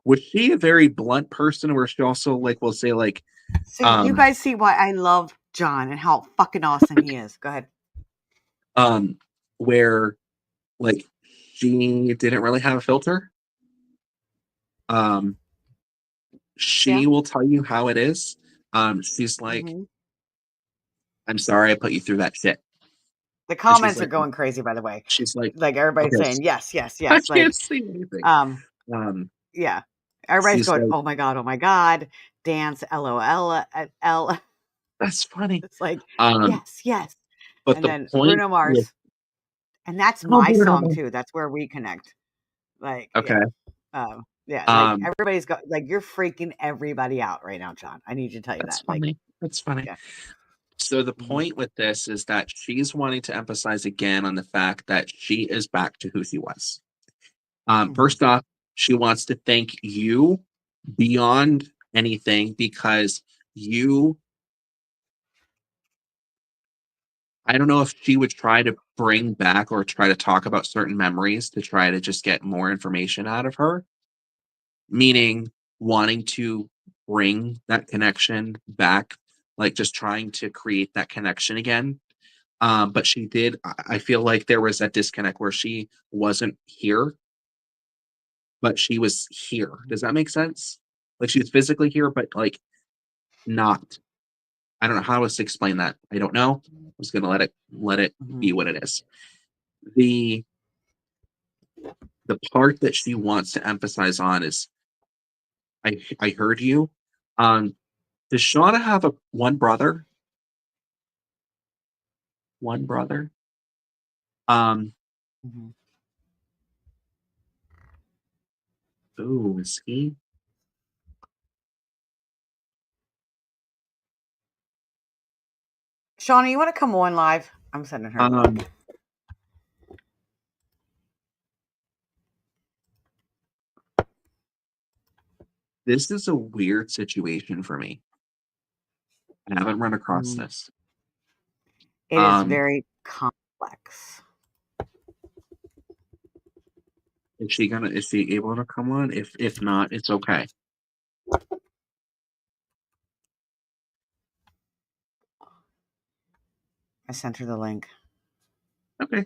was she a very blunt person where she also like will say like, So you um, guys see why I love John and how fucking awesome he is. Go ahead. um, where like she didn't really have a filter. Um, Yeah. she will tell you how it is. She's like, Mhm. I'm sorry I put you through that shit. The And she's comments are like, going crazy, by the way. Like everybody's okay, saying yes, yes, I yes. can't Like, see anything. um, Um, yeah. Everybody's she's going, like, oh my god, dance, LOL, L. that's funny. It's like, Um, yes, yes. but And the then point Bruno with, Mars, and that's oh, my Bruno song Mars. too. That's where we connect. Like, Okay. yeah. Yeah, like Um, everybody's got like you're freaking everybody out right now, John. I need to tell you that's that. Like, funny. That's funny. yeah. So the Mhm, point with this is that she's wanting to emphasize again on the fact that she is back to who she was. mhm, First off, she wants to thank you beyond anything because you, I don't know if she would try to bring back or try to talk about certain memories to try to just get more information out of her, meaning wanting to bring that connection back, like just trying to create that connection again. But she did, I feel like there was that disconnect where she wasn't here, but she was here. Does that make sense? Like she was physically here, but like not. I don't know how else to explain that. I don't know. I'm just gonna let it mhm. be what it is. The the part that she wants to emphasize on is I heard you. Um, does Shauna have a one brother? One brother? Um, Mhm. ooh, is he? Shauna, you want to come on live? I'm sending her the Um, link. this is a weird situation for me. I haven't run across Mhm. this. It is Um, very complex. is she able to come on? If not, it's okay. I sent her the link. Okay.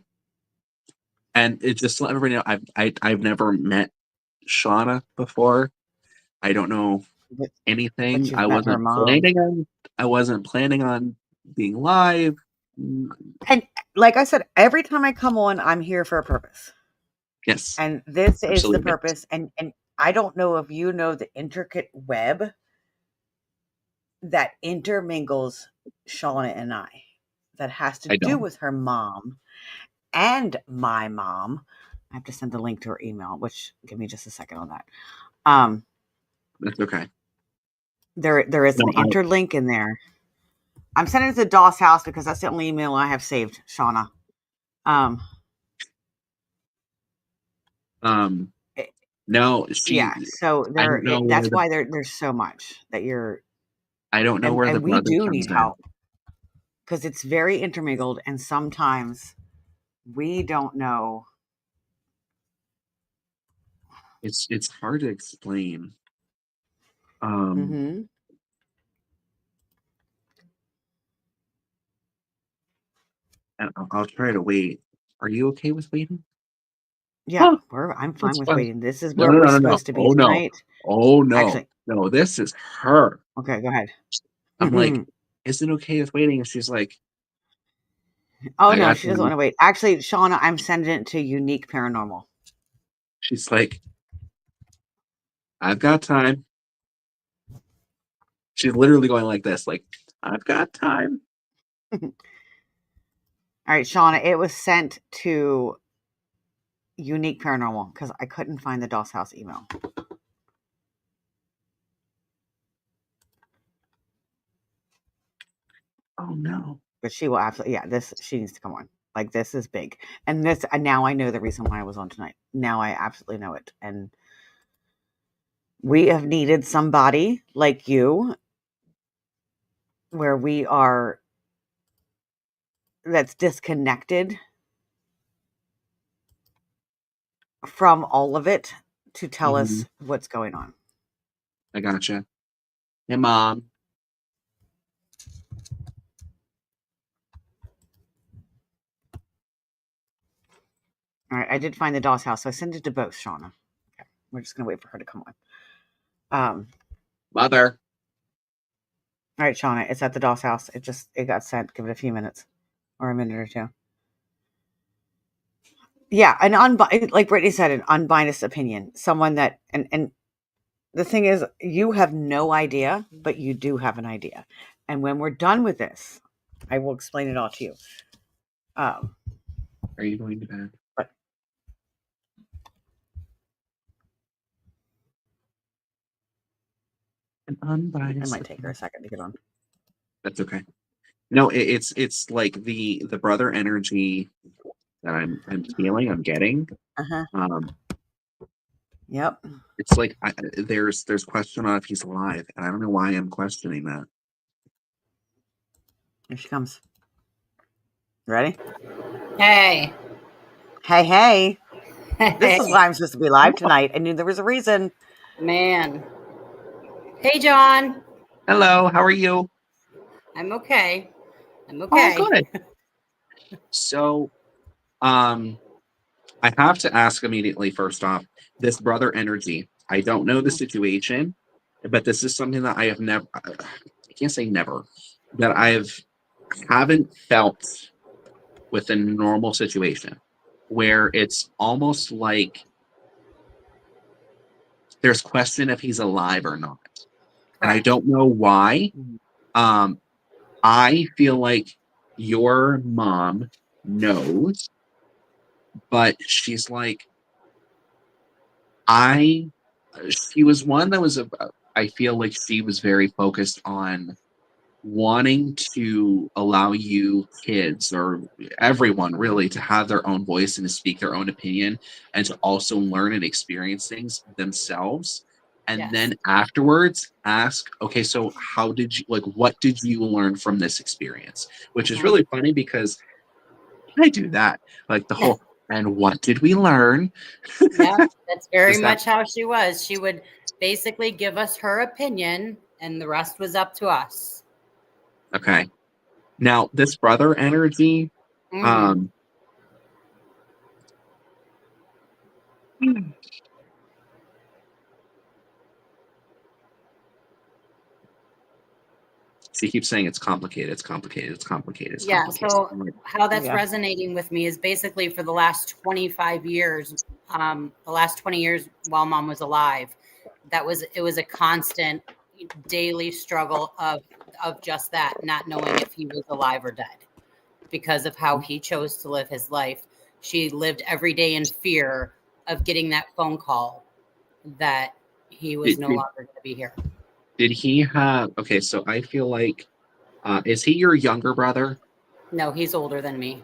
And it just to let everybody know I've never met Shauna before. I don't know But, anything. you've met her mom. I wasn't planning on being live. Mm, And like I said, every time I come on, I'm here for a purpose. yes, And this is the absolutely. purpose. And I don't know if you know the intricate web that intermingles Shauna and I that has to I do don't. with her mom and my mom. I have to send the link to her email, which give me just a second on that. Um, That's okay. there is No, an interlink in there. I'm sending it to Doss House because that's the only email I have saved, Shauna. Um, um it- no, yeah, so I don't know where that's the why there's so much that you're I don't know where the and we brother do need comes in. help because it's very intermingled and sometimes we don't know. It's hard to explain. Um Mm-hmm. and I'll try to wait. Are you okay with waiting? Yeah, Huh, I'm fine that's with fun. waiting. This is No, where no, we're no, no, no. supposed to be Oh no. tonight. Oh no. Actually, No, this is her. okay, go ahead. I'm like, is it okay with waiting? And she's like, Oh I no, got she doesn't want time. to wait. Actually, Shauna, I'm sending it to Unique Paranormal. She's like, I've got time. She's literally going like this, like, I've got time. All right, Shauna, it was sent to Unique Paranormal because I couldn't find the Doss House email. Oh no. But she will absolutely, she needs to come on. Like, this is big. And now I know the reason why I was on tonight. Now I absolutely know it. And we have needed somebody like you where we are, that's disconnected from all of it to tell Mhm. us what's going on. I gotcha. Hey, Mom. All right, I did find the Doss House, so I sent it to both, Shauna. Okay, we're just gonna wait for her to come on. Mother. All right, Shauna, it's at the Doss House. It got sent. Give it a few minutes or a minute or two. Yeah, like Brittany said, an unbiased opinion. Someone that and the thing is, you have no idea, but you do have an idea. And when we're done with this, I will explain it all to you. Are you going to bed? But An it unbiased might take her opinion. a second to get on. That's okay. No, it's like the brother energy that I'm feeling, I'm getting. Uh-huh. Um, Yep. it's like there's question on if he's alive, and I don't know why I'm questioning that. Here she comes. Ready? Hey. Hey. This is Hey. why I'm supposed to be live tonight. I knew there was a reason. Man. Hey, John. Hello, how are you? I'm okay. Oh, good. So, I have to ask immediately first off, this brother energy. I don't know the situation, but this is something that I have never. I can't say never, that haven't felt with a normal situation, where it's almost like there's question if he's alive or not, and I Correct. don't know why. Mhm. Um, I feel like your mom knows, but she's like, I she was one that was I feel like she was very focused on wanting to allow you kids or everyone really to have their own voice and to speak their own opinion and to also learn and experience things themselves, and Yes. then afterwards ask, okay, so how did you, like, what did you learn from this experience, which is really funny because I do that, like the whole, and what did we learn? Yeah, that's very Is that much how she was. She would basically give us her opinion, and the rest was up to us. okay? Now, this brother energy, Mm-hmm. um, she keeps saying it's complicated, it's complicated, it's complicated, it's Yeah, complicated. so how that's Yeah. resonating with me is basically for the last 25 years, the last 20 years while mom was alive, it was a constant daily struggle of just that, not knowing if he was alive or dead because of how he chose to live his life. She lived every day in fear of getting that phone call that he was Did, no did, longer going to be here. did he have, okay, so I feel like, is he your younger brother? No, he's older than me,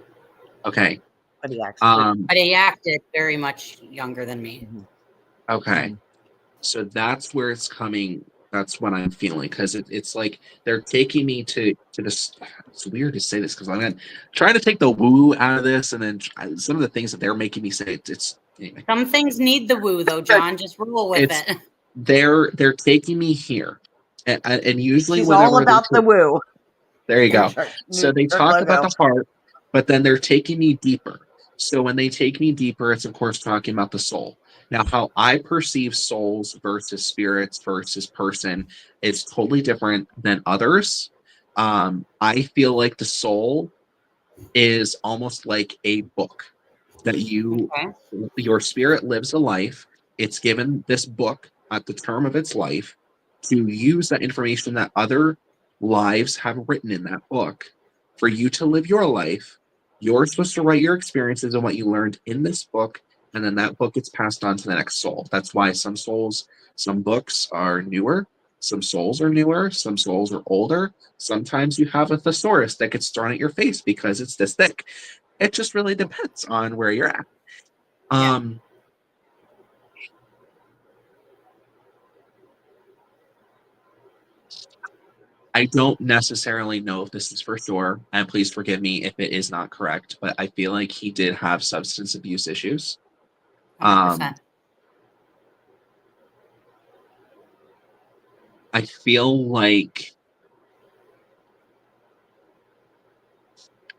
Okay. But he actually. but he acted very much younger than me. Okay. Mhm. So that's where it's coming. That's what I'm feeling, because it's like they're taking me to this. It's weird to say this because I'm gonna try to take the woo out of this, and then some of the things that they're making me say. It's anyway. Some things need the woo, though, John. Just roll with It's it. they're taking me here, and usually She's all whenever about the woo. there you New go. shirt, So new they shirt talk about logo. the heart, but then they're taking me deeper. So when they take me deeper, it's of course talking about the soul. Now, how I perceive souls versus spirits versus person is totally different than others. I feel like the soul is almost like a book that Okay. your spirit lives a life. It's given this book at the term of its life to use that information that other lives have written in that book for you to live your life. You're supposed to write your experiences and what you learned in this book, and then that book gets passed on to the next soul. That's why some books are newer, some souls are newer, some souls are older. Sometimes you have a thesaurus that gets thrown at your face because it's this thick. It just really depends on where you're at. Yeah. I don't necessarily know if this is for sure, and please forgive me if it is not correct, but I feel like he did have substance abuse issues. 100%. I feel like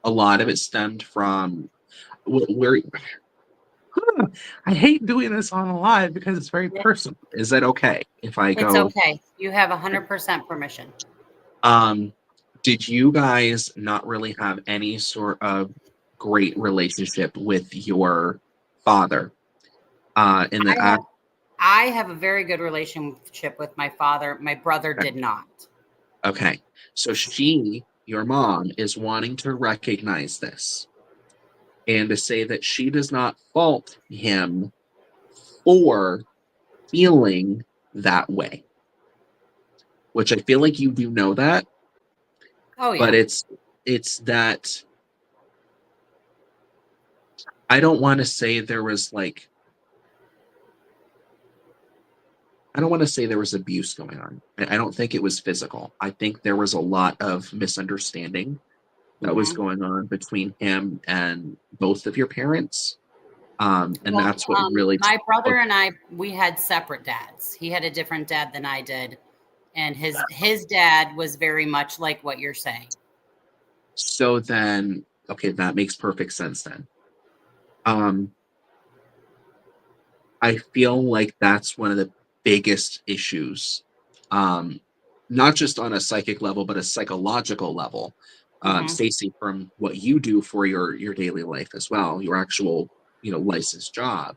a lot of it stemmed from where I hate doing this on a live because it's very Yeah. personal. Is that okay if I It's go? okay. You have 100% permission. Did you guys not really have any sort of great relationship with your father? In the I have a very good relationship with my father. My brother did not. Okay, so your mom, is wanting to recognize this and to say that she does not fault him for feeling that way, which I feel like you do know that, Oh yeah. but it's that I don't want to say there was like I don't want to say there was abuse going on. I don't think it was physical. I think there was a lot of misunderstanding that was Mhm. going on between him and both of your parents. And Well, that's what really my brother and I, we had separate dads. He had a different dad than I did, and his dad was very much like what you're saying. so then okay, that makes perfect sense then. Um, I feel like that's one of the biggest issues. Not just on a psychic level, but a psychological level. Mhm. Stacey, from what you do for your daily life as well, your actual, licensed job,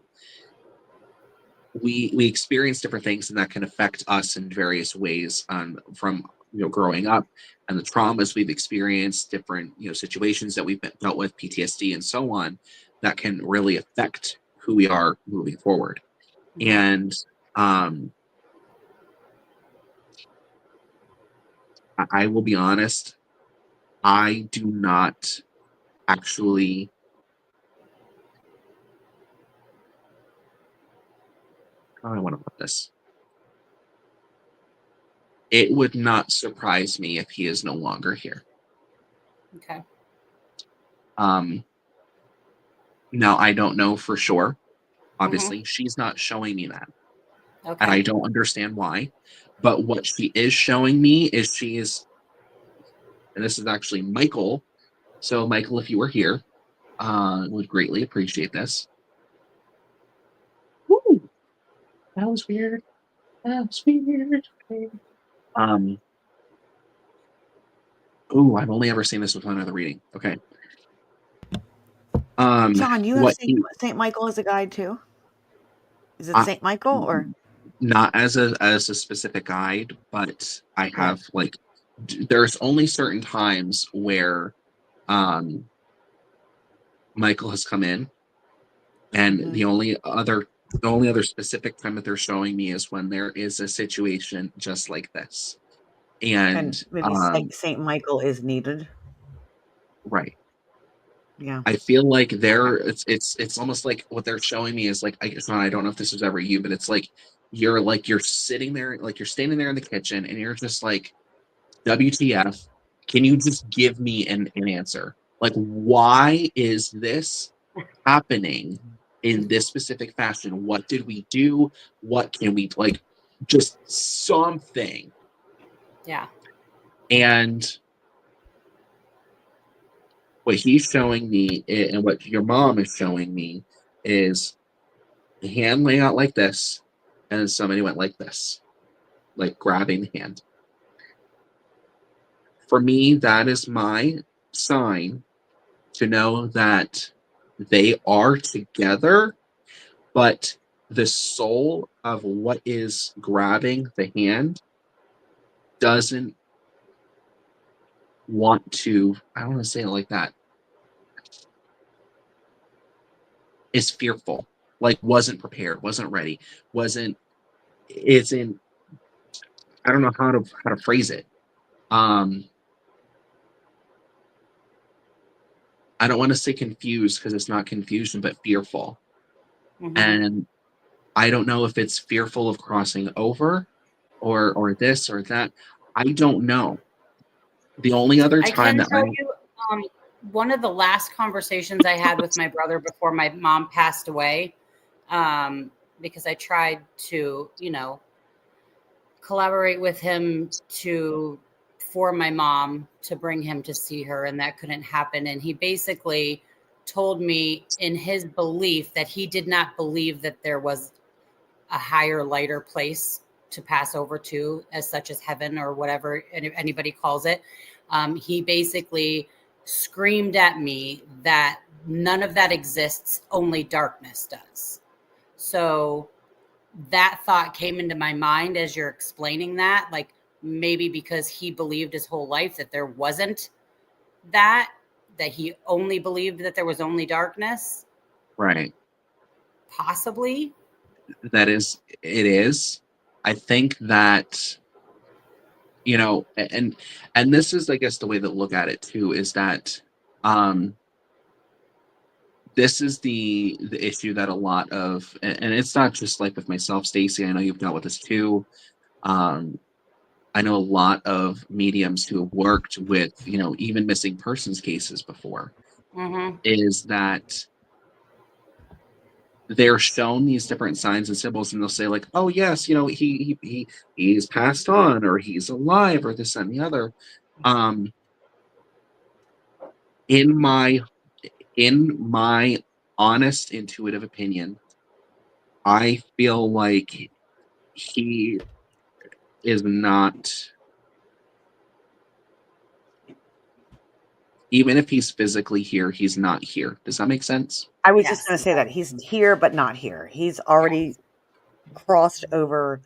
we experience different things and that can affect us in various ways from growing up and the traumas we've experienced, different situations that we've dealt with, PTSD and so on, that can really affect who we are moving forward. Mhm. And um I will be honest, I do not actually, how do I want to put this, it would not surprise me if he is no longer here. Okay. um Now I don't know for sure. Mhm. Obviously, she's not showing me that, and I Okay. don't understand why. But what she is showing me is and this is actually Michael. So, Michael, if you were here, would greatly appreciate this. Woo, that was weird. That was weird. Um, I've only ever seen this with one other reading. Okay. John, you have What he, Saint Michael as a guide too. Is it uh, Saint Michael or? not as a specific guide, but I Yeah. have like there's only certain times where um Michael has come in, and Mhm. the only other specific time that they're showing me is when there is a situation just like this. And And maybe Saint Michael is needed. right, Yeah. I feel like it's almost like what they're showing me is like, I don't know if this was ever you, but it's like you're sitting there, like you're standing there in the kitchen and you're just like, WTF, can you just give me an answer? Like, why is this happening in this specific fashion? What did we do? What can we, like, just something? Yeah. And What he's showing me and what your mom is showing me is the hand laying out like this, and then somebody went like this, like grabbing the hand. For me, that is my sign to know that they are together, but the soul of what is grabbing the hand doesn't want to, I don't want to say it like that, is fearful, like wasn't prepared, wasn't ready, wasn't, isn't, I don't know how to phrase it. I don't want to say confused because it's not confusion, but fearful. Mhm. And I don't know if it's fearful of crossing over or this or that. I don't know. The only other I time can that tell you, um, one of the last conversations I had with my brother before my mom passed away, because I tried to, collaborate with him for my mom to bring him to see her, and that couldn't happen. And he basically told me in his belief that he did not believe that there was a higher, lighter place to pass over to, as such as heaven or whatever anybody calls it. He basically screamed at me that none of that exists, only darkness does. So that thought came into my mind as you're explaining that, like maybe because he believed his whole life that there wasn't that he only believed that there was only darkness, right, possibly. that is, it is. I think that, and this is, I guess, the way to look at it too, is that um this is the issue that a lot of, and it's not just like with myself, Stacey, I know you've dealt with this too. um I know a lot of mediums who have worked with, even missing persons cases before, Mm-hmm. is that they're shown these different signs and symbols, and they'll say like, "Oh yes, he's passed on, or he's alive, or this and the other." Um, in my honest, intuitive opinion, I feel like he is not, even if he's physically here, he's not here. Does that make sense? I was just Yes. going to say that he's here, but not here. He's already crossed over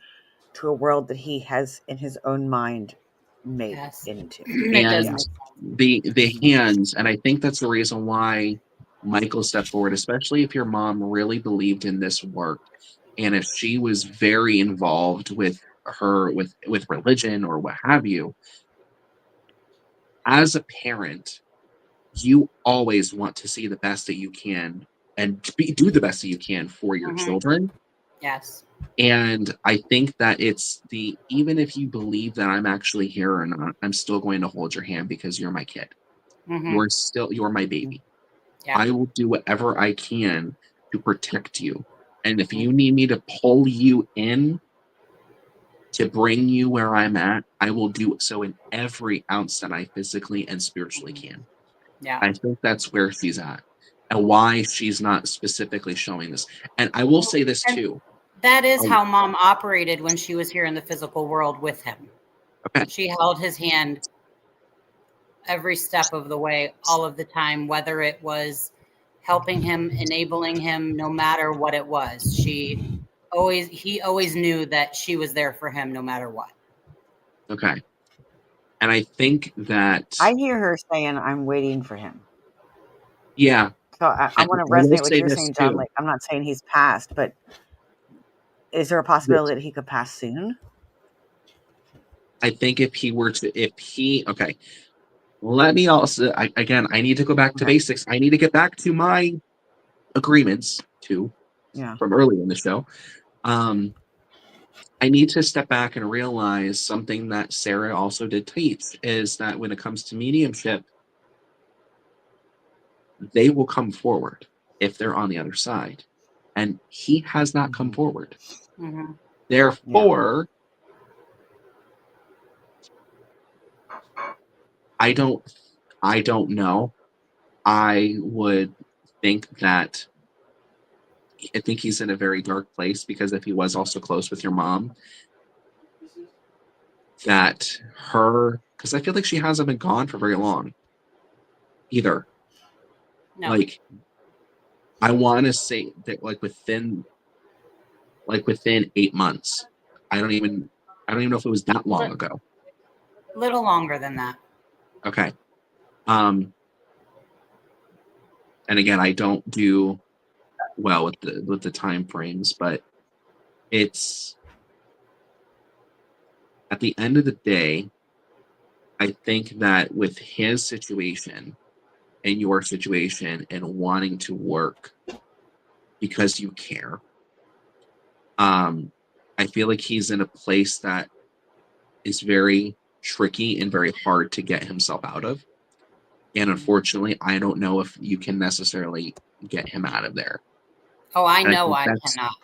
to a world that he has in his own mind made Yes. into. It does And make sense. the hands, and I think that's the reason why Michael stepped forward, especially if your mom really believed in this work, and if she was very involved with her with religion or what have you. As a parent, you always want to see the best that you can and do the best that you can for your Mhm. children. Yes. And I think that it's even if you believe that I'm actually here or not, I'm still going to hold your hand because you're my kid. Mm-hmm. You're my baby. Yeah. I will do whatever I can to protect you. And if Mhm. you need me to pull you in to bring you where I'm at, I will do so in every ounce that I physically and spiritually can. Yeah. I think that's where she's at and why she's not specifically showing this. And I will say this And too. that is Um, how mom operated when she was here in the physical world with him. okay. She held his hand every step of the way, all of the time, whether it was helping him, enabling him, no matter what it was. He always knew that she was there for him no matter what. Okay. And I think that, I hear her saying, "I'm waiting for him." yeah, So I and want to I will resonate what say you're this saying, John. too. Like, I'm not saying he's passed, but is there a possibility that he could pass soon? I think okay, let me also, again, I need to go back to Okay. basics. I need to get back to my agreements too Yeah. from earlier in the show. I need to step back and realize something that Sarah also did teach is that when it comes to mediumship, they will come forward if they're on the other side. And he has not come forward. Mm-hmm. Yeah. Therefore, I don't know. I would think that I think he's in a very dark place because if he was also close with your mom, that because I feel like she hasn't been gone for very long either. No. Like I want to say that within 8 months. I don't even know if it was that long ago. Little longer than that. Okay. And again, I don't do well with the time frames, but it's at the end of the day, I think that with his situation and your situation and wanting to work because you care, I feel like he's in a place that is very tricky and very hard to get himself out of. And unfortunately, I don't know if you can necessarily get him out of there. Oh, I And I know think I that's cannot.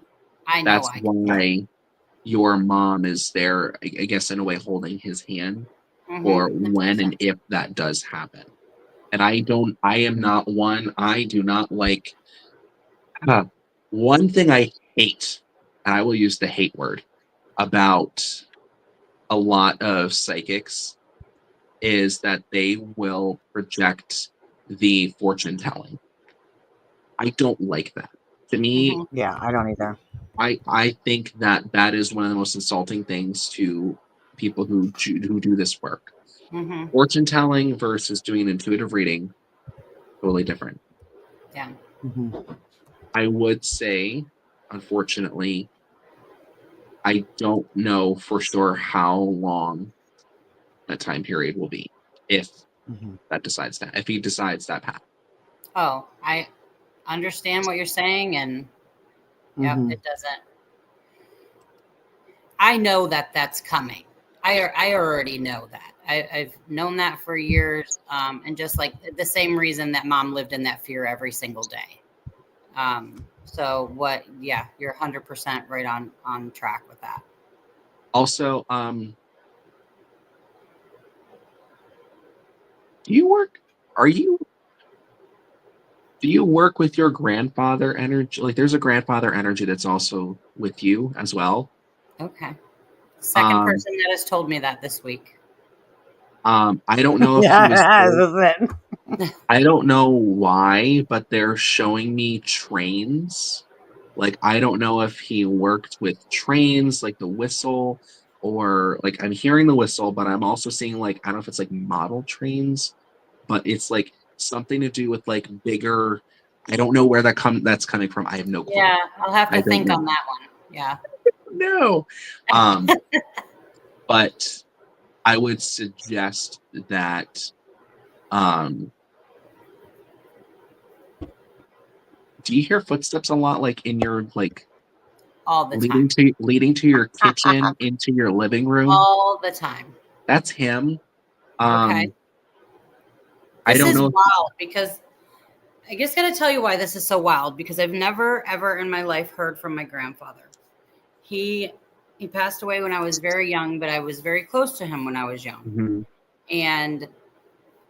I know that's I can. why your mom is there, I guess, in a way, holding his hand for when and if that does happen. And I am not one. I do not like. One thing I hate, and I will use the hate word about a lot of psychics is that they will project the fortune telling. I don't like that. To me, Yeah, I don't either. I think that that is one of the most insulting things to people who do this work. Fortune telling versus doing intuitive reading, totally different. Yeah. I would say, unfortunately, I don't know for sure how long that time period will be if if he decides that path. Oh, I understand what you're saying, and yep, it doesn't. I know that that's coming. I already know that. I've known that for years, and just like the same reason that mom lived in that fear every single day. So what? Yeah, you're 100% right on track with that. Also, do you work? Do you work with your grandfather energy? Like, there's a grandfather energy that's also with you as well. Okay. Second person that has told me that this week. I don't know if he was. I don't know why, but they're showing me trains. Like, I don't know if he worked with trains, like the whistle, or like I'm hearing the whistle, but I'm also seeing like I don't know if it's like model trains, but it's like something to do with like bigger. I don't know where that's coming from. I have no clue. Yeah, I'll have to I don't think know. on that one. Yeah. No. But I would suggest that do you hear footsteps a lot like in your like All the time. leading to your kitchen into your living room? All the time. That's him. Okay. I This don't is know. wild because I just got to tell you why this is so wild because I've never ever in my life heard from my grandfather. He passed away when I was very young, but I was very close to him when I was young. And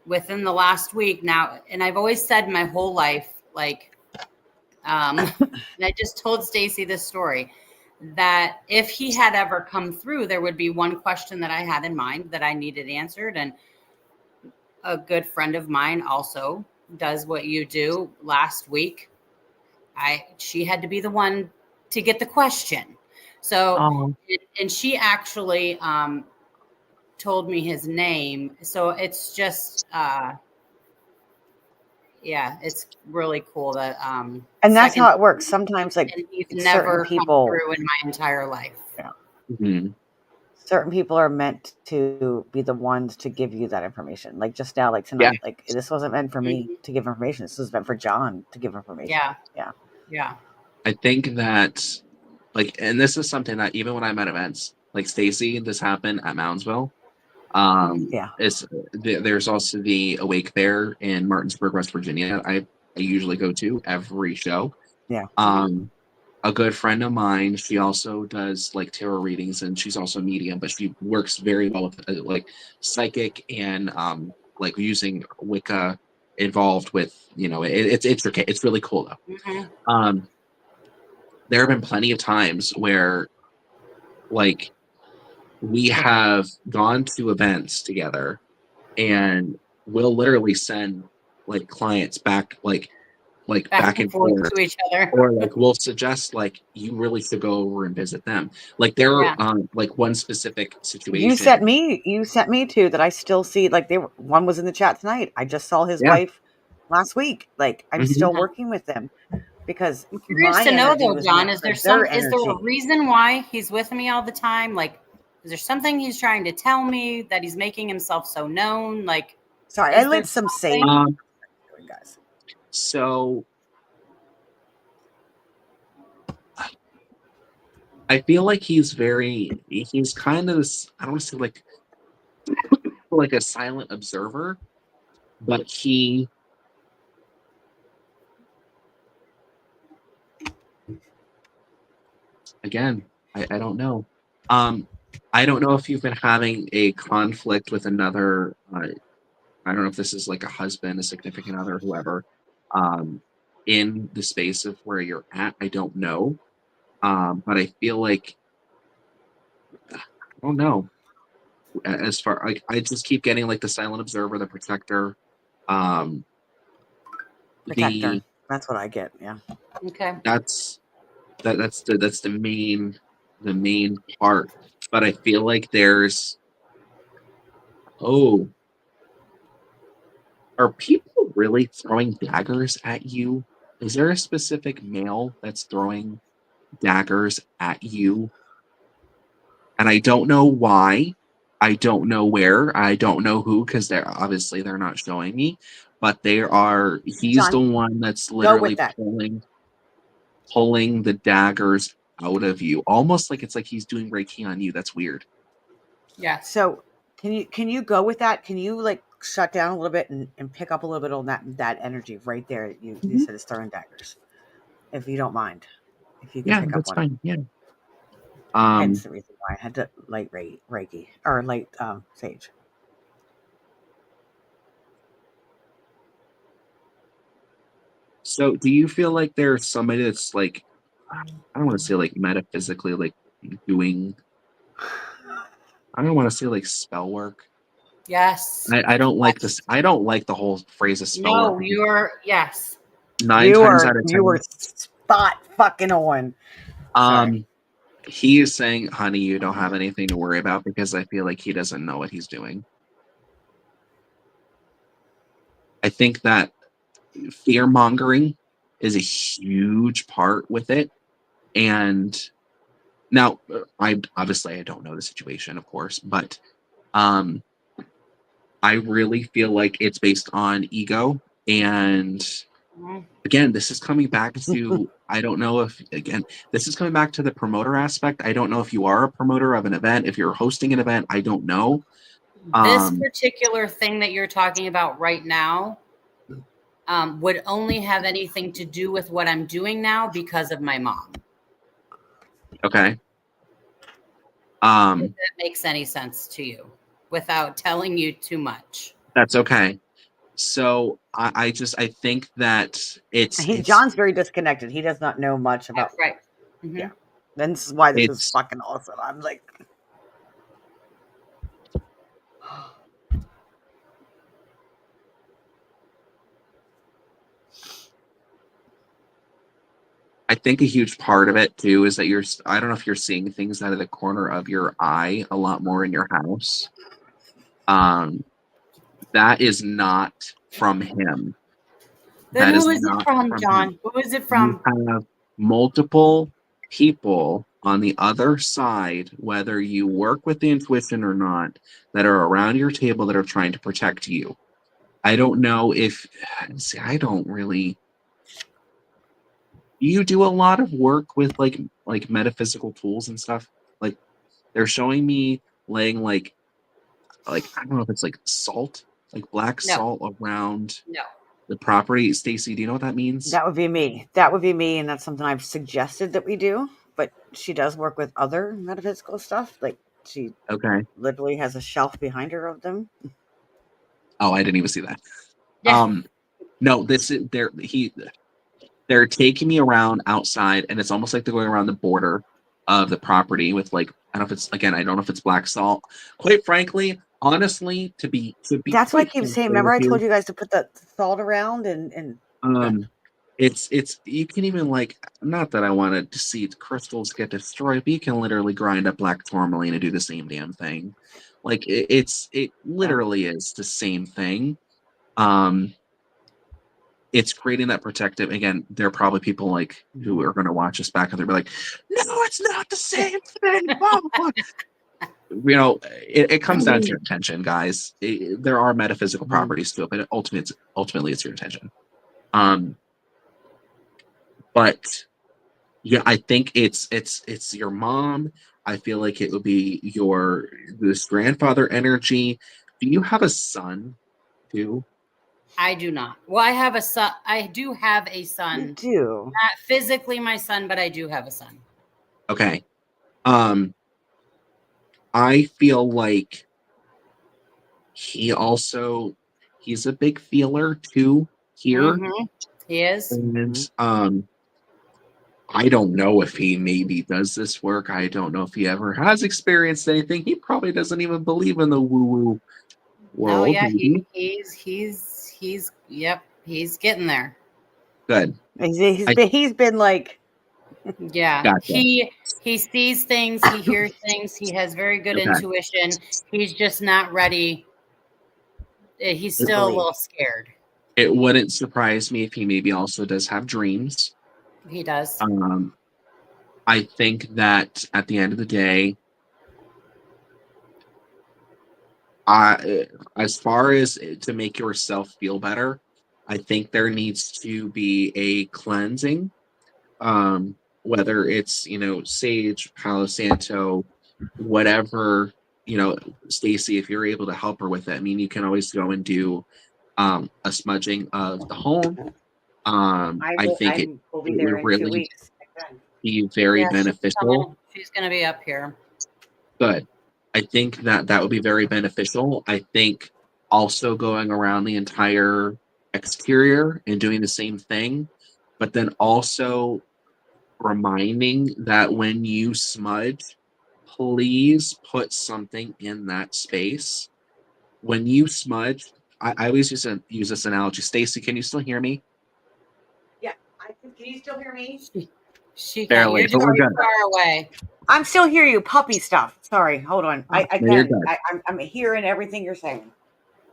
within the last week now, and I've always said my whole life, like, and I just told Stacey this story, that if he had ever come through, there would be one question that I had in mind that I needed answered. And a good friend of mine also does what you do. Last week, she had to be the one to get the question. So, and she actually told me his name. So it's just, yeah, it's really cool that. And that's how it works. Sometimes, like, and he's certain never people come through in my entire life. Yeah. Certain people are meant to be the ones to give you that information. Like just now, like tonight, like this wasn't meant for me to give information. This was meant for John to give information. Yeah. I think that, like, and this is something that even when I'm at events, like Stacey, this happened at Moundsville. There's also the Awake Fair in Martinsburg, West Virginia. I usually go to every show. A good friend of mine, she also does like tarot readings, and she's also a medium, but she works very well with like psychic and like using Wicca involved with, it's intricate. It's really cool though. Mhm. There have been plenty of times where like we have gone to events together and we'll literally send like clients back back and Forth forth, to each other. or like we'll suggest like you really should go over and visit them. Like there Yeah. like one specific You situation. sent me two that I still see. Like one was in the chat tonight. I just saw his Yeah. wife last week. Like I'm Mhm. still working with them because I'm curious my to know energy though, was John, matched with their is there a energy. reason why he's with me all the time? Like, is there something he's trying to tell me that he's making himself so known? Like, Sorry, is I there lit some sage, something? guys. So I feel like he's kind of this, I don't want to say like a silent observer, but he again, I don't know. I don't know if you've been having a conflict with another. I don't know if this is like a husband, a significant other, whoever, in the space of where you're at. I don't know, but I feel like I don't know. As far like I just keep getting like the silent observer, the protector, um, Protector. the That's what I get. Yeah. Okay. that's the main part. But I feel like there's are people really throwing daggers at you? Is there a specific male that's throwing daggers at you? And I don't know why. I don't know where. I don't know who, because they're not showing me. But he's the John, one that's go with literally that. pulling the daggers out of you. Almost like it's like he's doing Reiki on you. That's weird. Yeah. So can you go with that? Can you like shut down a little bit and pick up a little bit on that energy right there? You said it's throwing daggers. If you don't mind. If you can Yeah, pick up that's on it. fine. Yeah. Hence the reason why I had to light Reiki or light sage. So do you feel like there's somebody that's like, I don't want to say like metaphysically like doing, I don't want to say like spell work. Yes. I don't like this. I don't like the whole phrase of spell No, work. yes. Nine You times were out of you were 10, spot fucking on. Sorry. he is saying, honey, you don't have anything to worry about, because I feel like he doesn't know what he's doing. I think that fear mongering is a huge part with it. And now I don't know the situation, of course, but um I really feel like it's based on ego. And Mhm. again, this is coming back to, I don't know if, again, this is coming back to the promoter aspect. I don't know if you are a promoter of an event, if you're hosting an event, I don't know. This particular thing that you're talking about right now would only have anything to do with what I'm doing now because of my mom. Okay. If that makes any sense to you without telling you too much. That's okay. So I think that it's John's very disconnected. He does not know much about. Right. Mm-hmm. Yeah. And this is why this is it's fucking awesome. I'm like. I think a huge part of it too is that I don't know if you're seeing things out of the corner of your eye a lot more in your house. That is not from him. Then That who is is it not from, from him. John? Who is it You from? have multiple people on the other side, whether you work with the intuition or not, that are around your table that are trying to protect you. I don't know if, see, I don't really. You do a lot of work with like metaphysical tools and stuff. Like they're showing me laying like I don't know if it's like salt, like black No. salt around No. the property. Stacey, do you know what that means? That would be me. That would be me, and that's something I've suggested that we do. But she does work with other metaphysical stuff. Like she Okay. literally has a shelf behind her of them. Oh, I didn't even see that. Yeah. No, this is they're taking me around outside, and it's almost like they're going around the border of the property with like, I don't know if it's, again, I don't know if it's black salt. Quite frankly, honestly, to be That's why I quite keep saying. transparent Remember, with I told you, you guys to put the salt around and it's you can even like, not that I want to see the crystals get destroyed, but you can literally grind up black tourmaline and do the same damn thing. Like it literally is the same thing. Um, it's creating that protective. Again, there are probably people like who are going to watch us back and they'll be like, "No, it's not the same thing." Blah, blah, blah. It comes down to your intention, guys. There are metaphysical properties to it, but ultimately it's your intention. But yeah, I think it's your mom. I feel like it would be this grandfather energy. Do you have a son too? I do not. Well, I have a son. I do have a you son. do. Not physically my son, but I do have a son. Okay. I feel like he's a big feeler too here. Mm-hmm. He is. And I don't know if he maybe does this work. I don't know if he ever has experienced anything. He probably doesn't even believe in the woo-woo Oh world. yeah, Maybe. he's yep, he's getting there. Good. He's been like, Yeah. Gotcha. He sees things, he hears things, he has very good Okay. intuition. He's just not ready. He's still a little scared. It wouldn't surprise me if he maybe also does have dreams. He does. I think that at the end of the day, as far as to make yourself feel better, I think there needs to be a cleansing. Whether it's sage, Palo Santo, whatever, Stacey, if you're able to help her with it, I mean, you can always go and do a smudging of the home. I think it will be it there would in 2 really weeks. be very Yeah, beneficial. she's gonna be up here. Good. I think that would be very beneficial. I think also going around the entire exterior and doing the same thing, but then also reminding that when you smudge, please put something in that space. When you smudge, I always use this analogy. Stacey, can you still hear me? Yeah, can you still hear me? She can't. Barely, You're but just we're too good. far away. I'm still hear you. Puppy stuff. Sorry, hold on. I No, you're can't. good. I'm hearing everything you're saying.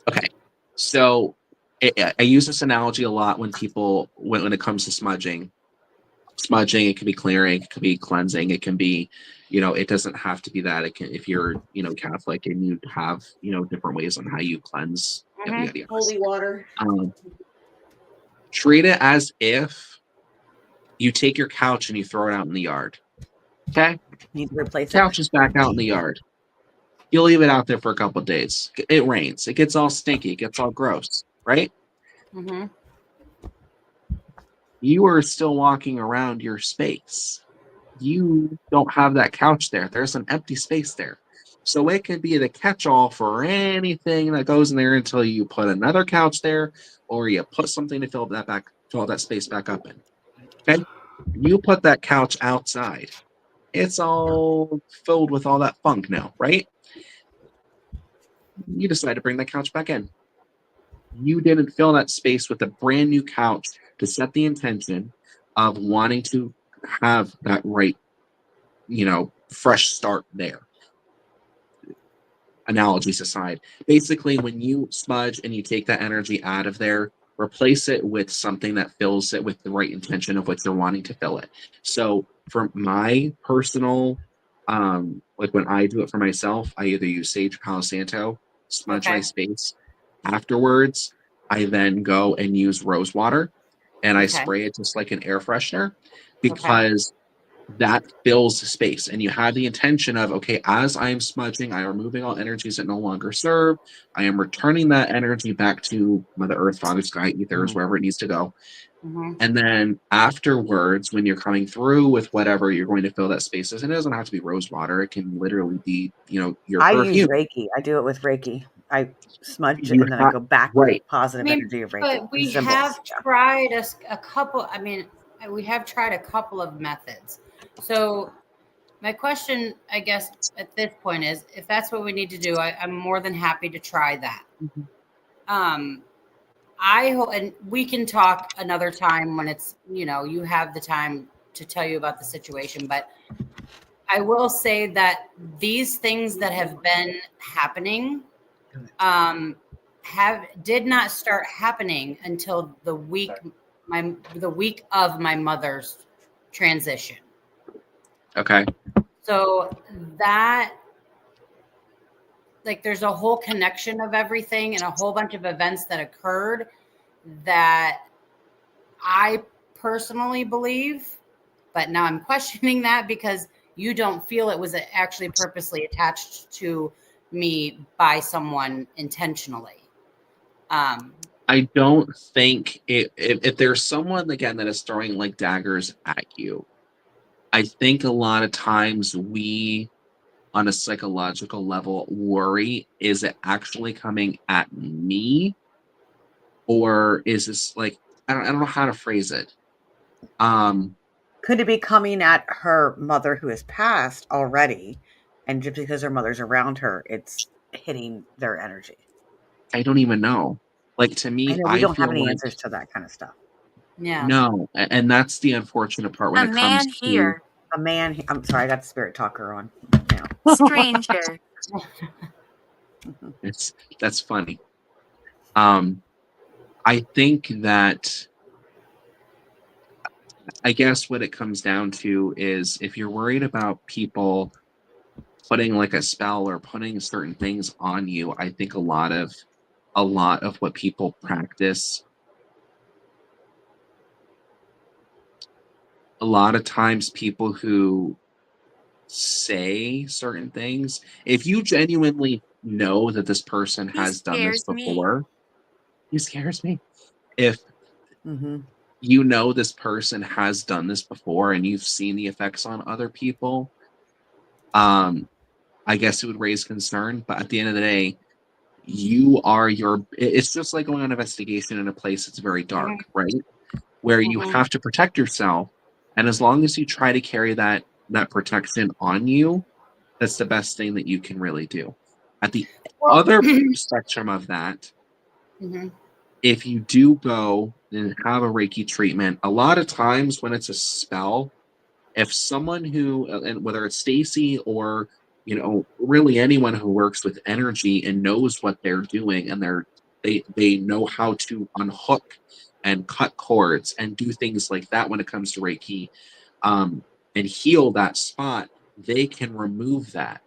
Okay, so I use this analogy a lot when it comes to smudging. Smudging, it can be clearing, it can be cleansing, it can be, it doesn't have to be that. It can, if you're, Catholic and you have, different ways on how you cleanse. Yada, yada, yada. Holy water. Treat it as if you take your couch and you throw it out in the yard. Okay, Need to replace it. couch is back out in the yard. You leave it out there for a couple of days. It rains. It gets all stinky. It gets all gross, right? Mm-hmm. You are still walking around your space. You don't have that couch there. There's an empty space there. So it could be the catch-all for anything that goes in there until you put another couch there or you put something to fill that space back up in. Okay? You put that couch outside. It's all filled with all that funk now, right? You decide to bring that couch back in. You didn't fill that space with a brand new couch to set the intention of wanting to have that right, fresh start there. Analogies aside, basically, when you smudge and you take that energy out of there, replace it with something that fills it with the right intention of what you're wanting to fill it. So, for my personal, like when I do it for myself, I either use Sage Palo Santo, smudge my space. Afterwards, I then go and use rose water and I spray it just like an air freshener because that fills the space. And you have the intention of, okay, as I am smudging, I am removing all energies that no longer serve. I am returning that energy back to Mother Earth, Father Sky, Ethers, wherever it needs to go. And then afterwards, when you're coming through with whatever you're going to fill that space as, and it doesn't have to be rose water. It can literally be, your I perfume. use Reiki. I do it with Reiki. I smudge it You and then I ha- go back right. with positive I mean, energy of Reiki. but we Symbols. have Yeah. tried a couple. I mean, we have tried a couple of methods. So my question, I guess, at this point is, if that's what we need to do, I'm more than happy to try that. I hope, and we can talk another time when it's, you have the time to tell you about the situation. But I will say that these things that have been happening did not start happening until the week of my mother's transition. Okay. So that, like, there's a whole connection of everything and a whole bunch of events that occurred that I personally believe, but now I'm questioning that because you don't feel it was actually purposely attached to me by someone intentionally. I don't think if there's someone again that is throwing like daggers at you, I think a lot of times we on a psychological level worry, is it actually coming at me, or is this like I don't know how to phrase it. Could it be coming at her mother who has passed already, and just because her mother's around her, it's hitting their energy? I don't even know. Like, to I me, know we I don't have feel any like answers to that kind of stuff. Yeah. no, and that's the unfortunate part when A it man comes to here. A man, I'm sorry, I got the spirit talker on. Yeah. Stranger. that's funny. I think that I guess what it comes down to is if you're worried about people putting like a spell or putting certain things on you, I think a lot of what people practice, a lot of times people who say certain things, if you genuinely know that this person He has done this scares me. before, he scares me. If Mm-hmm. you know this person has done this before and you've seen the effects on other people, I guess it would raise concern. But at the end of the day, it's just like going on an investigation in a place that's very dark, right? Where you Mhm. have to protect yourself. And as long as you try to carry that protection on you, that's the best thing that you can really do. At the Well, other spectrum of that, mhm. if you do go and have a Reiki treatment, a lot of times when it's a spell, if someone who, and whether it's Stacy or really anyone who works with energy and knows what they're doing, and they know how to unhook and cut cords and do things like that when it comes to Reiki, and heal that spot, they can remove that.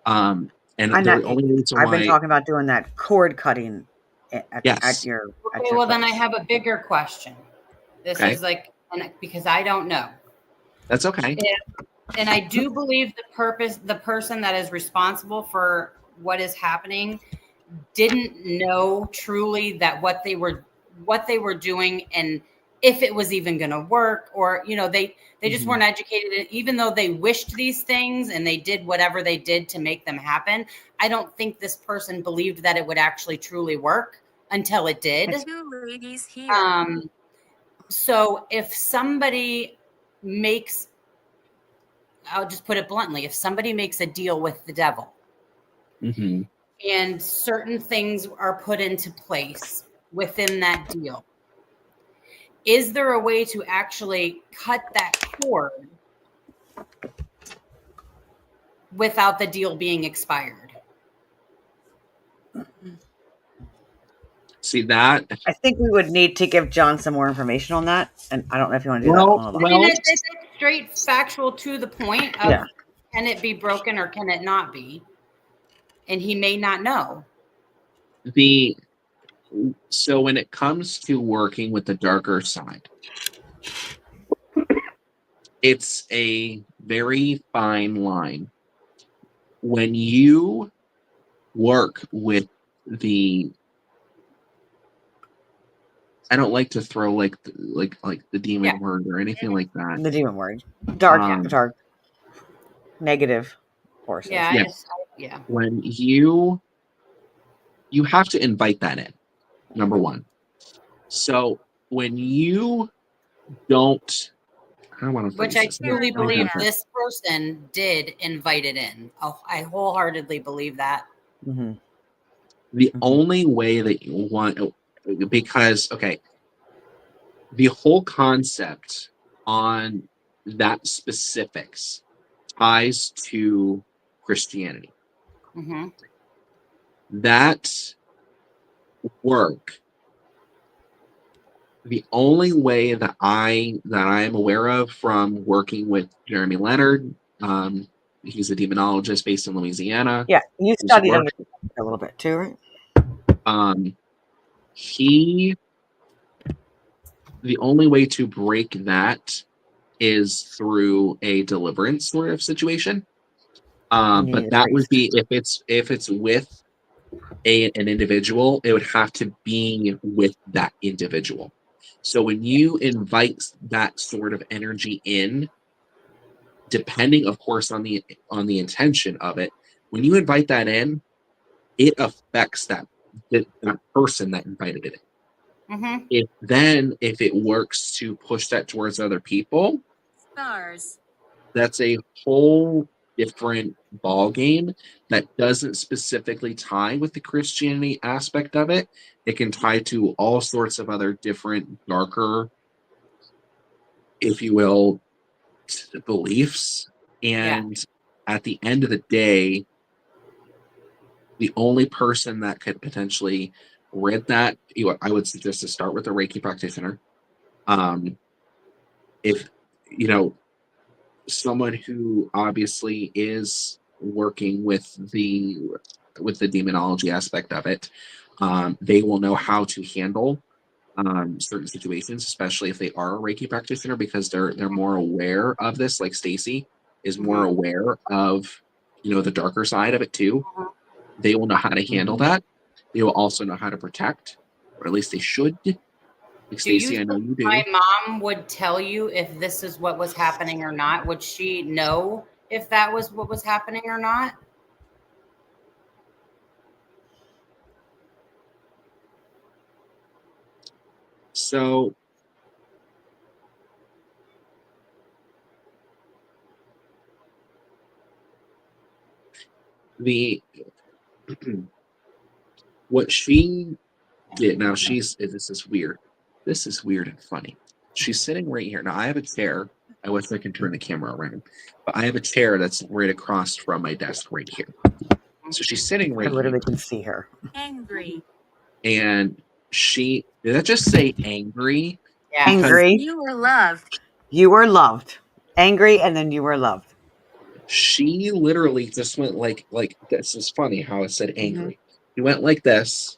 And I'm not. the only reason I've been why, talking about doing that cord cutting at yes, your Okay, well, then I have a bigger question. This okay, is like, because I don't know. that's okay. And I do believe the person that is responsible for what is happening didn't know truly that what they were doing, and if it was even going to work, or they just weren't educated. And even though they wished these things and they did whatever they did to make them happen, I don't think this person believed that it would actually truly work until it did. 2 ladies here. So if somebody makes, I'll just put it bluntly, if somebody makes a deal with the devil Mm-hmm. and certain things are put into place within that deal, is there a way to actually cut that cord without the deal being expired? See that? I think we would need to give John some more information on that, and I don't know if you want to do that Well, on the I mean, well, it's straight factual to the point of, Yeah. can it be broken or can it not be? And he may not know. So when it comes to working with the darker side, it's a very fine line. When you work with the, I don't like to throw like the demon Yeah. word or anything like that. The demon word, dark, Um, dark, negative forces. Yeah, Yes. yeah. When you you have to invite that in, number one. So when you don't, I don't want to Which phrase I this. truly Let me believe think. this person did invite it in. Oh, I wholeheartedly believe that. Mm-hmm. The only way that you want, because, okay, the whole concept on that specifics ties to Christianity. Mm-hmm. That work, the only way that I am aware of from working with Jeremy Leonard, he's a demonologist based in Louisiana. Yeah, you who's studied worked- under a little bit too, right? He, the only way to break that is through a deliverance sort of situation. You need But a that would priest. be if it's with an individual, it would have to be with that individual. So when you invite that sort of energy in, depending, of course, on the intention of it, when you invite that in, it affects that person that invited it in. Mm-hmm. If it works to push that towards other people, Stars. that's a whole different ball game that doesn't specifically tie with the Christianity aspect of it. It can tie to all sorts of other different darker, if you will, beliefs. And at the end of the day, the only person that could potentially rid that, I would suggest to start with a Reiki practitioner. If someone who obviously is working with the demonology aspect of it, they will know how to handle certain situations, especially if they are a Reiki practitioner, because they're more aware of this. Like Stacey is more aware of the darker side of it too. They will know how to handle that. They will also know how to protect, or at least they should. Like Do you Stacey, I know think you do. my mom would tell you if this is what was happening or not? Would she know if that was what was happening or not? So the what she did now, this is weird. This is weird and funny. She's sitting right here. Now I have a chair. I wish I can turn the camera around, but I have a chair that's right across from my desk right here. So she's sitting I right literally here, can see her. Angry. and did I just say angry? Yeah. Angry. You were loved. You were loved. Angry, and then you were loved. She literally just went like this is funny how it said angry. She went like this,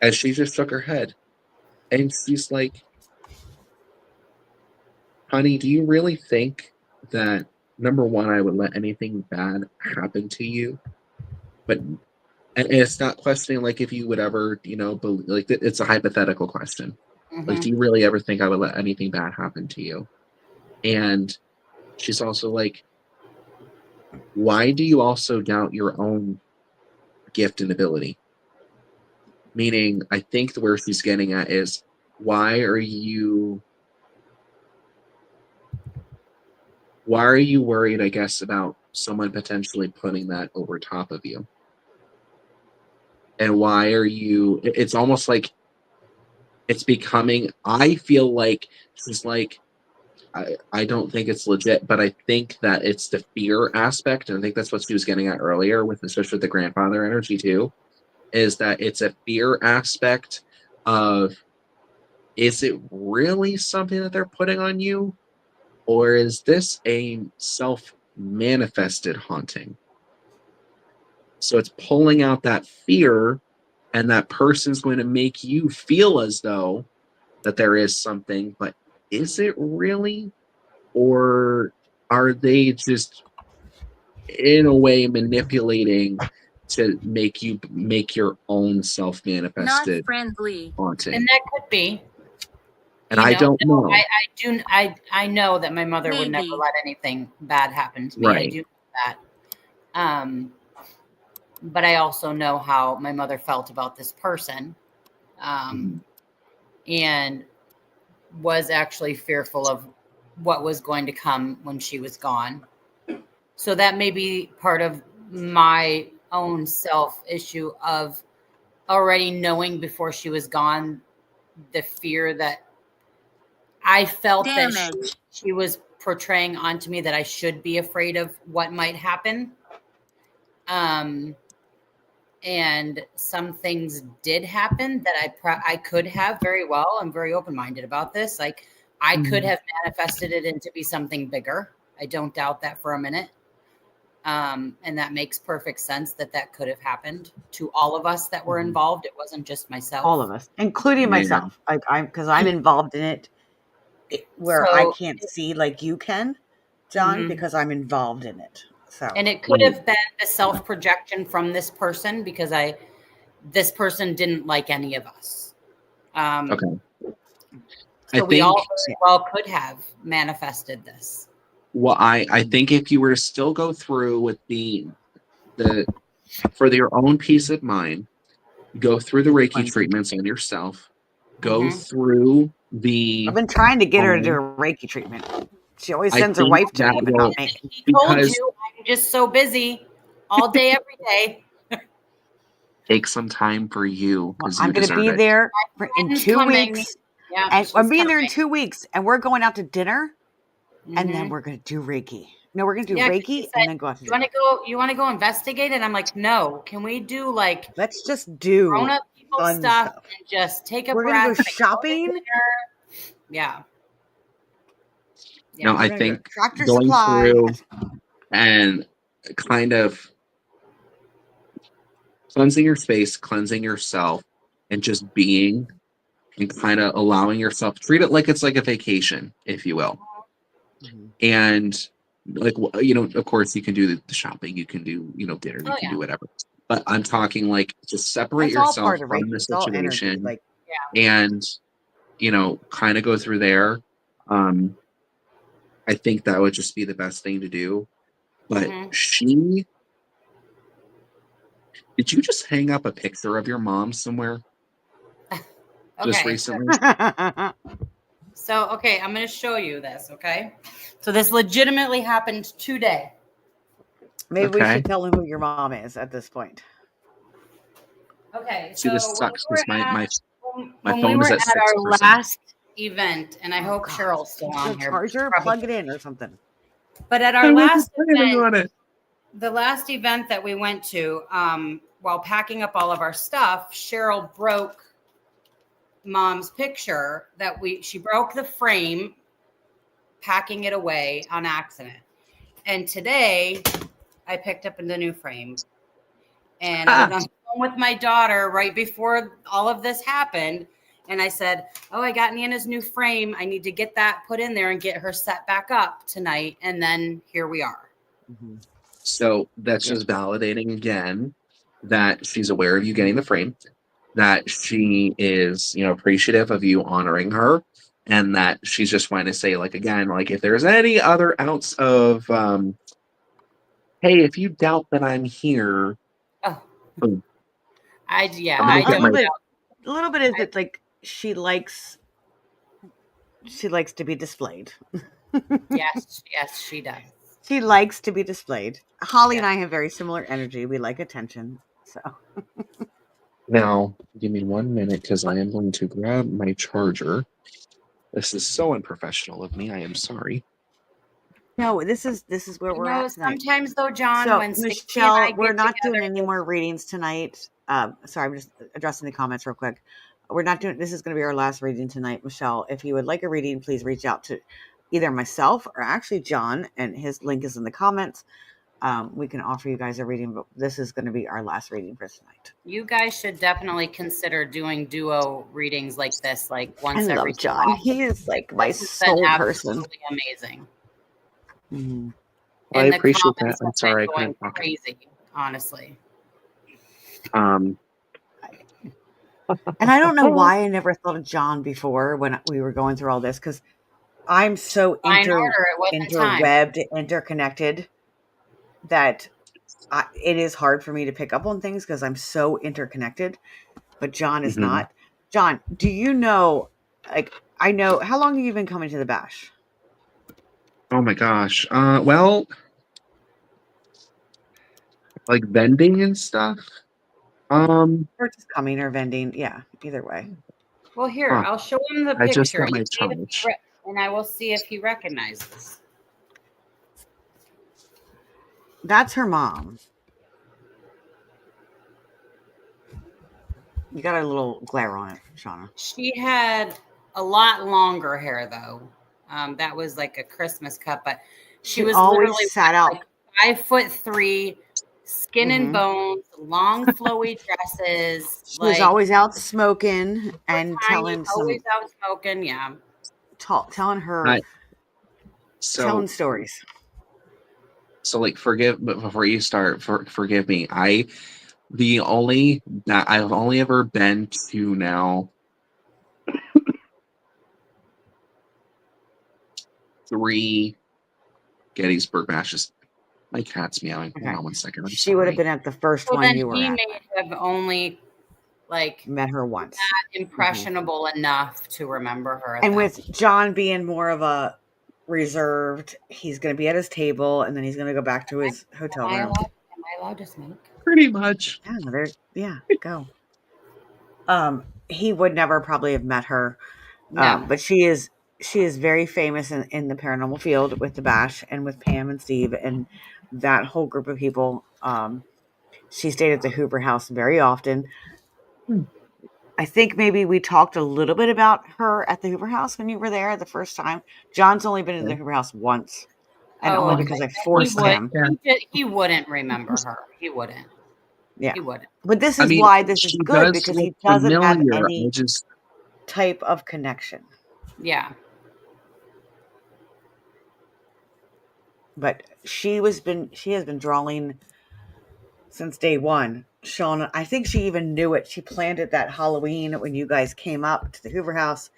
and she just shook her head, and she's like, honey, do you really think that, number one, I would let anything bad happen to you? But and it's not questioning like if you would ever, believe, like it's a hypothetical question. Like, do you really ever think I would let anything bad happen to you? And she's also like, why do you also doubt your own gift and ability? Meaning, I think where she's getting at is, why are you worried, I guess, about someone potentially putting that over top of you? And why are you, it's almost like it's becoming, I feel like she's like, I don't think it's legit, but I think that it's the fear aspect. And I think that's what she was getting at earlier with, especially with the grandfather energy too, is that it's a fear aspect of, is it really something that they're putting on you? Or is this a self-manifested haunting? So it's pulling out that fear, and that person's going to make you feel as though that there is something, but is it really? Or are they just in a way manipulating to make you make your own Not self-manifested friendly. haunting? And that could be. And I don't know. I know that my mother would never Maybe. let anything bad happen to me. I Right. do know that. but I also know how my mother felt about this person, and was actually fearful of what was going to come when she was gone. So that may be part of my own self issue of already knowing before she was gone the fear that I felt that she was portraying onto me, that I should be afraid of what might happen. And some things did happen that I could have very well. I'm very open-minded about this. Like I could have manifested it into be something bigger. I don't doubt that for a minute. And that makes perfect sense that could have happened to all of us that were involved. It wasn't just myself. All of us, including myself. Like because I'm involved in it where I can't see like you can, John, because I'm involved in it. So, and it could have been a self-projection from this person because this person didn't like any of us. Okay. So we all very well could have manifested this. Well, I think if you were to still go through with the for your own peace of mind, go through the Reiki treatments on yourself, go through I've been trying to get her to do a Reiki treatment. She always sends her wife to me, but not me. He told you I'm just so busy all day, every day. Take some time for you because I'm going to be there in 2 weeks. Yeah, and I'm being there in 2 weeks, and we're going out to dinner, and then we're going to do Reiki. No, we're going to do Reiki and then go out to dinner. You want to go investigate it? I'm like, no. Can we do like let's just do grown-up people stuff and just take a breath? We're going to go shopping. Yeah. No, I think going through and kind of cleansing your space, cleansing yourself, and just being and kind of allowing yourself, treat it like it's like a vacation, if you will. And like, of course you can do the shopping, you can do, dinner, you can do whatever. But I'm talking like just separate yourself from the situation and, kind of go through there. I think that would just be the best thing to do. But did you just hang up a picture of your mom somewhere? Just recently? So, I'm going to show you this, okay? So this legitimately happened today. Maybe we should tell him who your mom is at this point. Okay, see, this sucks because my phone is at 6%. Our last event, and I hope Cheryl's still on here. Charger, plug it in or something. But at our last event, the last event that we went to, while packing up all of our stuff, Cheryl broke Mom's picture she broke the frame, packing it away on accident. And today I picked up the new frame, and I was on the phone with my daughter right before all of this happened. And I said, I got Nana's new frame. I need to get that put in there and get her set back up tonight. And then here we are. So that's just validating again that she's aware of you getting the frame, that she is, appreciative of you honoring her, and that she's just trying to say, like, again, like, if there's any other ounce of, hey, if you doubt that I'm here. I don't know. A little bit is that like she likes to be displayed. Yes, she does. She likes to be displayed. Holly and I have very similar energy. We like attention. So now give me 1 minute because I am going to grab my charger. This is so unprofessional of me. I am sorry. No, this is where we're at tonight. Sometimes though, John, so, when Michelle, we're not doing any more readings tonight. Sorry, I'm just addressing the comments real quick. We're not doing. This is going to be our last reading tonight, Michelle. If you would like a reading, please reach out to either myself or actually John, and his link is in the comments. We can offer you guys a reading, but this is going to be our last reading for tonight. You guys should definitely consider doing duo readings like this, like once every John. He is like my soul person. Amazing. Mm-hmm. Well, I appreciate that. I'm sorry I couldn't talk. Crazy, honestly. And I don't know why I never thought of John before when we were going through all this, because I'm so interwebbed, interconnected that it is hard for me to pick up on things because I'm so interconnected, but John is Mhm. not. John, do you know, like, I know, how long have you been coming to the bash? Oh my gosh. Well, like vending and stuff. Or just coming or vending? Yeah, either way. Well, here, Huh. I'll show him the I just picture got my and see if he charge. and I will see if he recognizes. That's her mom. You got a little glare on it, Shauna. She had a lot longer hair though. That was like a Christmas cut, but she was always literally sat out. like 5'3", skin and bones, long flowy dresses. She was like always out smoking and tiny, always out smoking. Yeah. telling her, I, so telling stories. so like but before you start, forgive me. I've only ever been to now 3 Gettysburg bashes. My cat's meowing. Okay. Hold on one second. I'm She would have sorry. been at the first Well, one then you were he at. may have only like Met her once. not impressionable enough to remember her. At And that with point. John being more of a reserved, he's going to be at his table and then he's going to go back to his hotel room. Am I allowed to smoke? Pretty much. Yeah, go. He would never probably have met her. No. But she is very famous in the paranormal field with the bash and with Pam and Steve and that whole group of people. She stayed at the Hoover House very often. I think maybe we talked a little bit about her at the Hoover House when you were there the first time. John's only been to the Hoover House once, and only because I forced him. He wouldn't remember her. He wouldn't. Yeah, he wouldn't. But this is why this is good, because he doesn't have any type of connection. Yeah. But she has been drawing since day one. Shauna, I think she even knew it. She planned it that Halloween when you guys came up to the Hoover House.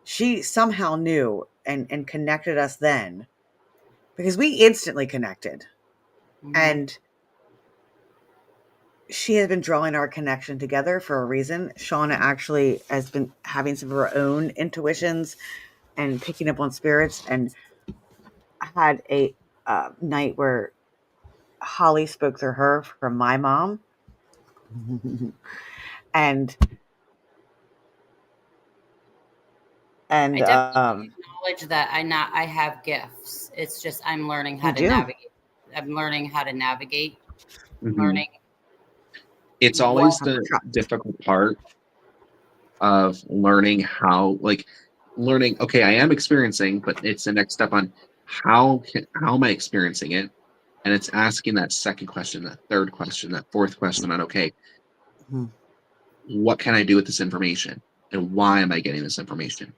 She somehow knew and connected us then, because we instantly connected. And she has been drawing our connection together for a reason. Shauna actually has been having some of her own intuitions and picking up on spirits, and had a night where Holly spoke through her from my mom. and I definitely acknowledge that I have gifts. It's just I'm learning how to navigate. I'm learning how to navigate. Learning. It's always the difficult part of learning how, okay, I am experiencing, but it's the next step on how am I experiencing it? And it's asking that second question, that third question, that fourth question on, okay, what can I do with this information? And why am I getting this information?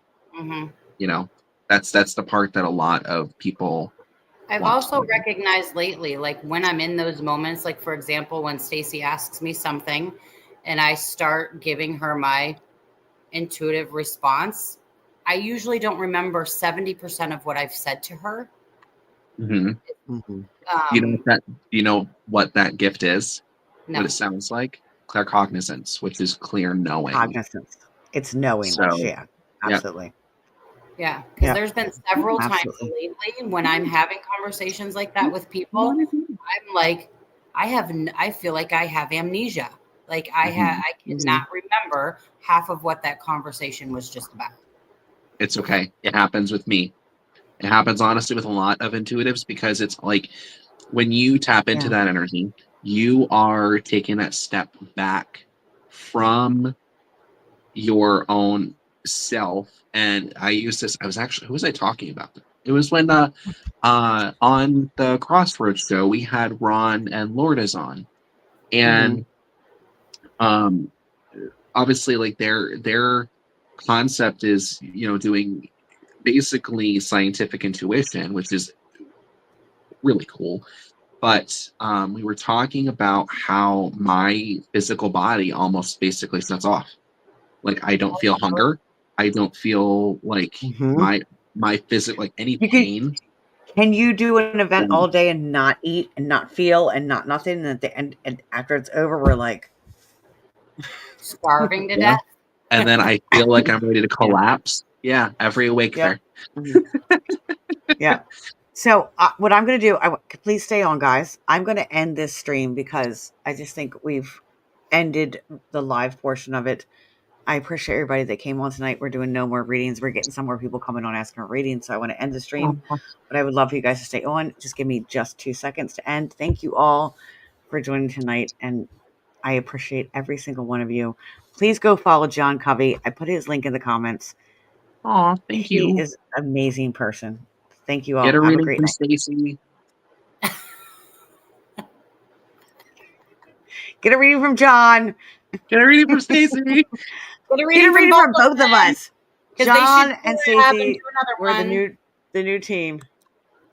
You know, that's the part that a lot of people. I've also recognized lately, like when I'm in those moments, like for example, when Stacey asks me something and I start giving her my intuitive response, I usually don't remember 70% of what I've said to her. You know what that gift is? No. What it sounds like? Claircognizance, which is clear knowing. Cognizance. It's knowing. So, yeah, absolutely. Yeah, because there's been several times lately when I'm having conversations like that with people, I'm like, I feel like I have amnesia. Like I cannot remember half of what that conversation was just about. It's okay. It happens with me. It happens honestly with a lot of intuitives, because it's like when you tap into that energy, you are taking that step back from your own self. And I use this, who was I talking about? It was when on the Crossroads show we had Ron and Lourdes on, and obviously like their concept is, doing basically scientific intuition, which is really cool. But we were talking about how my physical body almost basically shuts off. Like I don't feel hunger. I don't feel like my physical, like any pain. Can you do an event all day and not eat and not feel and not nothing? And at the end, and after it's over, we're like Starving to Yeah. death. And then I feel like I'm ready to collapse. Yeah, every week Yep. there. Yeah. So what I'm going to do, please stay on, guys. I'm going to end this stream because I just think we've ended the live portion of it. I appreciate everybody that came on tonight. We're doing no more readings. We're getting some more people coming on asking for readings. So I want to end the stream, but I would love for you guys to stay on. Just give me just 2 seconds to end. Thank you all for joining tonight. And I appreciate every single one of you. Please go follow John Covey. I put his link in the comments. Aw, thank you. He is an amazing person. Thank you all. Get a Have a reading great from night. Stacey. Get a reading from John. Get a reading from Stacey. Get a Get a reading reading from both of them, us. 'cause John they should and have them Stacey do another were one. the new team.